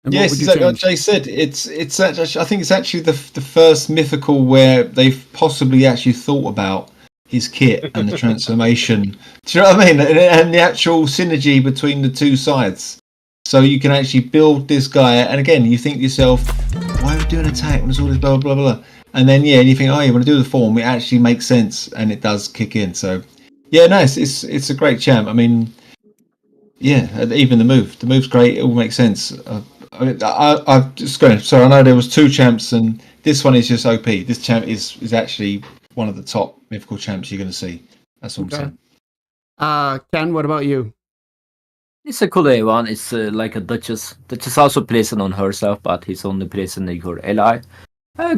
And
Yes, exactly what Jay said. It's actually, I think it's actually the first mythical where they've possibly actually thought about his kit and the transformation. Do you know what I mean? And the actual synergy between the two sides. So you can actually build this guy, and again, you think to yourself, why are we doing attack when there's all this blah blah blah blah? And then you think, oh, you want to do the form? It actually makes sense, and it does kick in. So yeah, no, it's a great champ. I mean, yeah, even the move's great. It all makes sense. I've just going. Sorry, I know there was 2 champs, and this one is just OP. This champ is actually one of the top mythical champs you're going to see. That's what I'm saying.
Ken, what about you?
It's a cool A1. It's like a Duchess. Duchess also plays it on herself, but he's only placing her ally.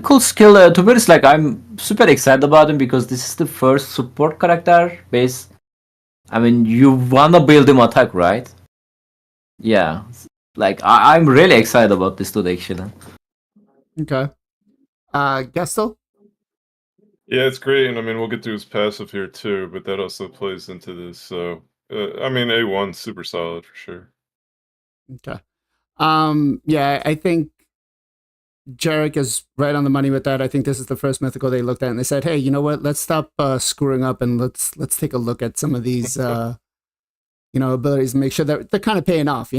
Cool skill. To be honest, like, I'm super excited about him because this is the first support character base. I mean, you wanna build him attack, right? Yeah. Like, I'm really excited about this today, actually.
Okay. Gestal?
Yeah, it's great, and I mean we'll get to his passive here too, but that also plays into this. So I mean A1 super solid for sure.
Okay. Yeah, I think Jarec is right on the money with that. I think this is the first mythical they looked at and they said, "Hey, you know what? Let's stop screwing up and let's take a look at some of these abilities and make sure that they're kind of paying off,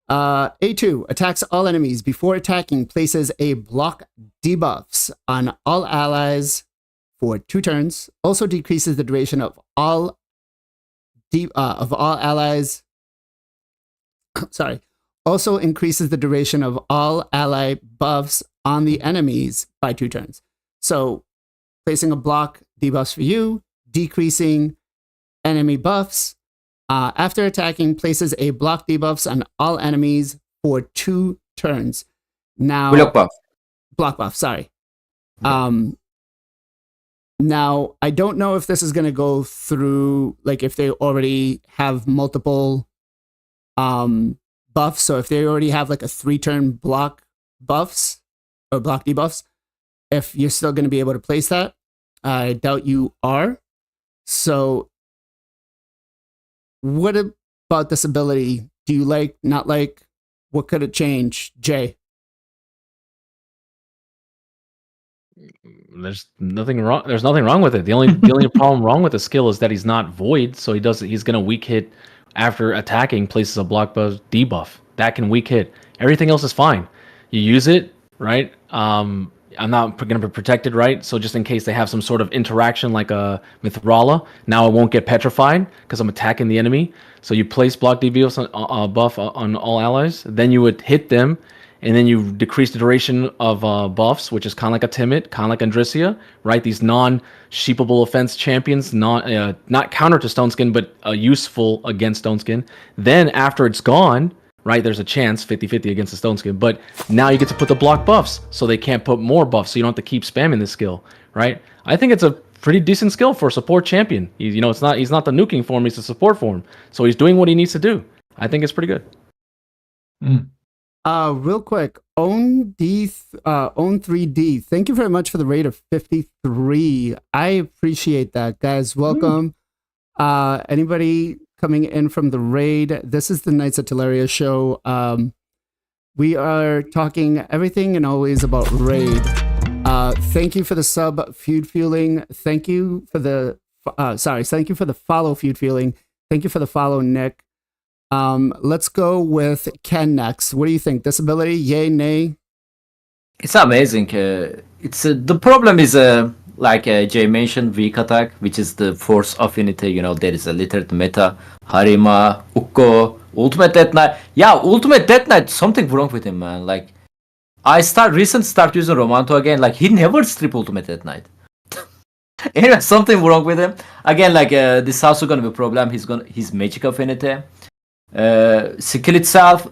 A2 attacks all enemies before attacking, places a block debuffs on all allies for 2 turns. Also decreases the duration of all allies. Sorry. Also increases the duration of all ally buffs on the enemies by 2 turns. So placing a block debuffs for you, decreasing enemy buffs. After attacking, places a block debuffs on all enemies for 2 turns. Now, block buff. Sorry.
Okay.
Now I don't know if this is going to go through, like if they already have multiple buffs. So if they already have like a 3-turn block buffs or block debuffs, if you're still going to be able to place that, I doubt you are. So what about this ability? Do you like, not like? What could it change, Jay?
There's nothing wrong. There's nothing wrong with it. The only problem wrong with the skill is that he's not void, so he's gonna weak hit after attacking, places a block buff debuff. That can weak hit. Everything else is fine. You use it, right? I'm not going to be protected, right? So just in case they have some sort of interaction like a Mithrala, now I won't get petrified because I'm attacking the enemy. So you place block debuffs buff on all allies, then you would hit them, and then you decrease the duration of buffs, which is kind of like a Timid, kind of like Andrisia, right? These non-sheepable offense champions, not counter to Stoneskin, but useful against Stoneskin. Then after it's gone, right, there's a chance 50-50 against the Stoneskin, but now you get to put the block buffs, so they can't put more buffs, so you don't have to keep spamming this skill, right? I think it's a pretty decent skill for a support champion. He's not the nuking form, he's the support form, so he's doing what he needs to do. I think it's pretty good.
Real quick, Own 3D. Thank you very much for the rate of 53. I appreciate that, guys. Welcome. Anybody coming in from the raid? This is the Knights of Teleria show. We are talking everything and always about raid. Thank you for the sub, Feud Fueling. Thank you for the thank you for the follow, Feud Fueling. Thank you for the follow, Nick. Let's go with Ken next. What do you think? This ability, yay, nay?
It's amazing. The problem is like Jay mentioned, weak attack, which is the force affinity. There is a literate meta, Harima, Ukko, Ultimate Death Knight. Yeah, Ultimate Death Knight, something wrong with him, man. Like, I start using Romanto again. Like, he never strip Ultimate Death Knight. Anyway, something wrong with him. Again, like, this is also gonna be a problem. His magic affinity. Skill itself,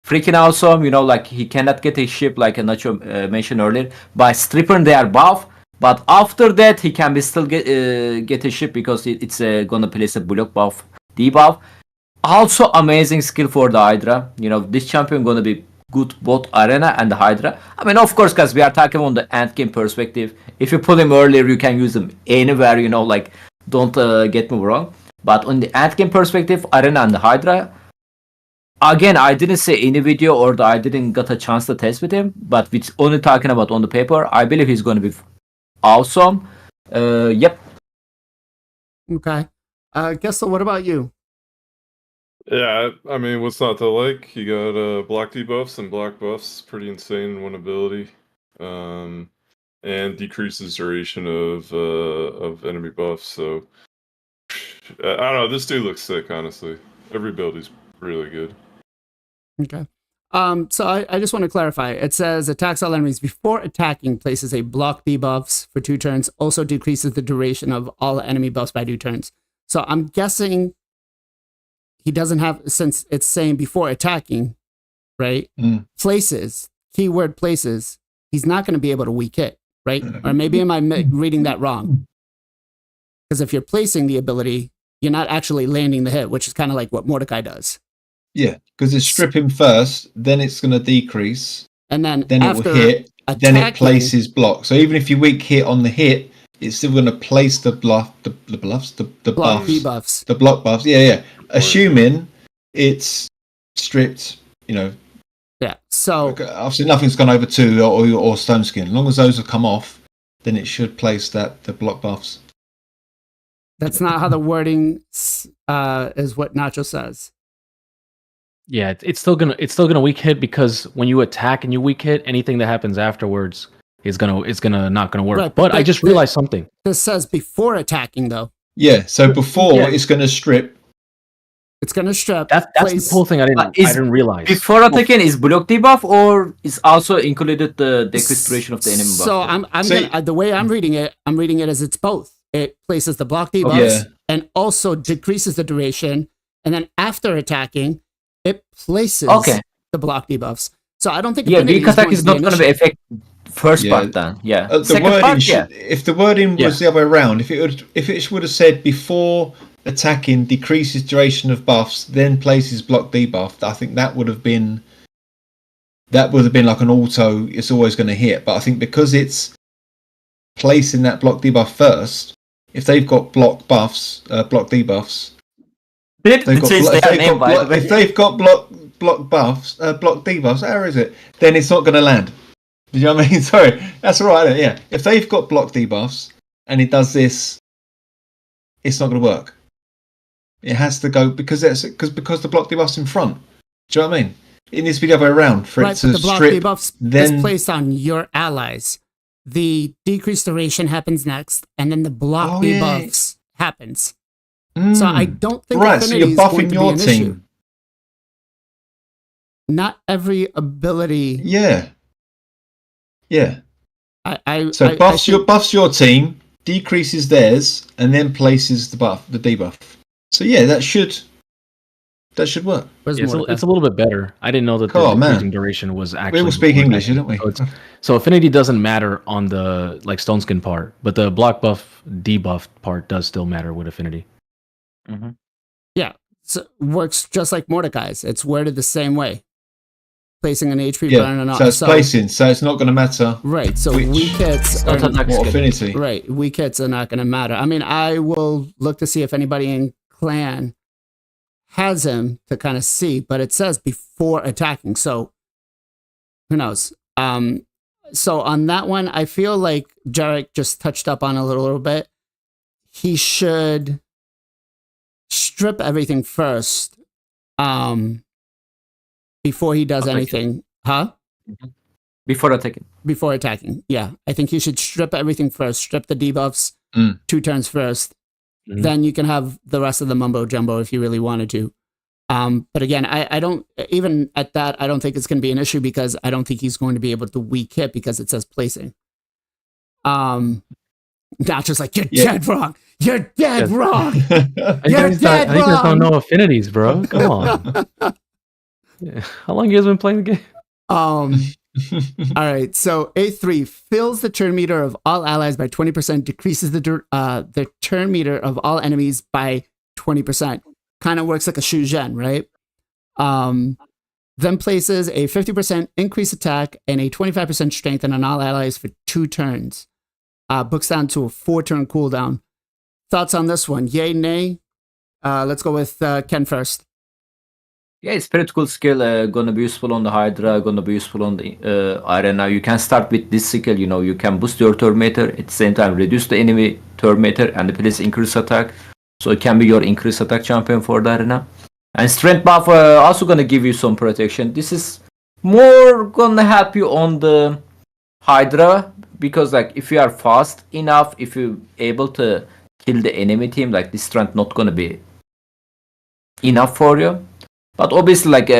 freaking awesome. Like, he cannot get a ship, like Nacho mentioned earlier, by stripping their buff. But after that, he can still get a ship because it's gonna place a block buff, debuff. Also, amazing skill for the Hydra. This champion gonna be good both Arena and the Hydra. I mean, of course, because we are talking on the end game perspective. If you pull him earlier, you can use him anywhere. Like, don't get me wrong. But on the end game perspective, Arena and the Hydra. Again, I didn't see any video or I didn't get a chance to test with him. But with only talking about on the paper, I believe he's gonna be awesome. Yep.
Okay. Gestal, what about you?
Yeah, I mean, what's not to like? You got block debuffs and block buffs, pretty insane in one ability, and decreases duration of enemy buffs. So I don't know. This dude looks sick, honestly. Every ability's really good.
Okay. So I just want to clarify. It says attacks all enemies before attacking, places a block debuffs for 2 turns, also decreases the duration of all enemy buffs by 2 turns. So I'm guessing he doesn't have, since it's saying before attacking, right? Places, keyword places, he's not going to be able to weak hit, right? Or maybe am I reading that wrong? Because if you're placing the ability, you're not actually landing the hit, which is kind of like what Mordecai does.
Yeah, because it's strip him first, then it's going to decrease,
and then
it will hit, then it places block. So even if you weak hit on the hit, it's still going to place the buffs, the
debuffs,
the block buffs. Yeah. Assuming it's stripped,
Yeah. So
obviously nothing's gone over 2 or stone skin. As long as those have come off, then it should place the block buffs.
that's not how the wording is. What Nacho says.
Yeah, it's still gonna weak hit because when you attack and you weak hit, anything that happens afterwards is not gonna work.
Right,
but I just realized something.
This says before attacking, though.
Yeah. So before it's going to strip.
It's going to strip.
That's the cool thing I didn't realize.
Before attacking is block debuff or is also included the decreased duration of the enemy buff?
So the way I'm reading it as it's both. It places the block debuffs and also decreases the duration, and then after attacking, it places the block debuffs. So I don't think
weak attack is not going to be effective first part then. Yeah.
Second part, if the wording was the other way around, if it would have said before attacking decreases duration of buffs, then places block debuff, I think that would have been like an auto. It's always going to hit, but I think because it's placing that block debuff first, if they've got block buffs, block debuffs, if they've got block buffs, block debuffs, how is it? Then it's not going to land. Do you know what I mean? Sorry, that's all right. Yeah, if they've got block debuffs and it does this, it's not going to work. It has to go because the block debuff's in front. Do you know what I mean? It needs to be the other way around for it to
the block
strip.
Debuffs
then
is placed on your allies. The decreased duration happens next, and then the block debuffs happens. So I don't think
so you're buffing your team.
Issue. Not every ability.
Yeah.
So
buffs your team, decreases theirs, and then places the debuff. So yeah, that should work.
It's a little bit better. I didn't know that the decreasing duration was actually.
We all speak English, didn't we?
So affinity doesn't matter on the stone skin part, but the block buff debuff part does still matter with affinity.
Mm-hmm.
Yeah, so works just like Mordecai's. It's worded the same way. Placing an HP burn and all.
So it's placing, so it's not going to matter.
Right, so weak hits
are what affinity.
Right, weak hits are not going to matter. I mean, I will look to see if anybody in clan has him to kind of see, but it says before attacking, so who knows? So on that one, I feel like Jarec just touched up on a little bit. He should strip everything first. Before he does anything. Huh?
Before attacking. Yeah. I think you should strip everything first. Strip the debuffs 2 turns first. Mm-hmm. Then you can have the rest of the mumbo jumbo if you really wanted to. But again, I don't, even at that, I don't think it's going to be an issue because I don't think he's going to be able to weak hit because it says placing. Not just like, you're dead wrong. You're dead wrong. You're dead wrong.
I think there's no affinities, bro. Come on. Yeah. How long you guys been playing the game?
All right. So A3 fills the turn meter of all allies by 20%, decreases the turn meter of all enemies by 20%. Kind of works like a Shugen, right? Then places a 50% increased attack and a 25% strength on all allies for 2 turns. Books down to a 4-turn cooldown. Thoughts on this one? Yay, nay? Let's go with Ken first.
Yeah, it's pretty cool skill. Gonna be useful on the Hydra, gonna be useful on the arena. You can start with this skill, you can boost your turn meter, at the same time reduce the enemy turn meter and please increase attack. So it can be your increased attack champion for the arena. And strength buff also gonna give you some protection. This is more gonna help you on the Hydra because like if you are fast enough, if you're able to kill the enemy team, like this strength not gonna be enough for you. But obviously, like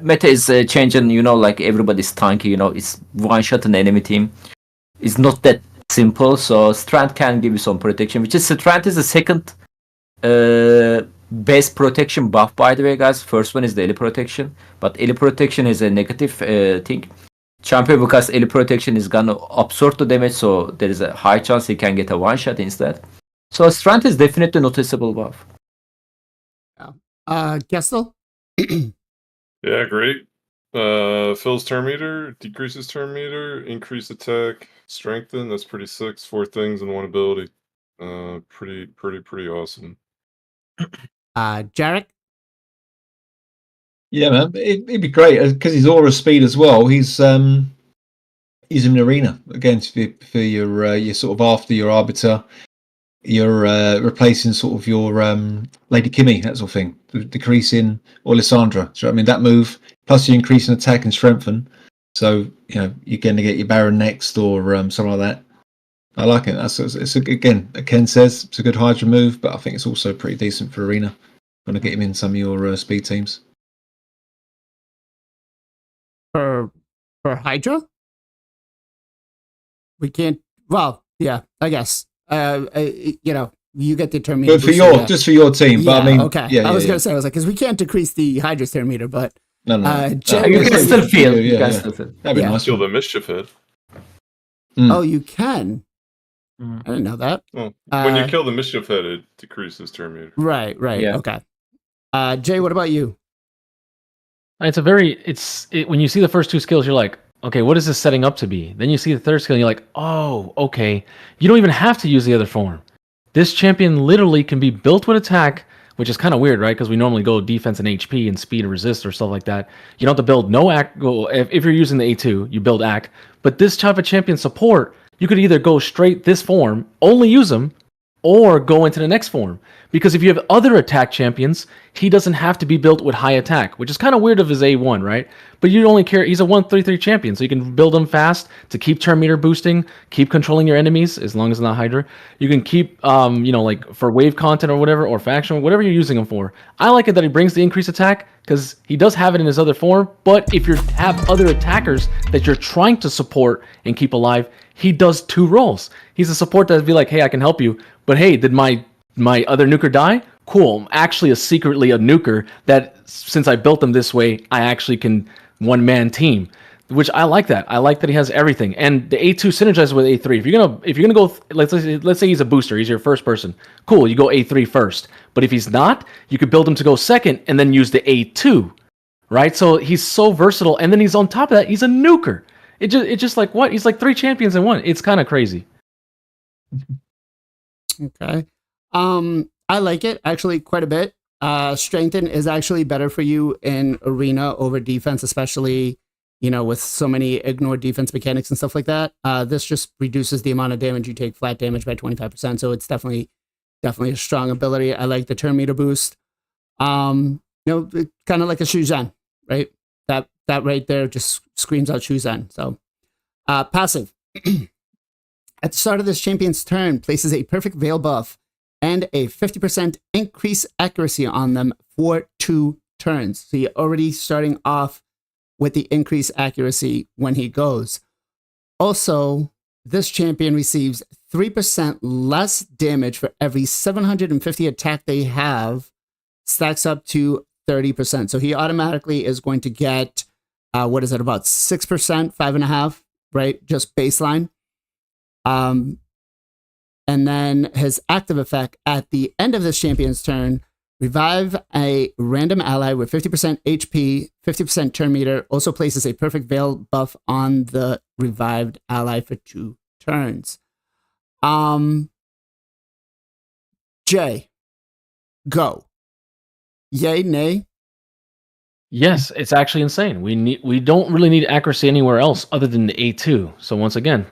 meta is changing. Like everybody's tanky. It's one shot an enemy team. It's not that simple. So strength can give you some protection. Which is strength is the second base protection buff. By the way, guys, first one is the Elite protection, but Elite protection is a negative thing. Champion because Elite protection is gonna absorb the damage, so there is a high chance he can get a one shot instead. So strength is definitely noticeable buff.
Gestal?
Yeah, great. Fills turn meter, decreases turn meter, increase attack, strengthen. That's pretty sick. 4 things and 1 ability. Pretty awesome.
Jarec?
Yeah, man, it'd be great because he's aura speed as well. He's in arena again for your sort of after your arbiter. You're replacing sort of your Lady Kimmy, that sort of thing, decreasing, or Lissandra. So I mean that move plus you're increasing attack and strengthen. So you're going to get your Baron next or something like that. I like it. Again, Ken says it's a good Hydra move, but I think it's also pretty decent for arena. Going to get him in some of your speed teams.
For Hydra? We can't. Well, yeah, I guess. You get the turn meter.
But just for your team. But I mean,
okay. I was gonna say, because we can't decrease the Hydra's turn meter, but
no.
You can still feel.
That'd be nice.
Kill the mischief head.
Oh, you can. I didn't know that.
Well, when you kill the mischief head, it decreases turn meter.
Right.
Yeah.
Okay. Jay, what about you?
When you see the first 2 skills, you're like, okay, what is this setting up to be? Then you see the third skill and you're like, oh, okay. You don't even have to use the other form. This champion literally can be built with attack, which is kind of weird, right? Because we normally go defense and HP and speed and resist or stuff like that. You don't have to build no act. If you're using the A2, you build act. But this type of champion support, you could either go straight this form, only use them, or go into the next form. Because if you have other attack champions, he doesn't have to be built with high attack, which is kind of weird of his A1, right? But you only care, he's a 1-3-3 champion, so you can build him fast to keep turn meter boosting, keep controlling your enemies, as long as it's not Hydra. You can keep, like for wave content or whatever, or faction, whatever you're using him for. I like it that he brings the increased attack, because he does have it in his other form, but if you have other attackers that you're trying to support and keep alive, he does 2 roles. He's a support that'd be like, hey, I can help you, but hey, did my other nuker die? Cool, I'm actually secretly a nuker that, since I built them this way, I actually can one-man team, which I like that. I like that he has everything. And the A2 synergizes with A3. If you're gonna go, let's say he's a booster, he's your first person. Cool, you go A3 first. But if he's not, you could build him to go second and then use the A2, right? So he's so versatile. And then he's on top of that, he's a nuker. It's just like, what? He's like 3 champions in one. It's kind of crazy.
Okay. I like it actually quite a bit. Strengthen is actually better for you in arena over defense, especially, with so many ignored defense mechanics and stuff like that. This just reduces the amount of damage you take, flat damage, by 25%. So it's definitely a strong ability. I like the turn meter boost. Kind of like a Shuzhen, right? That right there just screams out Shuzhen. So, passive. At the start of this champion's turn, places a perfect veil buff and a 50% increase accuracy on them for 2 turns. So you're already starting off with the increased accuracy when he goes. Also, this champion receives 3% less damage for every 750 attack they have, stacks up to 30%. So he automatically is going to get, about 6%, 5.5%, right? Just baseline. And then his active effect at the end of this champion's turn, revive a random ally with 50% HP, 50% turn meter, also places a perfect veil buff on the revived ally for 2 turns. Jay, go. Yay, nay?
Yes, it's actually insane. We don't really need accuracy anywhere else other than the A2. So once again,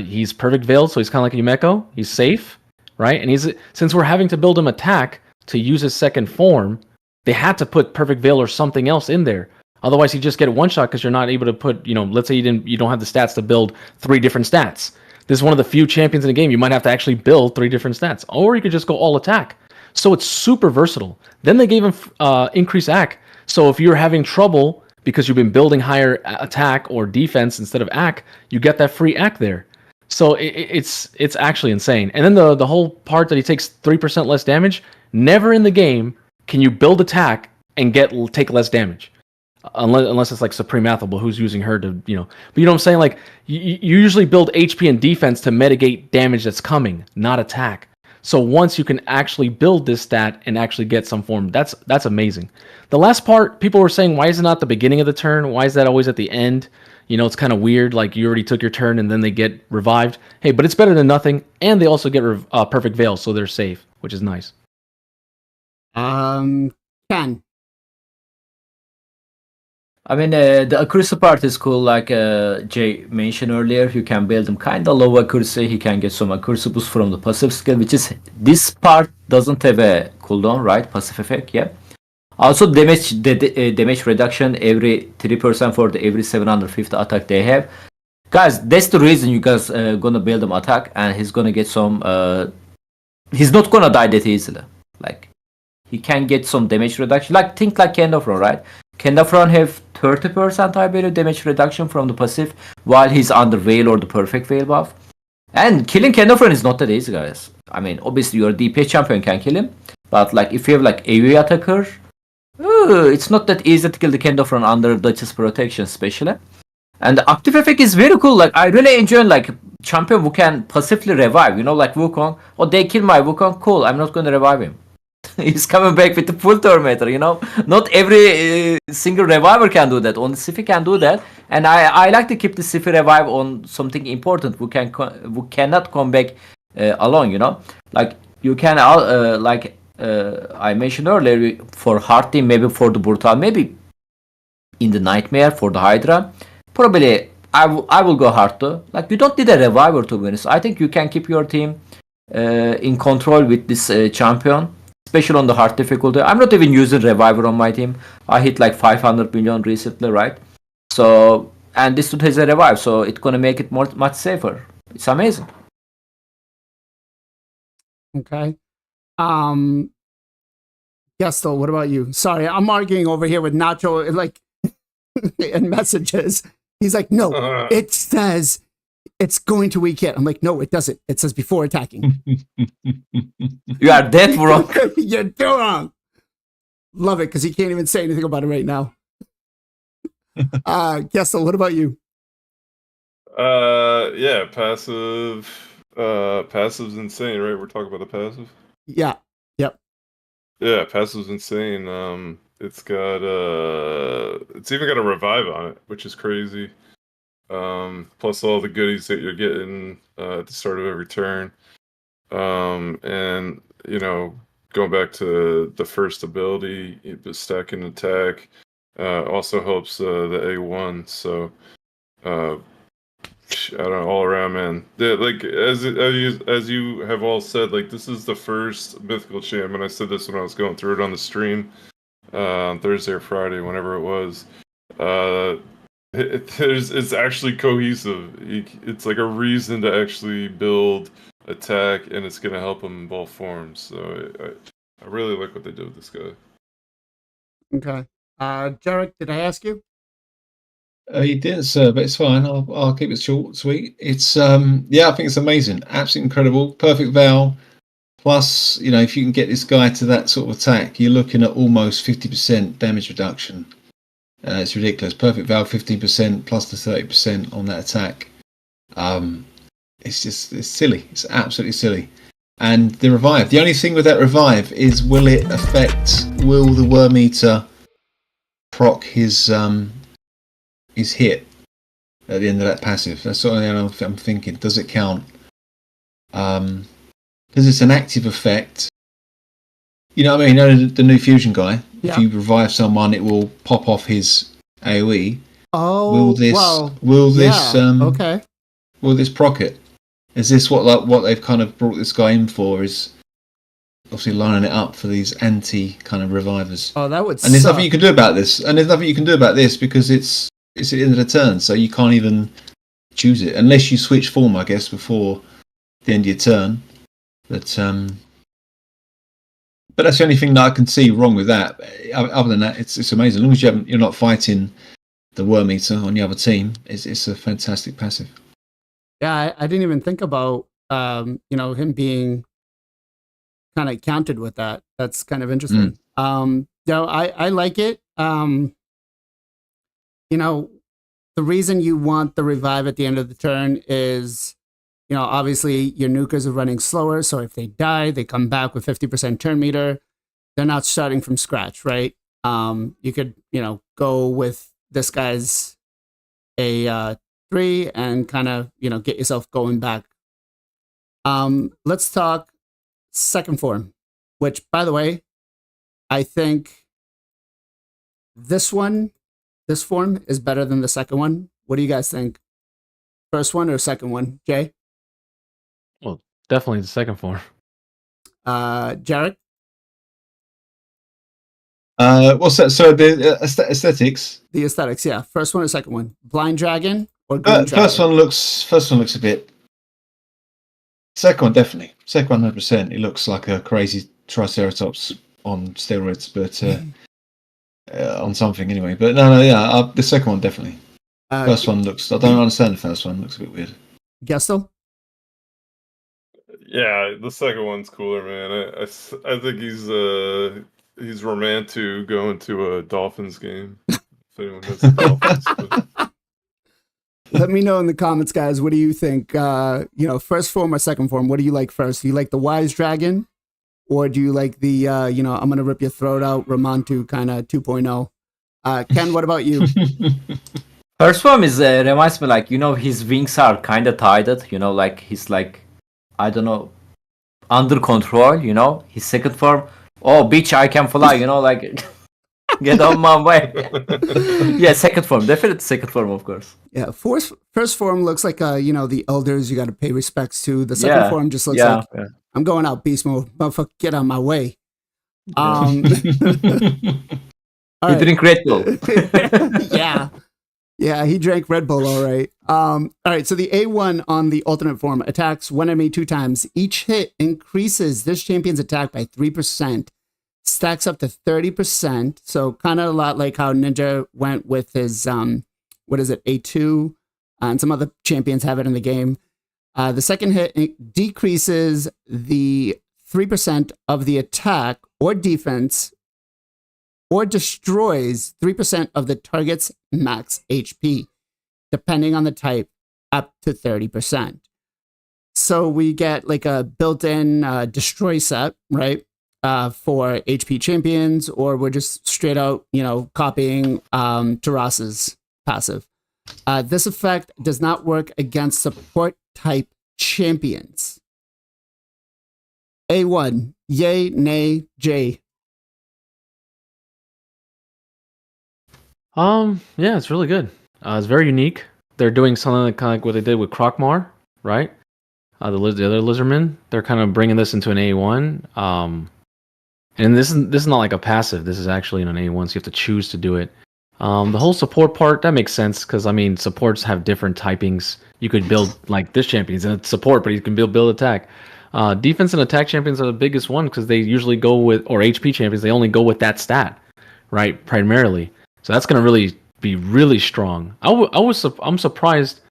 he's perfect veiled, so he's kind of like a Yumeko. He's safe, right? And since we're having to build him attack to use his second form, they had to put perfect veil or something else in there. Otherwise, he just get a one shot because you're not able to put, let's say you don't have the stats to build 3 different stats. This is one of the few champions in the game you might have to actually build 3 different stats, or you could just go all attack. So it's super versatile. Then they gave him increased AC. So if you're having trouble because you've been building higher attack or defense instead of AC, you get that free AC there. So it's actually insane. And then the whole part that he takes 3% less damage, never in the game can you build attack and take less damage. Unless it's like Supreme Athelble, who's using her to, But you know what I'm saying? Like, you usually build HP and defense to mitigate damage that's coming, not attack. So once you can actually build this stat and actually get some form, that's amazing. The last part, people were saying, why is it not the beginning of the turn? Why is that always at the end? You know, it's kind of weird. Like you already took your turn and then they get revived. Hey, but it's better than nothing, and they also get perfect veil, so they're safe, which is nice.
Ken.
I mean, the accuracy part is cool. Like Jay mentioned earlier, you can build him kind of low accuracy. He can get some accuracy boost from the passive skill, which is this part doesn't have a cooldown, right? Passive effect, yeah. Also, damage reduction every 3% for every 750 attack they have. Guys, that's the reason you guys gonna build him attack, and he's gonna get some. He's not gonna die that easily. Like he can get some damage reduction. Like think like Kendafron, right? Kendafron have 30% I believe damage reduction from the passive while he's under veil or the perfect veil buff. And killing Kendafron is not that easy, guys. I mean, obviously your DPS champion can kill him, but like if you have like AoE attacker, it's not that easy to kill the Kendafron under Duchess protection, especially. And the active effect is very cool. Like I really enjoy like champion who can passively revive. You know, like Wukong. Oh, they kill my Wukong. Cool. I'm not going to revive him. He's coming back with the full Tormentor. You know, not every single reviver can do that. Only Sify can do that. And I like to keep the Sify revive on something important. Who cannot come back alone. You know, like you can I mentioned earlier for hard team, maybe for the brutal, maybe in the nightmare for the Hydra. Probably I will go hard though. Like you don't need a reviver to be honest. I think you can keep your team in control with this champion, especially on the hard difficulty. I'm not even using reviver on my team. I hit like 500 million recently, right? So and this dude has a revive, so it's gonna make it much safer. It's amazing.
Okay. Gestal, what about you? Sorry, I'm arguing over here with Nacho like in messages. He's like, no, it says it's going to weak hit. I'm like, no, it doesn't. It says before attacking.
You are dead wrong.
You're too wrong. Love it because he can't even say anything about it right now. Gestal, what about you?
Yeah, passive. Passive's insane, right? We're talking about the passive.
Yeah. Yep.
Yeah, passive's insane. It's got it's even got a revive on it, which is crazy. Plus all the goodies that you're getting at the start of every turn. And you know, going back to the first ability, the stacking attack also helps the A1. So I don't know, all around, man. Like as you have all said, like this is the first mythical champ, and I said this when I was going through it on the stream on Thursday or Friday, whenever it was. It's actually cohesive. It's like a reason to actually build attack, and it's gonna help him in both forms. So I really like what they did with this guy.
Okay. Jarec, did I ask you?
You didn't, sir, but it's fine. I'll keep it short, sweet. It's yeah, I think it's amazing, absolutely incredible, perfect Val. Plus, you know, if you can get this guy to that sort of attack, you're looking at almost 50% damage reduction. It's ridiculous. Perfect Val, 15% plus the 30% on that attack. It's silly. It's absolutely silly. And the revive. The only thing with that revive is, will the Worm Eater proc his hit at the end of that passive? That's what I'm thinking. Does it count? Because it's an active effect. You know what I mean? You know the new fusion guy.
Yeah.
If you revive someone, it will pop off his AoE.
Oh,
will this
okay.
Will this proc it? Is this what they've kind of brought this guy in for? Is obviously lining it up for these anti kind of revivers.
Oh, that would.
And there's nothing you can do about this. And there's nothing you can do about this because it's at the end of the turn, so you can't even choose it unless you switch form, I guess, before the end of your turn. But that's the only thing that I can see wrong with that. Other than that, it's amazing. As long as you're not fighting the Worm Eater on the other team, it's a fantastic passive.
Yeah, I didn't even think about him being kind of counted with that. That's kind of interesting. I like it. The reason you want the revive at the end of the turn is obviously your nukers are running slower, so if they die, they come back with 50% turn meter. They're not starting from scratch, right? You could, go with this guy's A3 and kind of, get yourself going back. Let's talk second form, which, by the way, I think this form is better than the second one. What do you guys think? First one or second one, Jay?
Well, definitely the second form.
Jarec?
What's that? So the aesthetics.
The aesthetics, yeah. First one or second one? Blind Dragon or Green Dragon?
First one looks a bit. Second one definitely. Second one 100%. It looks like a crazy Triceratops on steroids, but on something anyway. But yeah. The second one definitely. First one looks. I don't understand the first one. Looks a bit weird.
Gestal?
Yeah, the second one's cooler, man. I think he's romantic going to a Dolphins game. If anyone knows the Dolphins.
Let me know in the comments, guys. What do you think? First form or second form? What do you like first? Do you like the Wise Dragon, or do you like the I'm gonna rip your throat out Ramantu kind of 2.0? Ken, what about you?
First form is reminds me like his wings are kind of tied. Like he's like I don't know under control. His second form. Oh, bitch! I can fly. Like get on my way. Yeah, second form, definitely second form, of course.
Yeah, first form looks like the elders you got to pay respects to. The second form just looks like I'm going out beast mode, motherfucker. Get out of my way.
He drink Red Bull.
Yeah, he drank Red Bull, all right. All right, so the A1 on the alternate form attacks one enemy 2 times. Each hit increases this champion's attack by 3%, stacks up to 30%. So kind of a lot like how Ninja went with his, A2, and some other champions have it in the game. The second hit decreases the 3% of the attack or defense, or destroys 3% of the target's max HP, depending on the type, up to 30%. So we get like a built-in destroy set, right, for HP champions, or we're just straight out, copying Taras's passive. This effect does not work against support type champions. A1, yay, nay, Jay.
Yeah, it's really good. It's very unique. They're doing something kind of like what they did with Krokmar, right? The other lizardmen. They're kind of bringing this into an A1. And this is not like a passive. This is actually in an A1, so you have to choose to do it. The whole support part, that makes sense, because supports have different typings. You could build like this champion's in support, but you can build attack. Defense and attack champions are the biggest one, because they usually go with, or HP champions, they only go with that stat, right? Primarily. So that's going to really be really strong. I'm surprised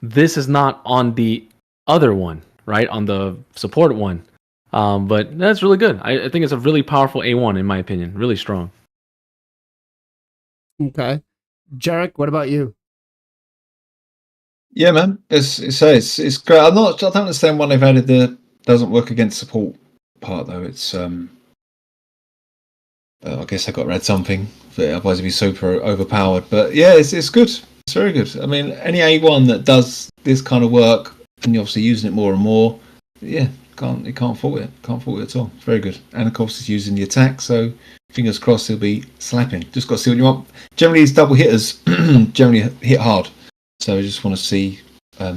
this is not on the other one, right? On the support one. But that's really good. I think it's a really powerful A1 in my opinion. Really strong.
Okay. Jarec, what about you?
Yeah, man. It's great. I don't understand why they've added the doesn't work against support part though. It's I guess I got to read something, otherwise it'd be super overpowered. But yeah, it's good. It's very good. I mean, any A1 that does this kind of work, and you're obviously using it more and more, yeah, you can't fault it. Can't fault it at all. It's very good. And of course, it's using the attack, so fingers crossed he'll be slapping. Just got to see what you want. Generally, these double hitters generally hit hard, so I just want to see. I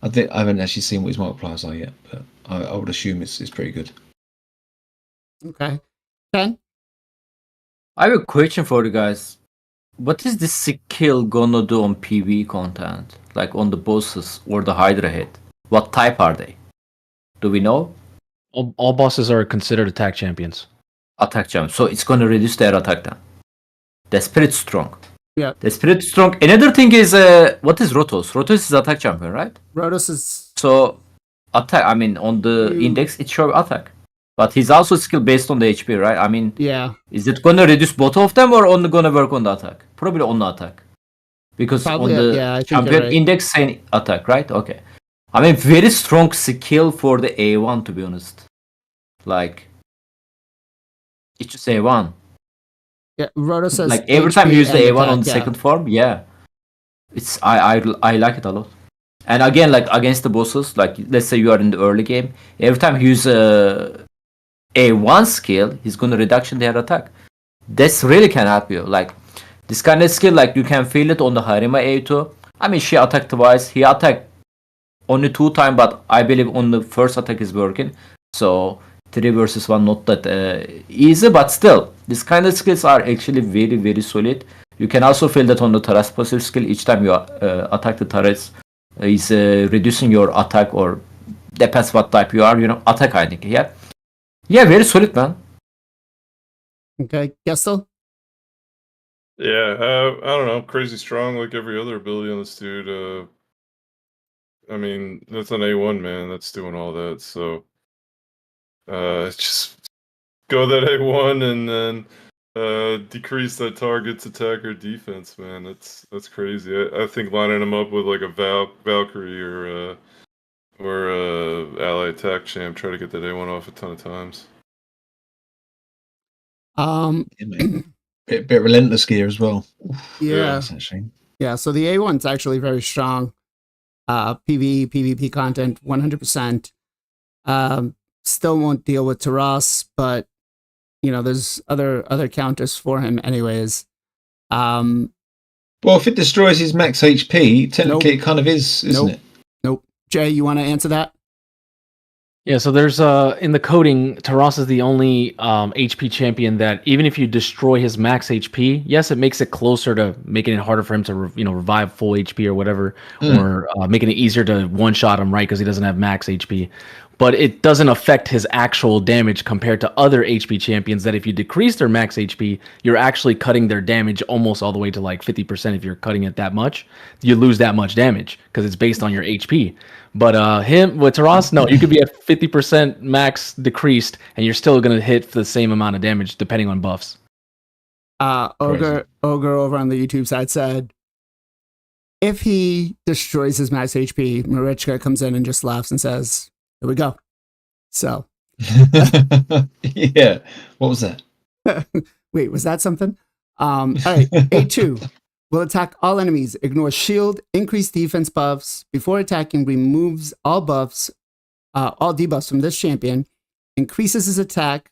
haven't actually seen what his multipliers are yet, but I would assume it's pretty good.
Okay, Ken.
I have a question for you guys. What is this skill gonna do on PvE content? Like on the bosses or the Hydra head? What type are they? Do we know?
All bosses are considered attack champions.
Attack champions. So it's gonna reduce their attack then. That's pretty strong.
Yeah.
That's pretty strong. Another thing is, what is Rotos? Rotos is attack champion, right?
Rotos is...
So, attack, on the index, it shows attack. But he's also skill based on the HP, right?
Yeah.
Is it gonna reduce both of them or only gonna work on the attack? Probably on the attack. Because
Probably,
on the champion index saying attack, right? Okay. I mean, very strong skill for the A1, to be honest. Like, it's just A1.
Yeah, Roto says
Like every time you
HP
use the
and
A1 on
attack,
the
yeah.
second form, yeah, it's I like it a lot. And again, like against the bosses, like let's say you are in the early game, every time you use A1 skill, he's gonna reduction their attack. This really can help you. Like this kind of skill, like you can feel it on the Harima A2. I mean, she attacked twice. He attacked only 2 times, but I believe on the first attack is working. So 3 versus 1 not that easy, but still, this kind of skills are actually very, very solid. You can also feel that on the Taras passive skill. Each time you attack the Taras, is reducing your attack, or depends what type you are, attack, I think. Yeah, very solid, man.
Okay, Gestal?
Yeah, I don't know, crazy strong like every other ability on this dude. I mean, that's an A1, man. That's doing all that. So, just go that A1 and then decrease that target's attack or defense, man. That's crazy. I think lining him up with like a Valkyrie or ally attack champ, try to get that A1 off a ton of times.
Bit relentless gear as well.
Yeah.
Actually.
Yeah, so the A1's actually very strong. PvE, PvP content, 100%. Still won't deal with Taras, but there's other counters for him anyways.
Well, if it destroys his max HP, technically it kind of is, isn't it?
Nope. Jay, you want to answer that?
Yeah, so there's in the coding, Taras is the only HP champion that even if you destroy his max HP, yes, it makes it closer to making it harder for him to revive full HP or whatever, or making it easier to one-shot him, right, because he doesn't have max HP. But it doesn't affect his actual damage compared to other HP champions that if you decrease their max HP, you're actually cutting their damage almost all the way to like 50% if you're cutting it that much. You lose that much damage because it's based on your HP. But him with Taras, no, you could be at 50% max decreased and you're still going to hit the same amount of damage depending on buffs.
Ogre over on the YouTube side said, if he destroys his max HP, Marichka comes in and just laughs and says, here we go. So.
Yeah. What was that?
Wait, was that something? All right. A2 will attack all enemies, ignore shield, increase defense buffs. Before attacking, removes all buffs, all debuffs from this champion, increases his attack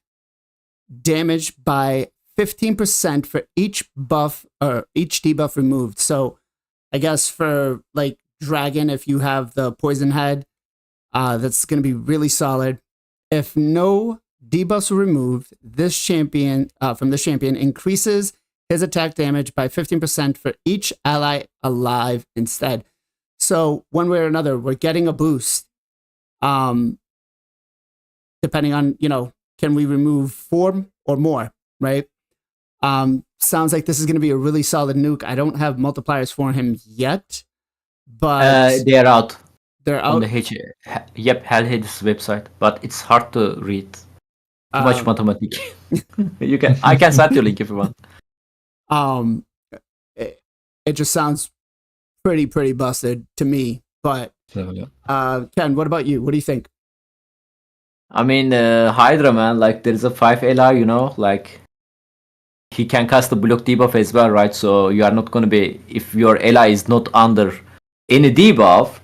damage by 15% for each buff or each debuff removed. So I guess for like Dragon, if you have the poison head, that's going to be really solid. If no debuffs are removed, this champion increases his attack damage by 15% for each ally alive instead. So one way or another, we're getting a boost. Depending on, can we remove 4 or more, right? Sounds like this is going to be a really solid nuke. I don't have multipliers for him yet, but
they're out.
They're out
on the Hellhead's website, but it's hard to read. Too much mathematics. I can send you a link if you want.
It just sounds pretty busted to me. But Ken, what about you? What do you think?
I mean, Hydra, man, like there's a 5 LR, like he can cast the block debuff as well, right? So you are not gonna be, if your ally is not under any debuff,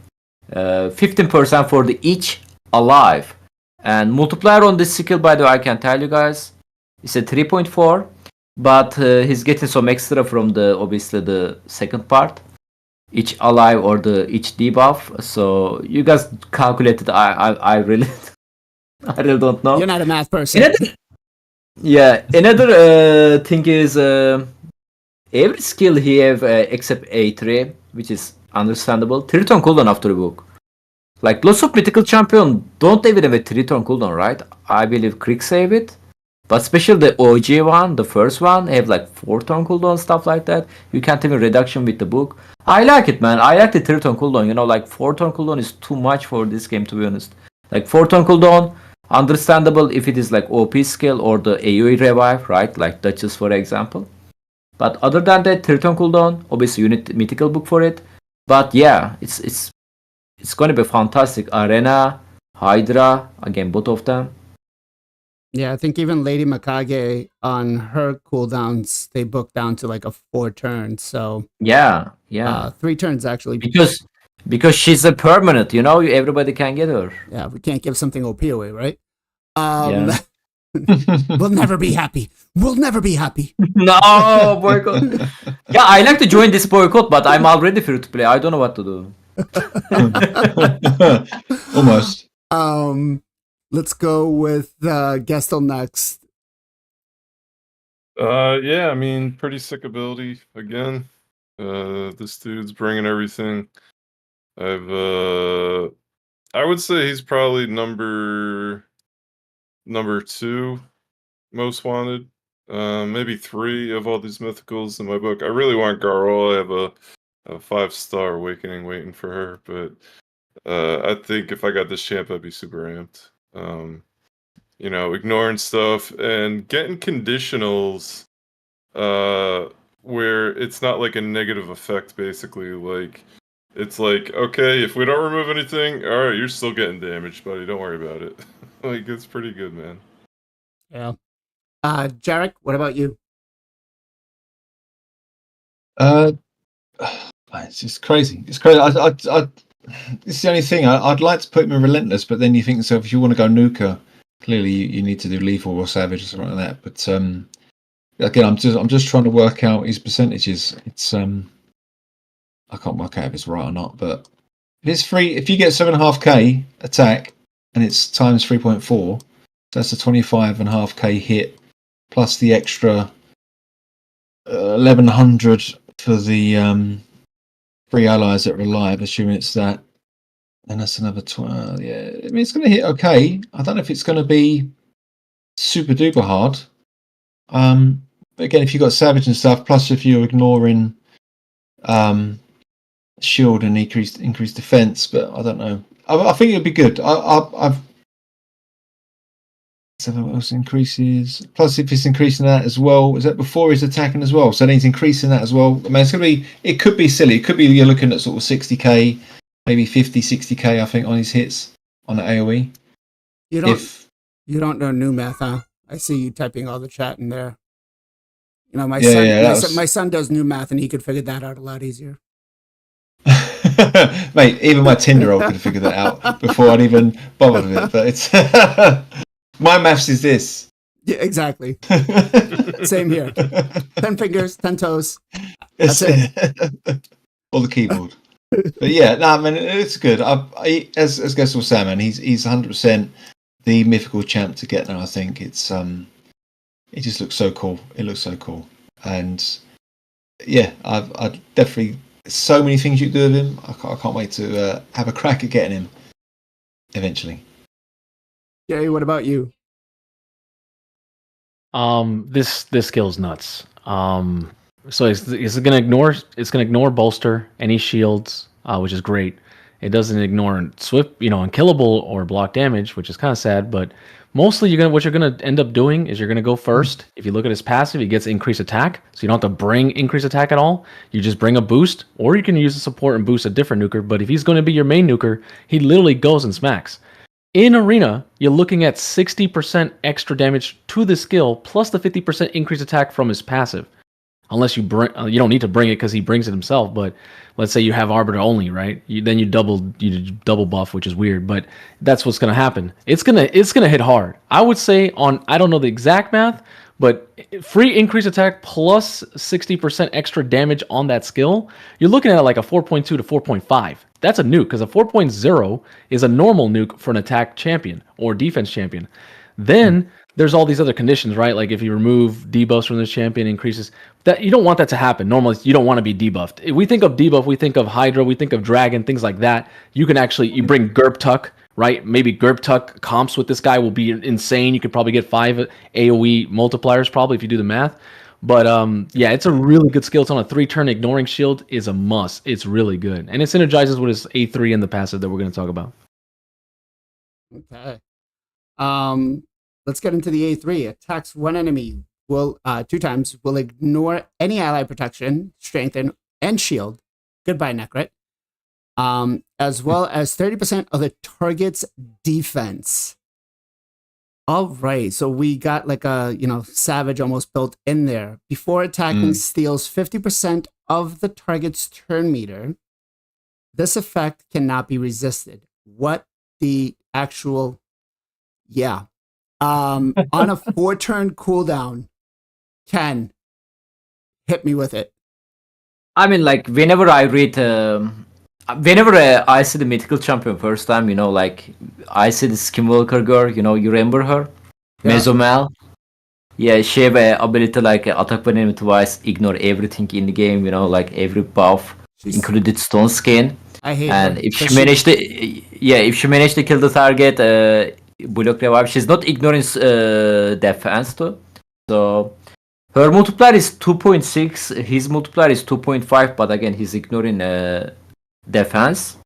15% for the each alive. And multiplier on this skill, by the way, I can tell you guys, it's a 3.4, but he's getting some extra from obviously the second part, each alive or each debuff. So you guys calculated. I really I really don't know.
You're not a math person.
Another thing is every skill he have except A3, which is understandable. 3-turn cooldown after the book. Like lots of mythical champion don't even have a 3-turn cooldown, right? I believe Krieg save it. But especially the OG one, the first one, have like 4-turn cooldown, stuff like that. You can't even reduction with the book. I like it, man. I like the 3-turn cooldown. Like 4-turn cooldown is too much for this game, to be honest. Like 4-turn cooldown, understandable if it is like OP skill or the AoE revive, right? Like Duchess, for example. But other than that, 3-turn cooldown, obviously you need mythical book for it. But yeah, it's it's going to be fantastic. Arena, Hydra, again, both of them.
Yeah, I think even Lady Mikage on her cooldowns, they book down to like a 4 turns. So
Yeah.
3 turns actually.
Because she's a permanent, everybody can get her.
Yeah, we can't give something OP away, right?
Yeah.
We'll never be happy. We'll never be happy.
No, boycott. Yeah, I like to join this boycott, but I'm already free to play. I don't know what to do.
Almost.
Let's go with Gestal next.
Yeah, I mean, pretty sick ability again. This dude's bringing everything. I would say he's probably number 2 most wanted. Maybe 3 of all these mythicals in my book. I really want Garl. I have a 5-star awakening waiting for her, but I think if I got this champ, I'd be super amped. Ignoring stuff and getting conditionals where it's not like a negative effect, basically. Like, it's like, okay, if we don't remove anything, all right, you're still getting damaged, buddy. Don't worry about it. Like, it's pretty good, man.
Yeah. Jarec, what about you?
It's just crazy. It's crazy. It's the only thing. I'd like to put him in relentless, but then you think to yourself, if you want to go nuker, clearly you need to do lethal or savage or something like that. But again, I'm just trying to work out his percentages. It's I can't work out if it's right or not. But if it's free, if you get 7.5k attack and it's times 3.4, that's a 25.5k hit plus the extra 1100 for the free allies that are alive, assuming it's that. And that's another 12. Yeah, I mean, it's going to hit okay. I don't know if it's going to be super duper hard. But again, if you've got savage and stuff, plus if you're ignoring shield and increased defense, but I don't know. I think it'll be good. I've so what else increases? Plus, if it's increasing that as well, is that before he's attacking as well? So then he's increasing that as well. I mean, it's gonna be. It could be silly. It could be you're looking at sort of 60k, maybe 50, 60k. I think on his hits on the AOE.
You don't know new math, huh? I see you typing all the chat in there. My son does new math, and he could figure that out a lot easier.
Mate, even my 10-year-old could have figured that out before I'd even bothered with it. But it's my maths is this.
Yeah, exactly. Same here. 10 fingers, 10 toes. That's it.
Or the keyboard. But yeah, no, I mean, it's good. As Gestal was saying, man, he's 100% the mythical champ to get now. I think it's it just looks so cool. It looks so cool, and yeah, I've definitely so many things you can do with him. I can't wait to have a crack at getting him eventually.
Jay, what about you?
This skill's nuts. So it's gonna ignore bolster any shields, which is great. It doesn't ignore swift, unkillable or block damage, which is kind of sad. But mostly, what you're gonna end up doing is you're gonna go first. If you look at his passive, he gets increased attack, so you don't have to bring increased attack at all. You just bring a boost, or you can use the support and boost a different nuker. But if he's going to be your main nuker, he literally goes and smacks. In arena, you're looking at 60% extra damage to the skill, plus the 50% increased attack from his passive. Unless you don't need to bring it because he brings it himself. But let's say you have Arbiter only, right? Then you double buff, which is weird. But that's what's gonna happen. It's gonna hit hard. I would say I don't know the exact math, but free increased attack plus 60% extra damage on that skill, you're looking at like a 4.2 to 4.5. That's a nuke because a 4.0 is a normal nuke for an attack champion or defense champion. Then there's all these other conditions, right? Like if you remove debuffs from this champion, increases that you don't want that to happen. Normally, you don't want to be debuffed. If we think of debuff, we think of Hydra, we think of Dragon, things like that. You bring Gerb Tuck, right? Maybe Gerb Tuck comps with this guy will be insane. You could probably get 5 AoE multipliers probably if you do the math. But yeah, it's a really good skill. It's on a 3-turn. Ignoring shield is a must. It's really good, and it synergizes with his A3 and the passive that we're going to talk about.
Okay. Let's get into the A3. Attacks one enemy will 2 times. Will ignore any ally protection, strengthen, and shield. Goodbye, Necrit. as well as 30% of the target's defense. All right, so we got like a savage almost built in there. Before attacking, steals 50% of the target's turn meter. This effect cannot be resisted. What the actual? Yeah, on a 4-turn cooldown. Ken, hit me with it.
I mean, like whenever I read, whenever I see the mythical champion first time, like I see the skinwalker girl. You remember her,
Yeah.
Mesomal. Yeah, she have a ability like attack when enemy twice, ignore everything in the game. Like every buff, included stone skin.
I hate
And
her.
if she managed to kill the target, block revive, she's not ignoring defense too. So her multiplier is 2.6, his multiplier is 2.5, but again he's ignoring defense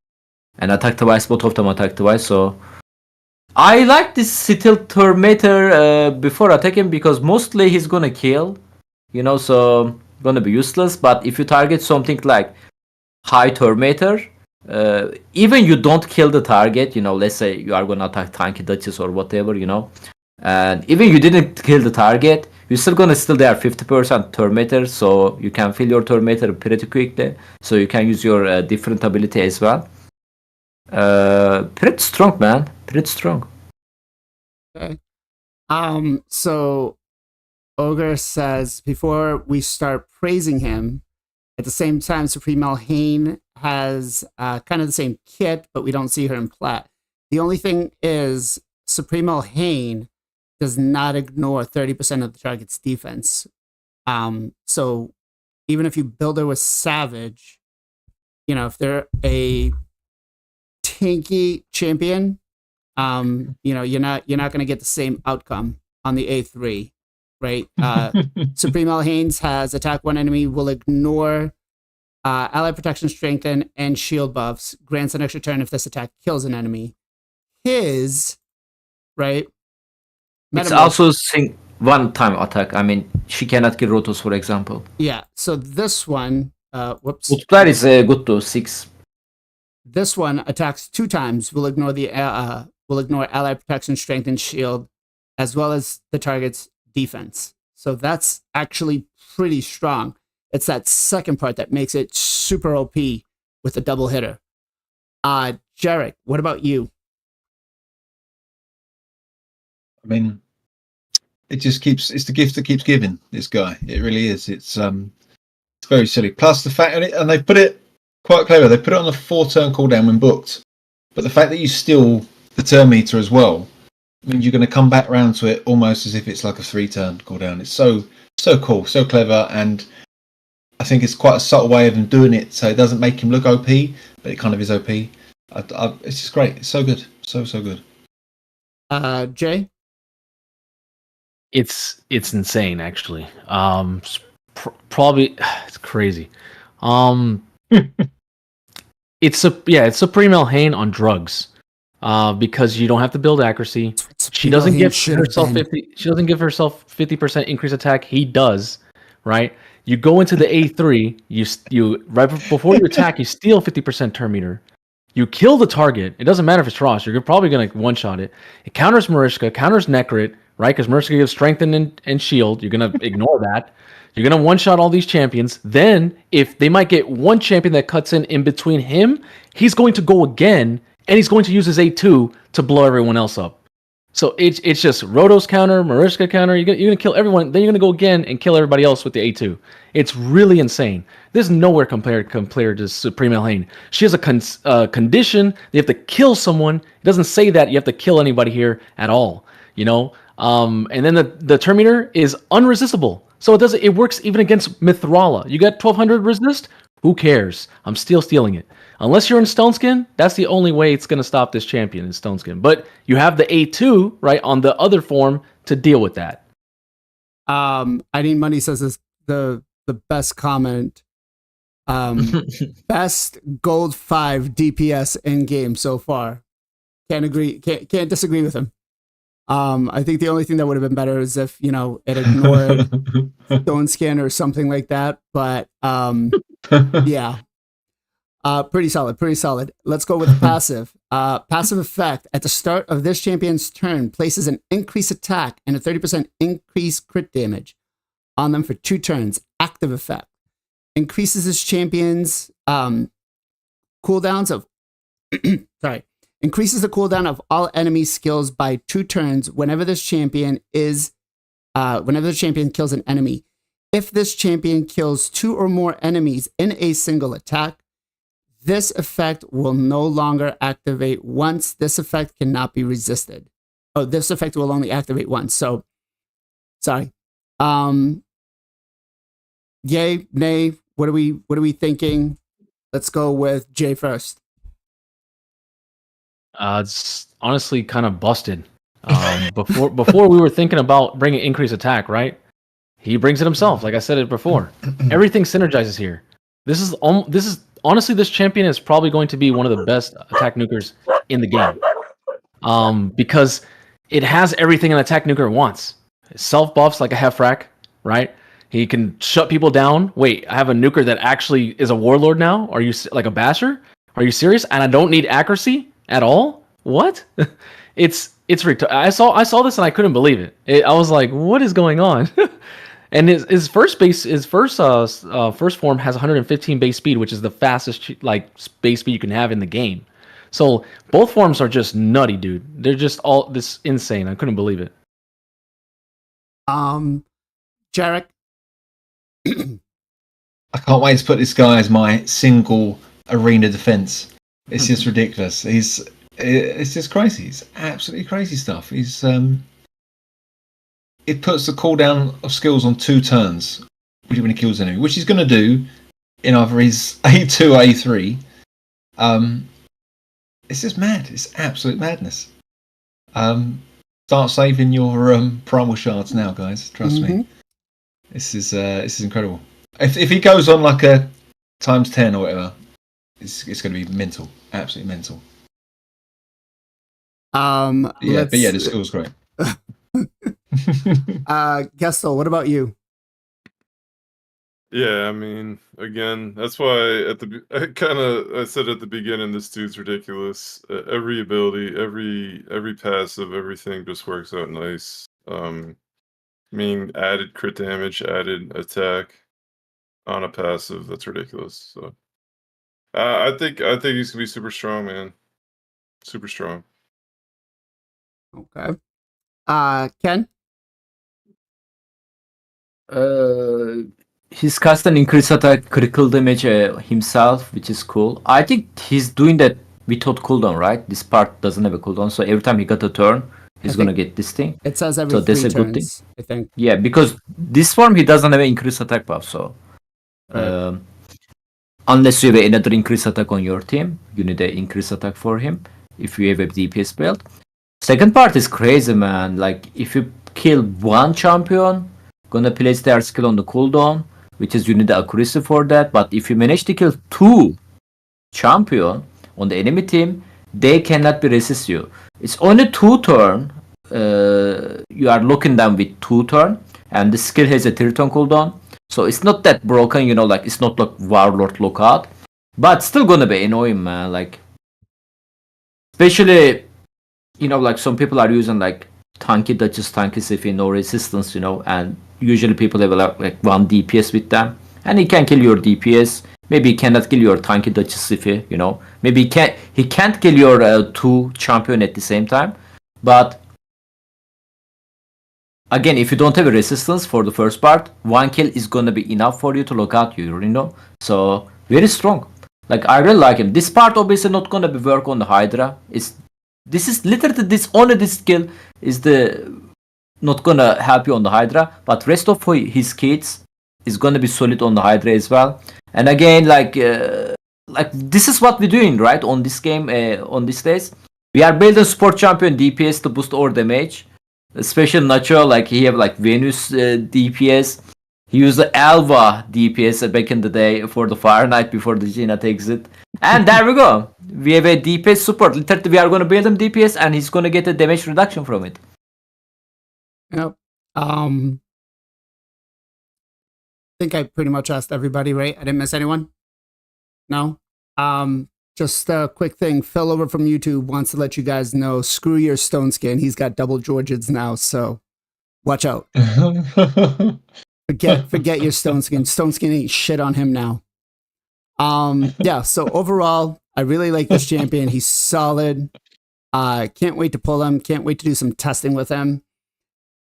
and attack twice. Both of them attack twice. So I like this still Tormentor before attacking because mostly he's gonna kill, so gonna be useless. But if you target something like high Tormentor, even you don't kill the target, let's say you are gonna attack Tanky Duchess or whatever, and even you didn't kill the target, you're still gonna steal their 50% Tormentor, so you can fill your Tormentor pretty quickly, so you can use your different ability as well. Pretty strong, man. Pretty strong.
Okay. So Ogre says before we start praising him, at the same time, Supreme Elhain has kind of the same kit, but we don't see her in plat. The only thing is Supreme Elhain does not ignore 30% of the target's defense. So even if you build her with Savage, if they're a tanky champion, you're not going to get the same outcome on the A3, right? Supreme Elhain's has attack one enemy, will ignore ally protection, strengthen, and shield buffs. Grants an extra turn if this attack kills an enemy. His, right?
It's also one-time attack. I mean, she cannot kill Rotos, for example.
Yeah. So this one, whoops.
Multiplier is good to 6.
This one attacks 2 times. Will ignore ally protection, strength, and shield, as well as the target's defense. So that's actually pretty strong. It's that second part that makes it super OP with a double hitter. Jarec, what about you?
I mean, it's the gift that keeps giving, this guy. It really is. It's very silly. Plus the fact, and they put it quite clever. They put it on a 4-turn cooldown when booked. But the fact that you steal the turn meter as well means you're going to come back round to it almost as if it's like a 3-turn cooldown. It's so cool, so clever, and I think it's quite a subtle way of them doing it, so it doesn't make him look OP, but it kind of is OP. It's just great. It's so good, so good.
Jay?
It's insane, actually. Probably it's crazy. It's Supreme Elhain on drugs. Because you don't have to build accuracy. She doesn't give herself 50. She doesn't give herself 50% increased attack. He does, right? You go into the A3. You right before you attack, you steal 50% turn meter. You kill the target. It doesn't matter if it's Ross. You're probably gonna one shot it. It counters Mariska, counters Necrit, right? Because Mariska gives strength and shield. You're gonna ignore that. You're gonna one shot all these champions. Then, if they might get one champion that cuts in between him, he's going to go again. And he's going to use his A2 to blow everyone else up. So it's just Rotos counter, Mariska counter. You're gonna kill everyone. Then you're gonna go again and kill everybody else with the A2. It's really insane. This is nowhere compared to Supreme Elhain. She has a condition. You have to kill someone. It doesn't say that you have to kill anybody here at all. And then the turn meter is unresistible. So it works even against Mithrala. You got 1200 resist. Who cares? I'm still stealing it. Unless you're in Stone Skin, that's the only way it's going to stop this champion in Stone Skin. But you have the A2, right, on the other form to deal with that.
I need money says this the best comment. Best gold 5 DPS in game so far. Can't disagree with him. I think the only thing that would have been better is if, it ignored Stone Skin or something like that. But yeah. Pretty solid, pretty solid. Let's go with passive. Passive effect. At the start of this champion's turn, places an increased attack and a 30% increased crit damage on them for 2 turns. Active effect. Increases this champion's cooldowns of increases the cooldown of all enemy skills by 2 turns whenever this champion kills an enemy. If this champion kills 2 or more enemies in a single attack, this effect will no longer activate once. This effect cannot be resisted. Oh, this effect will only activate once. So, sorry. Yay, nay. What are we thinking? Let's go with Jay first.
It's honestly kind of busted. Before we were thinking about bringing increased attack, right? He brings it himself. Like I said it before, everything synergizes here. This is honestly, this champion is probably going to be one of the best attack nukers in the game. Because it has everything an attack nuker wants. Self buffs like a Hefrak, right? He can shut people down. Wait, I have a nuker that actually is a warlord now? Are you like a basher? Are you serious? And I don't need accuracy at all? What? It's I saw this and I couldn't believe it. I was like, what is going on? And his first form has 115 base speed, which is the fastest like base speed you can have in the game. So both forms are just nutty, dude. They're just all this insane. I couldn't believe it.
Jarec.
I can't wait to put this guy as my single arena defense. It's just ridiculous. It's just crazy. It's absolutely crazy stuff. It puts the cooldown of skills on 2 turns when he kills an enemy, which he's going to do in either his A2 or A3. It's just mad. It's absolute madness. Start saving your primal shards now, guys. Trust me. This is incredible. If he goes on like a times 10 or whatever, it's going to be mental. Absolutely mental. But the skill's great.
Gestal, what about you?
Yeah, I mean, again, that's why I said at the beginning, this dude's ridiculous. Every ability, every passive, everything just works out nice. Added crit damage, added attack on a passive. That's ridiculous. So, I think he's gonna be super strong, man. Super strong.
Okay. Ken?
He's cast an increased attack critical damage himself, which is cool. I think he's doing that without cooldown, right? This part doesn't have a cooldown, so every time he got a turn, he's gonna get this thing.
It says every
so
3
that's a
turns,
good thing.
I think.
Yeah, because this form he doesn't have an increased attack buff, so unless you have another increased attack on your team, you need an increased attack for him if you have a DPS build. Second part is crazy, man. Like if you kill 1 champion, gonna place their skill on the cooldown, which is you need the accuracy for that. But if you manage to kill 2 champion on the enemy team, they cannot be resist you. It's only 2 turn. You are locking them with 2 turn, and the skill has a 3 turn cooldown. So it's not that broken, like it's not like Warlord lockout, but still gonna be annoying, man. Like, especially, like some people are using like tanky Duchess, tanky Sifi, no resistance, and usually people have like 1 DPS with them, and he can kill your DPS. Maybe he cannot kill your tanky Duchess Sifi, Maybe he can't kill your 2 champion at the same time, but again, if you don't have a resistance for the first part, 1 kill is gonna be enough for you to lock out you, So very strong. Like I really like him. This part obviously not gonna be work on the Hydra. This is literally this skill is not gonna help you on the Hydra, but rest of his kits is gonna be solid on the Hydra as well. And again, like this is what we're doing right on this game on these days. We are building support champion DPS to boost our damage. Especially Nacho, like he have like Venus DPS. He used the Alva DPS back in the day for the Fire Knight before the Gina takes it. And there we go. We have a DPS support. Literally, we are going to build him DPS and he's going to get a damage reduction from it.
Yep. I think I pretty much asked everybody, right? I didn't miss anyone? No? Just a quick thing. Phil over from YouTube wants to let you guys know, screw your Stone Skin. He's got double Georgids now, so watch out. Forget your Stone Skin. Stone Skin ain't shit on him now. Yeah, so overall, I really like this champion. He's solid. Can't wait to pull him. Can't wait to do some testing with him.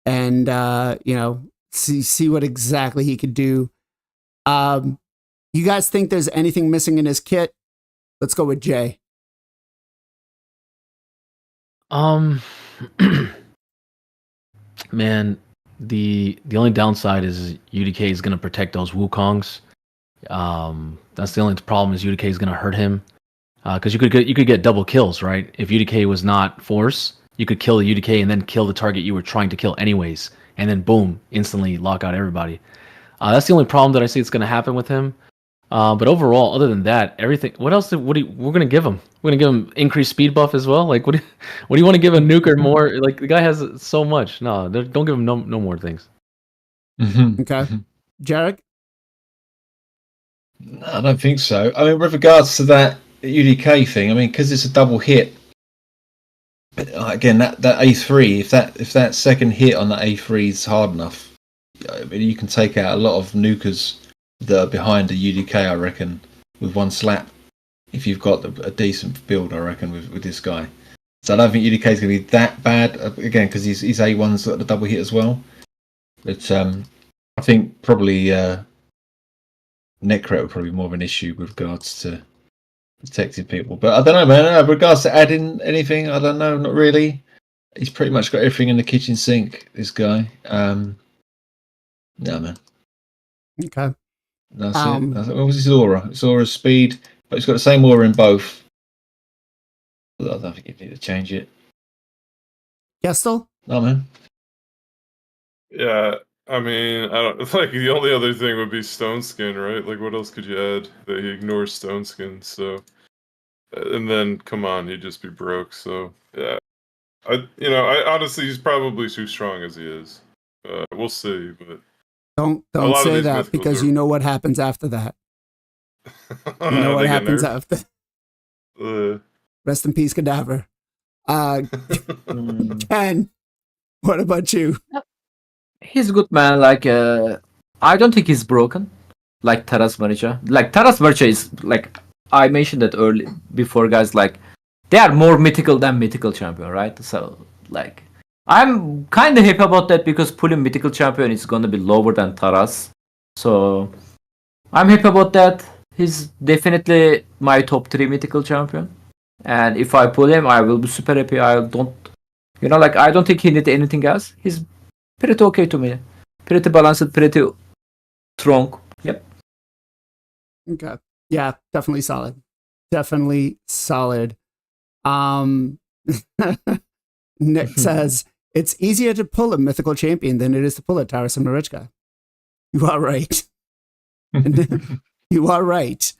And see what exactly he could do. You guys think there's anything missing in his kit? Let's go with Jay.
Man, the only downside is UDK is gonna protect those Wukongs. That's the only problem, is UDK is gonna hurt him. Because you could get double kills, right? If UDK was not force, you could kill the UDK and then kill the target you were trying to kill anyways, and then boom, instantly lock out everybody. That's the only problem that I see it's gonna happen with him. But overall, other than that, everything. What else? We're gonna give him? We're gonna give him increased speed buff as well. Like, what do you want to give a nuker more? Like, the guy has so much. No, don't give him no more things.
Okay, Jarec.
No, I don't think so. I mean, with regards to that UDK thing, I mean, because it's a double hit. Again, that A3, if that second hit on that A3 is hard enough, I mean, you can take out a lot of nukers that are behind the UDK, I reckon, with one slap. If you've got a decent build, I reckon, with this guy. So I don't think UDK is going to be that bad, again, because his A1's got the double hit as well. But I think probably Necret would probably be more of an issue with regards to protecting people. But I don't know, man. With regards to adding anything, I don't know, not really. He's pretty much got everything in the kitchen sink, this guy. No, man.
Okay.
That's it. What was his aura? His aura's speed, but he's got the same aura in both. I don't think you need to change it.
Gestal?
No, man.
Yeah, I mean, I don't like, the only other thing would be Stone Skin, right? Like, what else could you add that he ignores Stone Skin? So, and then come on, he'd just be broke. So yeah, I honestly, he's probably too strong as he is. We'll see, but
Don't say that, because you know what happens after that. You know what happens after. Rest in peace, Cadaver. Ken, what about you?
He's a good man. Like, I don't think he's broken. Like Taras Maricha. Like, Taras Maricha is, like, I mentioned that early before, guys. Like, they are more mythical than mythical champion, right? So, like, I'm kind of happy about that, because pulling mythical champion is gonna be lower than Taras. So, I'm happy about that. He's definitely my top 3 mythical champion. And if I pull him, I will be super happy. I don't think he needs anything else. He's pretty okay to me. Pretty balanced, pretty strong. Yep.
Okay. Yeah, definitely solid. Definitely solid. Nick says, it's easier to pull a mythical champion than it is to pull a Taras and Marichka. You are right. You are right.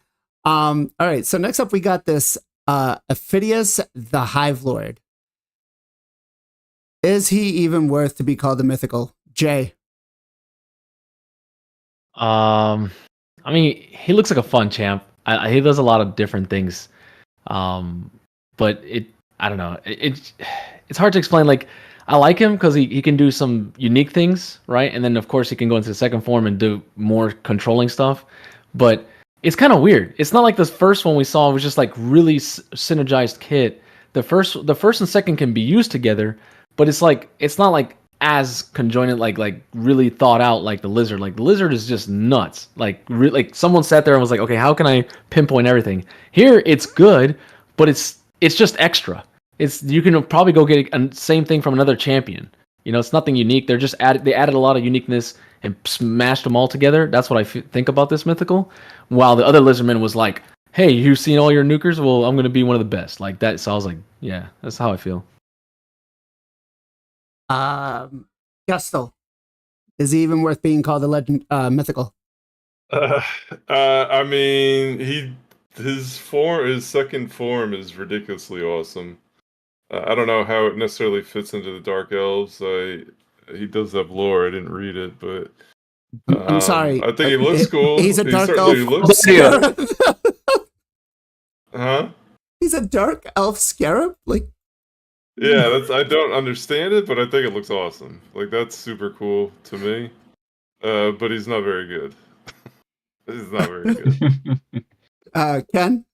All right, so next up we got this Aphidius the Hive Lord. Is he even worth to be called a mythical? Jay.
I mean, he looks like a fun champ. He does a lot of different things. But I don't know. It's hard to explain. Like, I like him because he can do some unique things, right? And then, of course, he can go into the second form and do more controlling stuff. But it's kind of weird. It's not like this first one we saw was just like really synergized kit. The first and second can be used together, but it's not like as conjoined, like really thought out like the lizard. Like, the lizard is just nuts. Like, like someone sat there and was like, okay, how can I pinpoint everything? Here it's good, but it's just extra. You can probably go get the same thing from another champion. It's nothing unique. They added a lot of uniqueness and smashed them all together. That's what I think about this mythical. While the other lizardman was like, hey, you've seen all your nukers? Well, I'm going to be one of the best. Like that. So I was like, yeah, that's how I feel.
Gestal. Is he even worth being called a legend mythical?
I mean, his second form is ridiculously awesome. I don't know how it necessarily fits into the Dark Elves. He does have lore. I didn't read it, but
I'm sorry.
I think he looks cool.
He's a Dark
Elf.
Looks
Huh?
He's a dark elf scarab? Like,
Yeah, I don't understand it, but I think it looks awesome. Like that's super cool to me. But he's not very good. He's not very good.
Ken?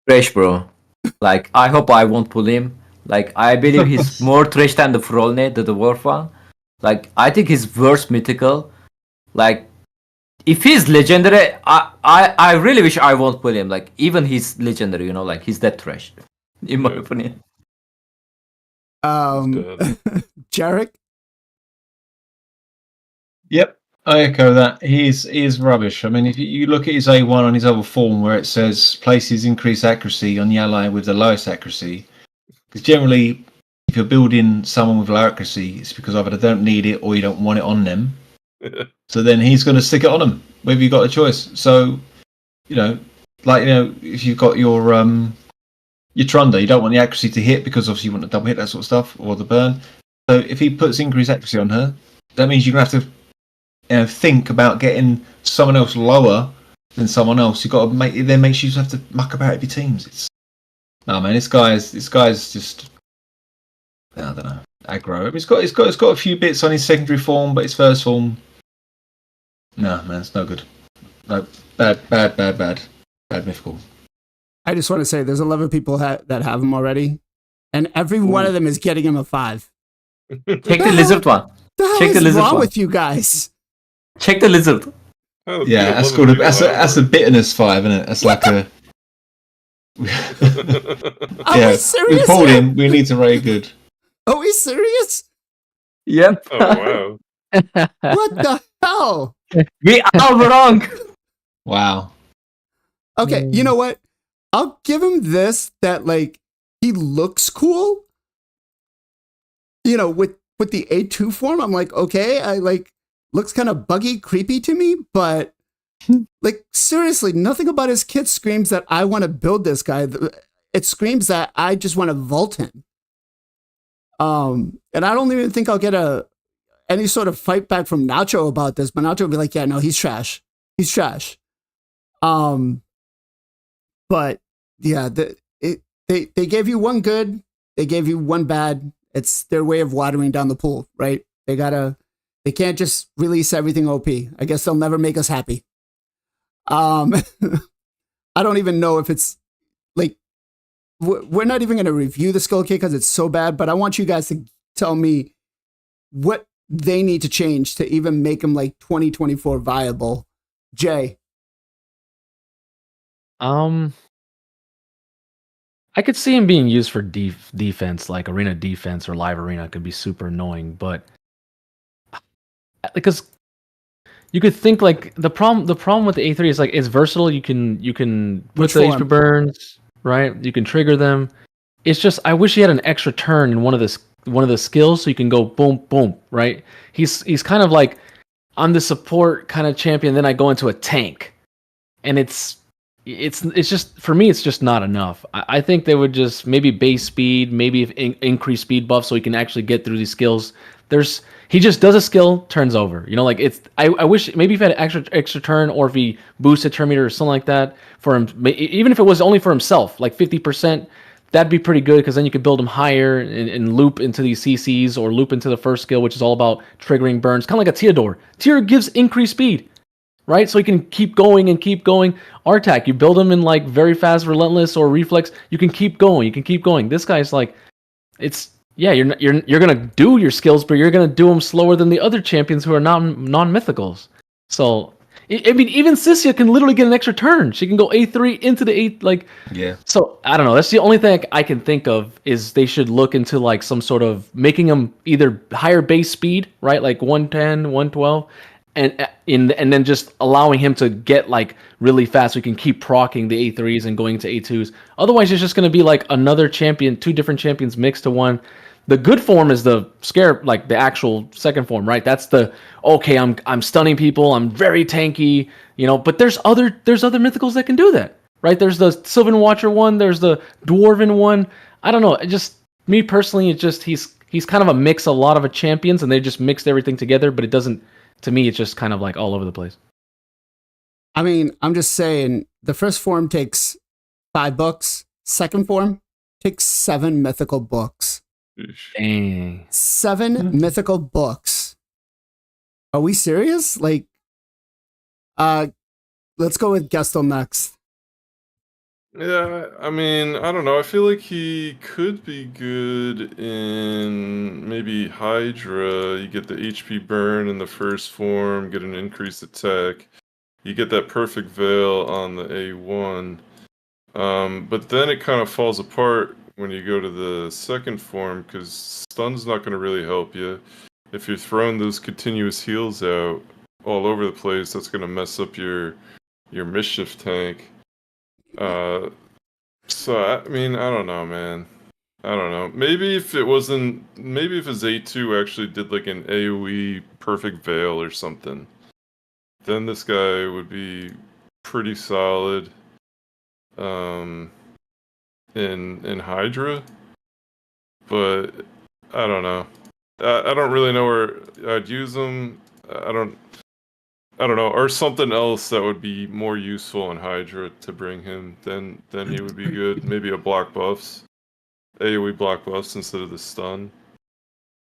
Trash, bro. Like, I hope I won't pull him. Like, I believe he's more trash than the Frolne, the dwarf one. Like, I think he's worse mythical. Like, if he's legendary, I really wish I won't pull him. Like, even he's legendary, you know, like he's that trash, in my
Yeah.
opinion.
Jarec?
Yep, I echo that. He is rubbish. I mean, if you look at his A1 on his other form where it says places increased accuracy on the ally with the lowest accuracy, because generally, if you're building someone with low accuracy, it's because either they don't need it or you don't want it on them. So then he's going to stick it on them, whether you've got a choice. So, you know, like, you know, if you've got your Trunda, you don't want the accuracy to hit because obviously you want to double hit, that sort of stuff, or the burn. So if he puts increased accuracy on her, that means you're going to have to think about getting someone else lower than someone else. You've got to make you have to muck about with your teams. It's no, man, this guy's just, I don't know, aggro. I mean, it's got a few bits on his secondary form, but his first form, no, man, it's no good. No, bad mythical.
I just want to say there's 11 people that have him already, and every one of them is getting him a 5.
Check the lizard one.
The hell
Check
is
the lizard
wrong
one.
with you guys?
Check the lizard.
Yeah, that's called that's a bitterness 5, isn't it? That's like a.
Are we serious?
We pulled him. We need to rate good.
Are we serious?
Yep.
Oh wow.
What the hell?
We are wrong.
Wow.
Okay, you know what? I'll give him this, that like he looks cool. You know, with the A2 form, I'm like, okay, I like looks kind of buggy, creepy to me, but like seriously, nothing about his kit screams that I want to build this guy. It screams that I just want to vault him. And I don't even think I'll get any sort of fight back from Nacho about this, but Nacho will be like, yeah, no, he's trash. He's trash. But yeah, they gave you one good, they gave you one bad. It's their way of watering down the pool, right? They can't just release everything OP. I guess they'll never make us happy. I don't even know if it's like, we're not even going to review the Skull Kit because it's so bad, but I want you guys to tell me what they need to change to even make them like 2024 viable. Jay.
I could see him being used for defense, like arena defense or live arena could be super annoying, but because you could think like the problem with the A3 is like it's versatile. You can put the HP burns, right? You can trigger them. It's just I wish he had an extra turn in one of the skills so you can go boom boom, right? He's kind of like I'm the support kind of champion, then I go into a tank, and it's just for me it's just not enough. I think they would just maybe base speed, maybe increase speed buff so he can actually get through these skills. He just does a skill, turns over. You know, like it's I wish maybe if he had an extra turn or if he boosted turn meter or something like that for him, even if it was only for himself, like 50%, that'd be pretty good because then you could build him higher and loop into these CCs or loop into the first skill, which is all about triggering burns, kind of like a Teodor. Teodor gives increased speed, right? So he can keep going and keep going. Artak, you build him in like very fast, relentless, or reflex. You can keep going. You can keep going. This guy's like, you're gonna do your skills, but you're gonna do them slower than the other champions who are non-mythicals. So I mean, even Sissia can literally get an extra turn. She can go A3 into the 8, like
yeah.
So I don't know. That's the only thing I can think of is they should look into like some sort of making them either higher base speed, right, like 110, 112. And then just allowing him to get like really fast so he can keep proccing the A3s and going into A2s. Otherwise, it's just going to be like another champion, two different champions mixed to one. The good form is the scare, like the actual second form, right? That's the okay. I'm stunning people. I'm very tanky, you know. But there's other mythicals that can do that, right? There's the Sylvan Watcher one. There's the Dwarven one. I don't know. It just me personally, it just he's kind of a mix, a lot of champions, and they just mixed everything together. But it doesn't. To me, it's just kind of like all over the place.
I mean, I'm just saying the first form takes 5 books. Second form takes 7 mythical books.
Eesh.
Dang.
7 mythical books. Are we serious? Like, let's go with Gestal next.
Yeah, I mean, I don't know. I feel like he could be good in maybe Hydra. You get the HP burn in the first form, get an increased attack. You get that perfect veil on the A1. But then it kind of falls apart when you go to the second form because stun's not going to really help you. If you're throwing those continuous heals out all over the place, that's going to mess up your mischief tank. So I mean, I don't know, man. I don't know. Maybe if his A2 actually did like an AoE perfect veil or something, then this guy would be pretty solid. In Hydra, but I don't know. I don't really know where I'd use him. I don't know, or something else that would be more useful in Hydra to bring him. Then he would be good. Maybe a block buffs, AoE block buffs instead of the stun.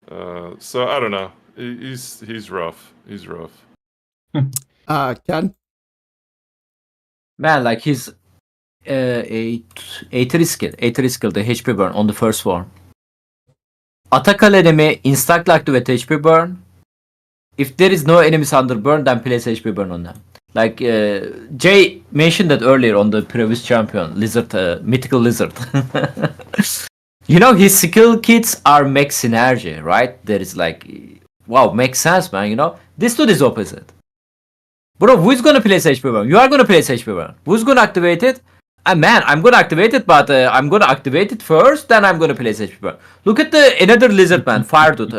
So I don't know. He's rough. He's rough.
Ken?
Man, like his A3 skill, the HP burn on the first form. Attack enemy instantly activate HP burn. If there is no enemies under burn, then place HP burn on them. Like Jay mentioned that earlier on the previous champion, Lizard, mythical Lizard. You know, his skill kits are max synergy, right? There is like, wow, makes sense, man. You know, this dude is opposite. Bro, who's gonna place HP burn? You are gonna place HP burn. Who's gonna activate it? Man, I'm gonna activate it, but I'm gonna activate it first, then I'm gonna place HP burn. Look at the another lizard man, fire dude,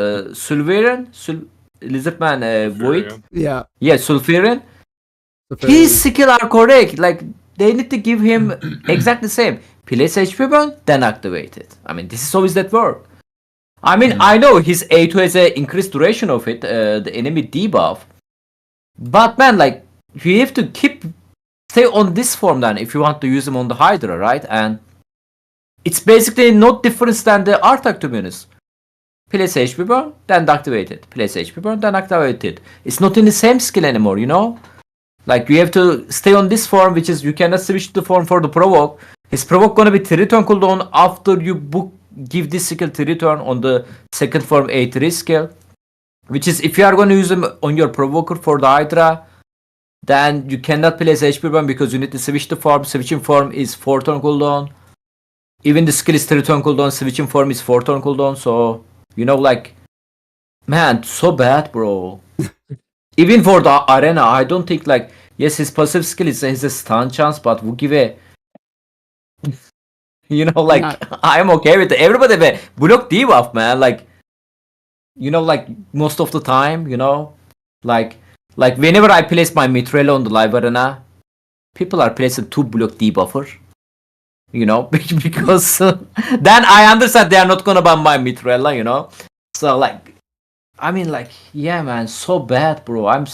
lizard man, void.
Yeah.
Yeah, Sulfuran. His skill are correct. Like they need to give him exactly the same. Place HP burn, then activate it. I mean, this is always that work. I mean, I know his A2 has a increased duration of it, the enemy debuff. But man, like you have to stay on this form then if you want to use him on the Hydra, right? And it's basically no difference than the Artak, to be honest. Place HP burn, then activate it. Place HP burn, then activate it. It's not in the same skill anymore, you know? Like you have to stay on this form, which is you cannot switch the form for the provoke. His provoke gonna be 3 turn cooldown after you give this skill 3 turn on the second form A3 skill. Which is if you are gonna use him on your provoker for the Hydra, then you cannot place HP burn because you need to switch the form. Switching form is 4 turn cooldown. Even the skill is 3 turn cooldown. Switching form is 4 turn cooldown. So, you know, like, man, so bad, bro. Even for the arena, I don't think, like, yes, his passive skill is a stun chance, but we'll give a, you know, like, I'm okay with it. Everybody have a block debuff, man. Like, you know, like, most of the time, you know, like whenever I place my Mitrella on the live arena, people are placing 2 block debuffer. You know, because then I understand they are not gonna ban my Mitrella, you know. So like, I mean, like, yeah, man, so bad, bro. I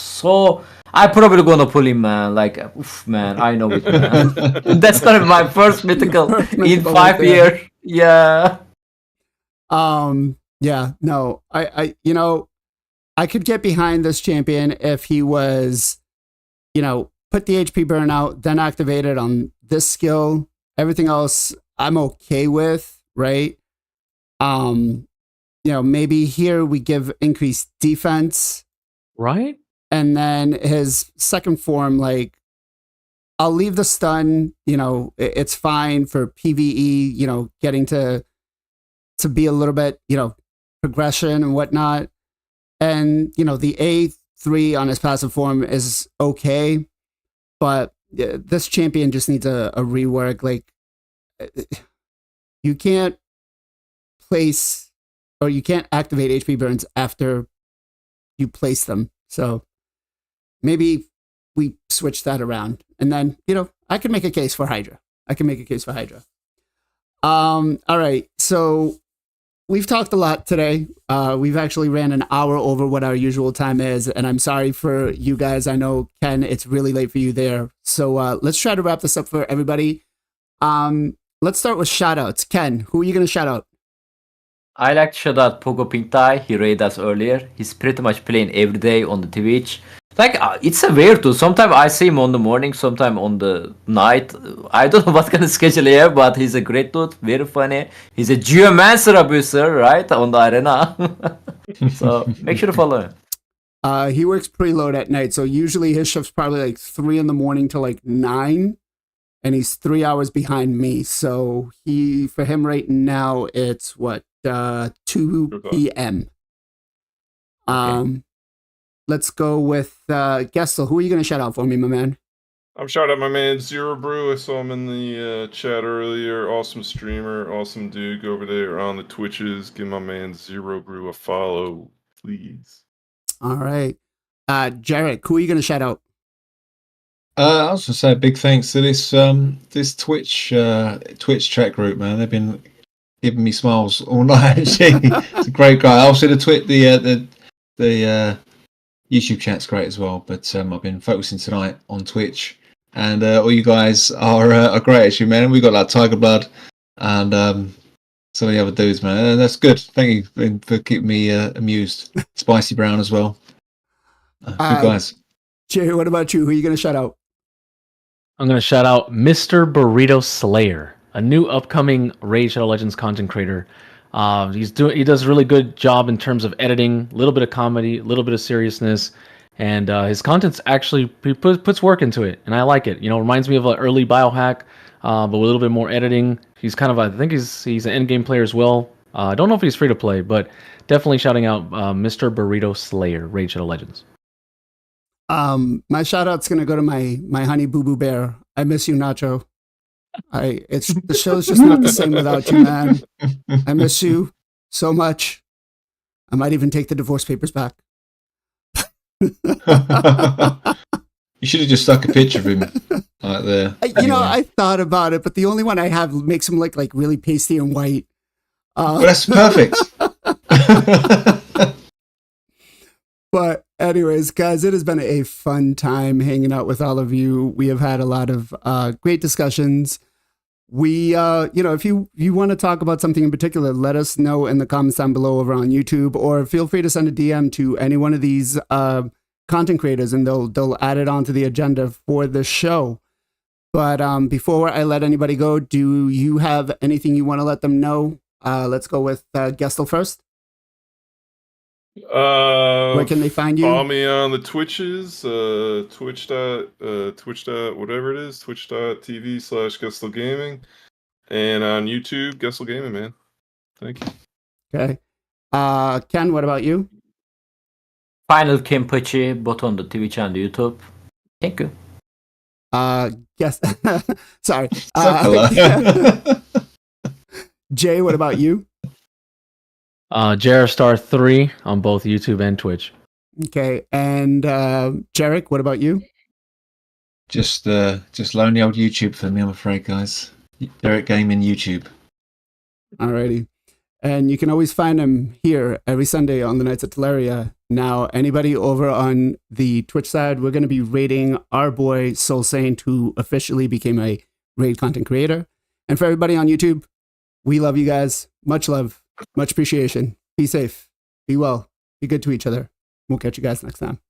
probably gonna pull him, man. Like, oof, man, I know it, man. That's gonna be my first mythical in 5 years. Yeah.
Yeah, no, I you know, I could get behind this champion if he was, you know, put the HP burn out, then activate it on this skill. Everything else I'm okay with, right? You know, maybe here we give increased defense.
Right?
And then his second form, like, I'll leave the stun, you know, it's fine for PvE, you know, getting to be a little bit, you know, progression and whatnot. And, you know, the A3 on his passive form is okay, but this champion just needs a rework. Like, you can't place or you can't activate HP burns after you place them. So maybe we switch that around. And then, you know, I can make a case for Hydra. All right. So we've talked a lot today. We've actually ran an hour over what our usual time is, and I'm sorry for you guys. I know, Ken, it's really late for you there. So let's try to wrap this up for everybody. Let's start with shoutouts. Ken, who are you going to shout out?
I like to shout out Pogo Pink Tai. He raided us earlier. He's pretty much playing every day on the Twitch. Like, it's a weird too. Sometimes I see him on the morning, sometimes on the night. I don't know what kind of schedule he have, but he's a great dude, very funny. He's a geomancer abuser, right, on the arena. So make sure to follow him.
He works preload at night, so usually his shift's probably like 3 in the morning to like 9, and he's 3 hours behind me. So for him right now, it's what, 2 p.m.
Okay.
Let's go with Gestal. Who are you going to shout out for me, my man?
I'm shouting out my man Zero Brew. I saw him in the chat earlier. Awesome streamer, awesome dude. Go over there on the Twitches. Give my man Zero Brew a follow, please.
All right. Jarec, who are you going to shout out?
I was going to say a big thanks to this Twitch chat group, man. They've been giving me smiles all night. Actually, it's a great guy. Also, the YouTube chat's great as well. But I've been focusing tonight on Twitch, and all you guys are great, actually, man. We got like Tiger Blood and some of the other dudes, man. And that's good. Thank you for keeping me amused. Spicy Brown as well. Good guys.
Jay, what about you? Who are you going to shout out?
I'm going to shout out Mr. Burrito Slayer, a new upcoming Raid Shadow Legends content creator. He does a really good job in terms of editing, a little bit of comedy, a little bit of seriousness, and his content's actually, he puts work into it, and I like it. You know, reminds me of an early Biohack, but with a little bit more editing. He's kind of, I think he's an endgame player as well. I don't know if he's free to play, but definitely shouting out Mr. Burrito Slayer, Raid Shadow Legends.
My shout out's gonna go to my honey boo boo bear. I miss you, Nacho. The show's just not the same without you, man. I miss you so much. I might even take the divorce papers back.
You should have just stuck a picture of him right there.
I thought about it, but the only one I have makes him look like really pasty and white.
Well, that's perfect.
But anyways, guys, it has been a fun time hanging out with all of you. We have had a lot of great discussions. We, if you want to talk about something in particular, let us know in the comments down below over on YouTube, or feel free to send a DM to any one of these content creators, and they'll add it onto the agenda for the show. But before I let anybody go, do you have anything you want to let them know? Let's go with Gestal first. Where can they find you?
Follow me on the Twitches, twitch.tv/Gestal Gaming, and on YouTube, Gestal Gaming, man. Thank you.
Okay. Ken, what about you?
FinalKenpachi, both on the Twitch and YouTube. Thank you.
Sorry. Jay, what about you?
Jarastar3 on both YouTube and Twitch.
Okay, and Jarec, what about you?
Just lonely old YouTube for me, I'm afraid, guys. Jarec Gaming YouTube.
Alrighty. And you can always find him here every Sunday on the Knights of Teleria. Now, anybody over on the Twitch side, we're going to be rating our boy Soul Saint, who officially became a raid content creator. And for everybody on YouTube, we love you guys. Much love. Much appreciation. Be safe. Be well. Be good to each other. We'll catch you guys next time.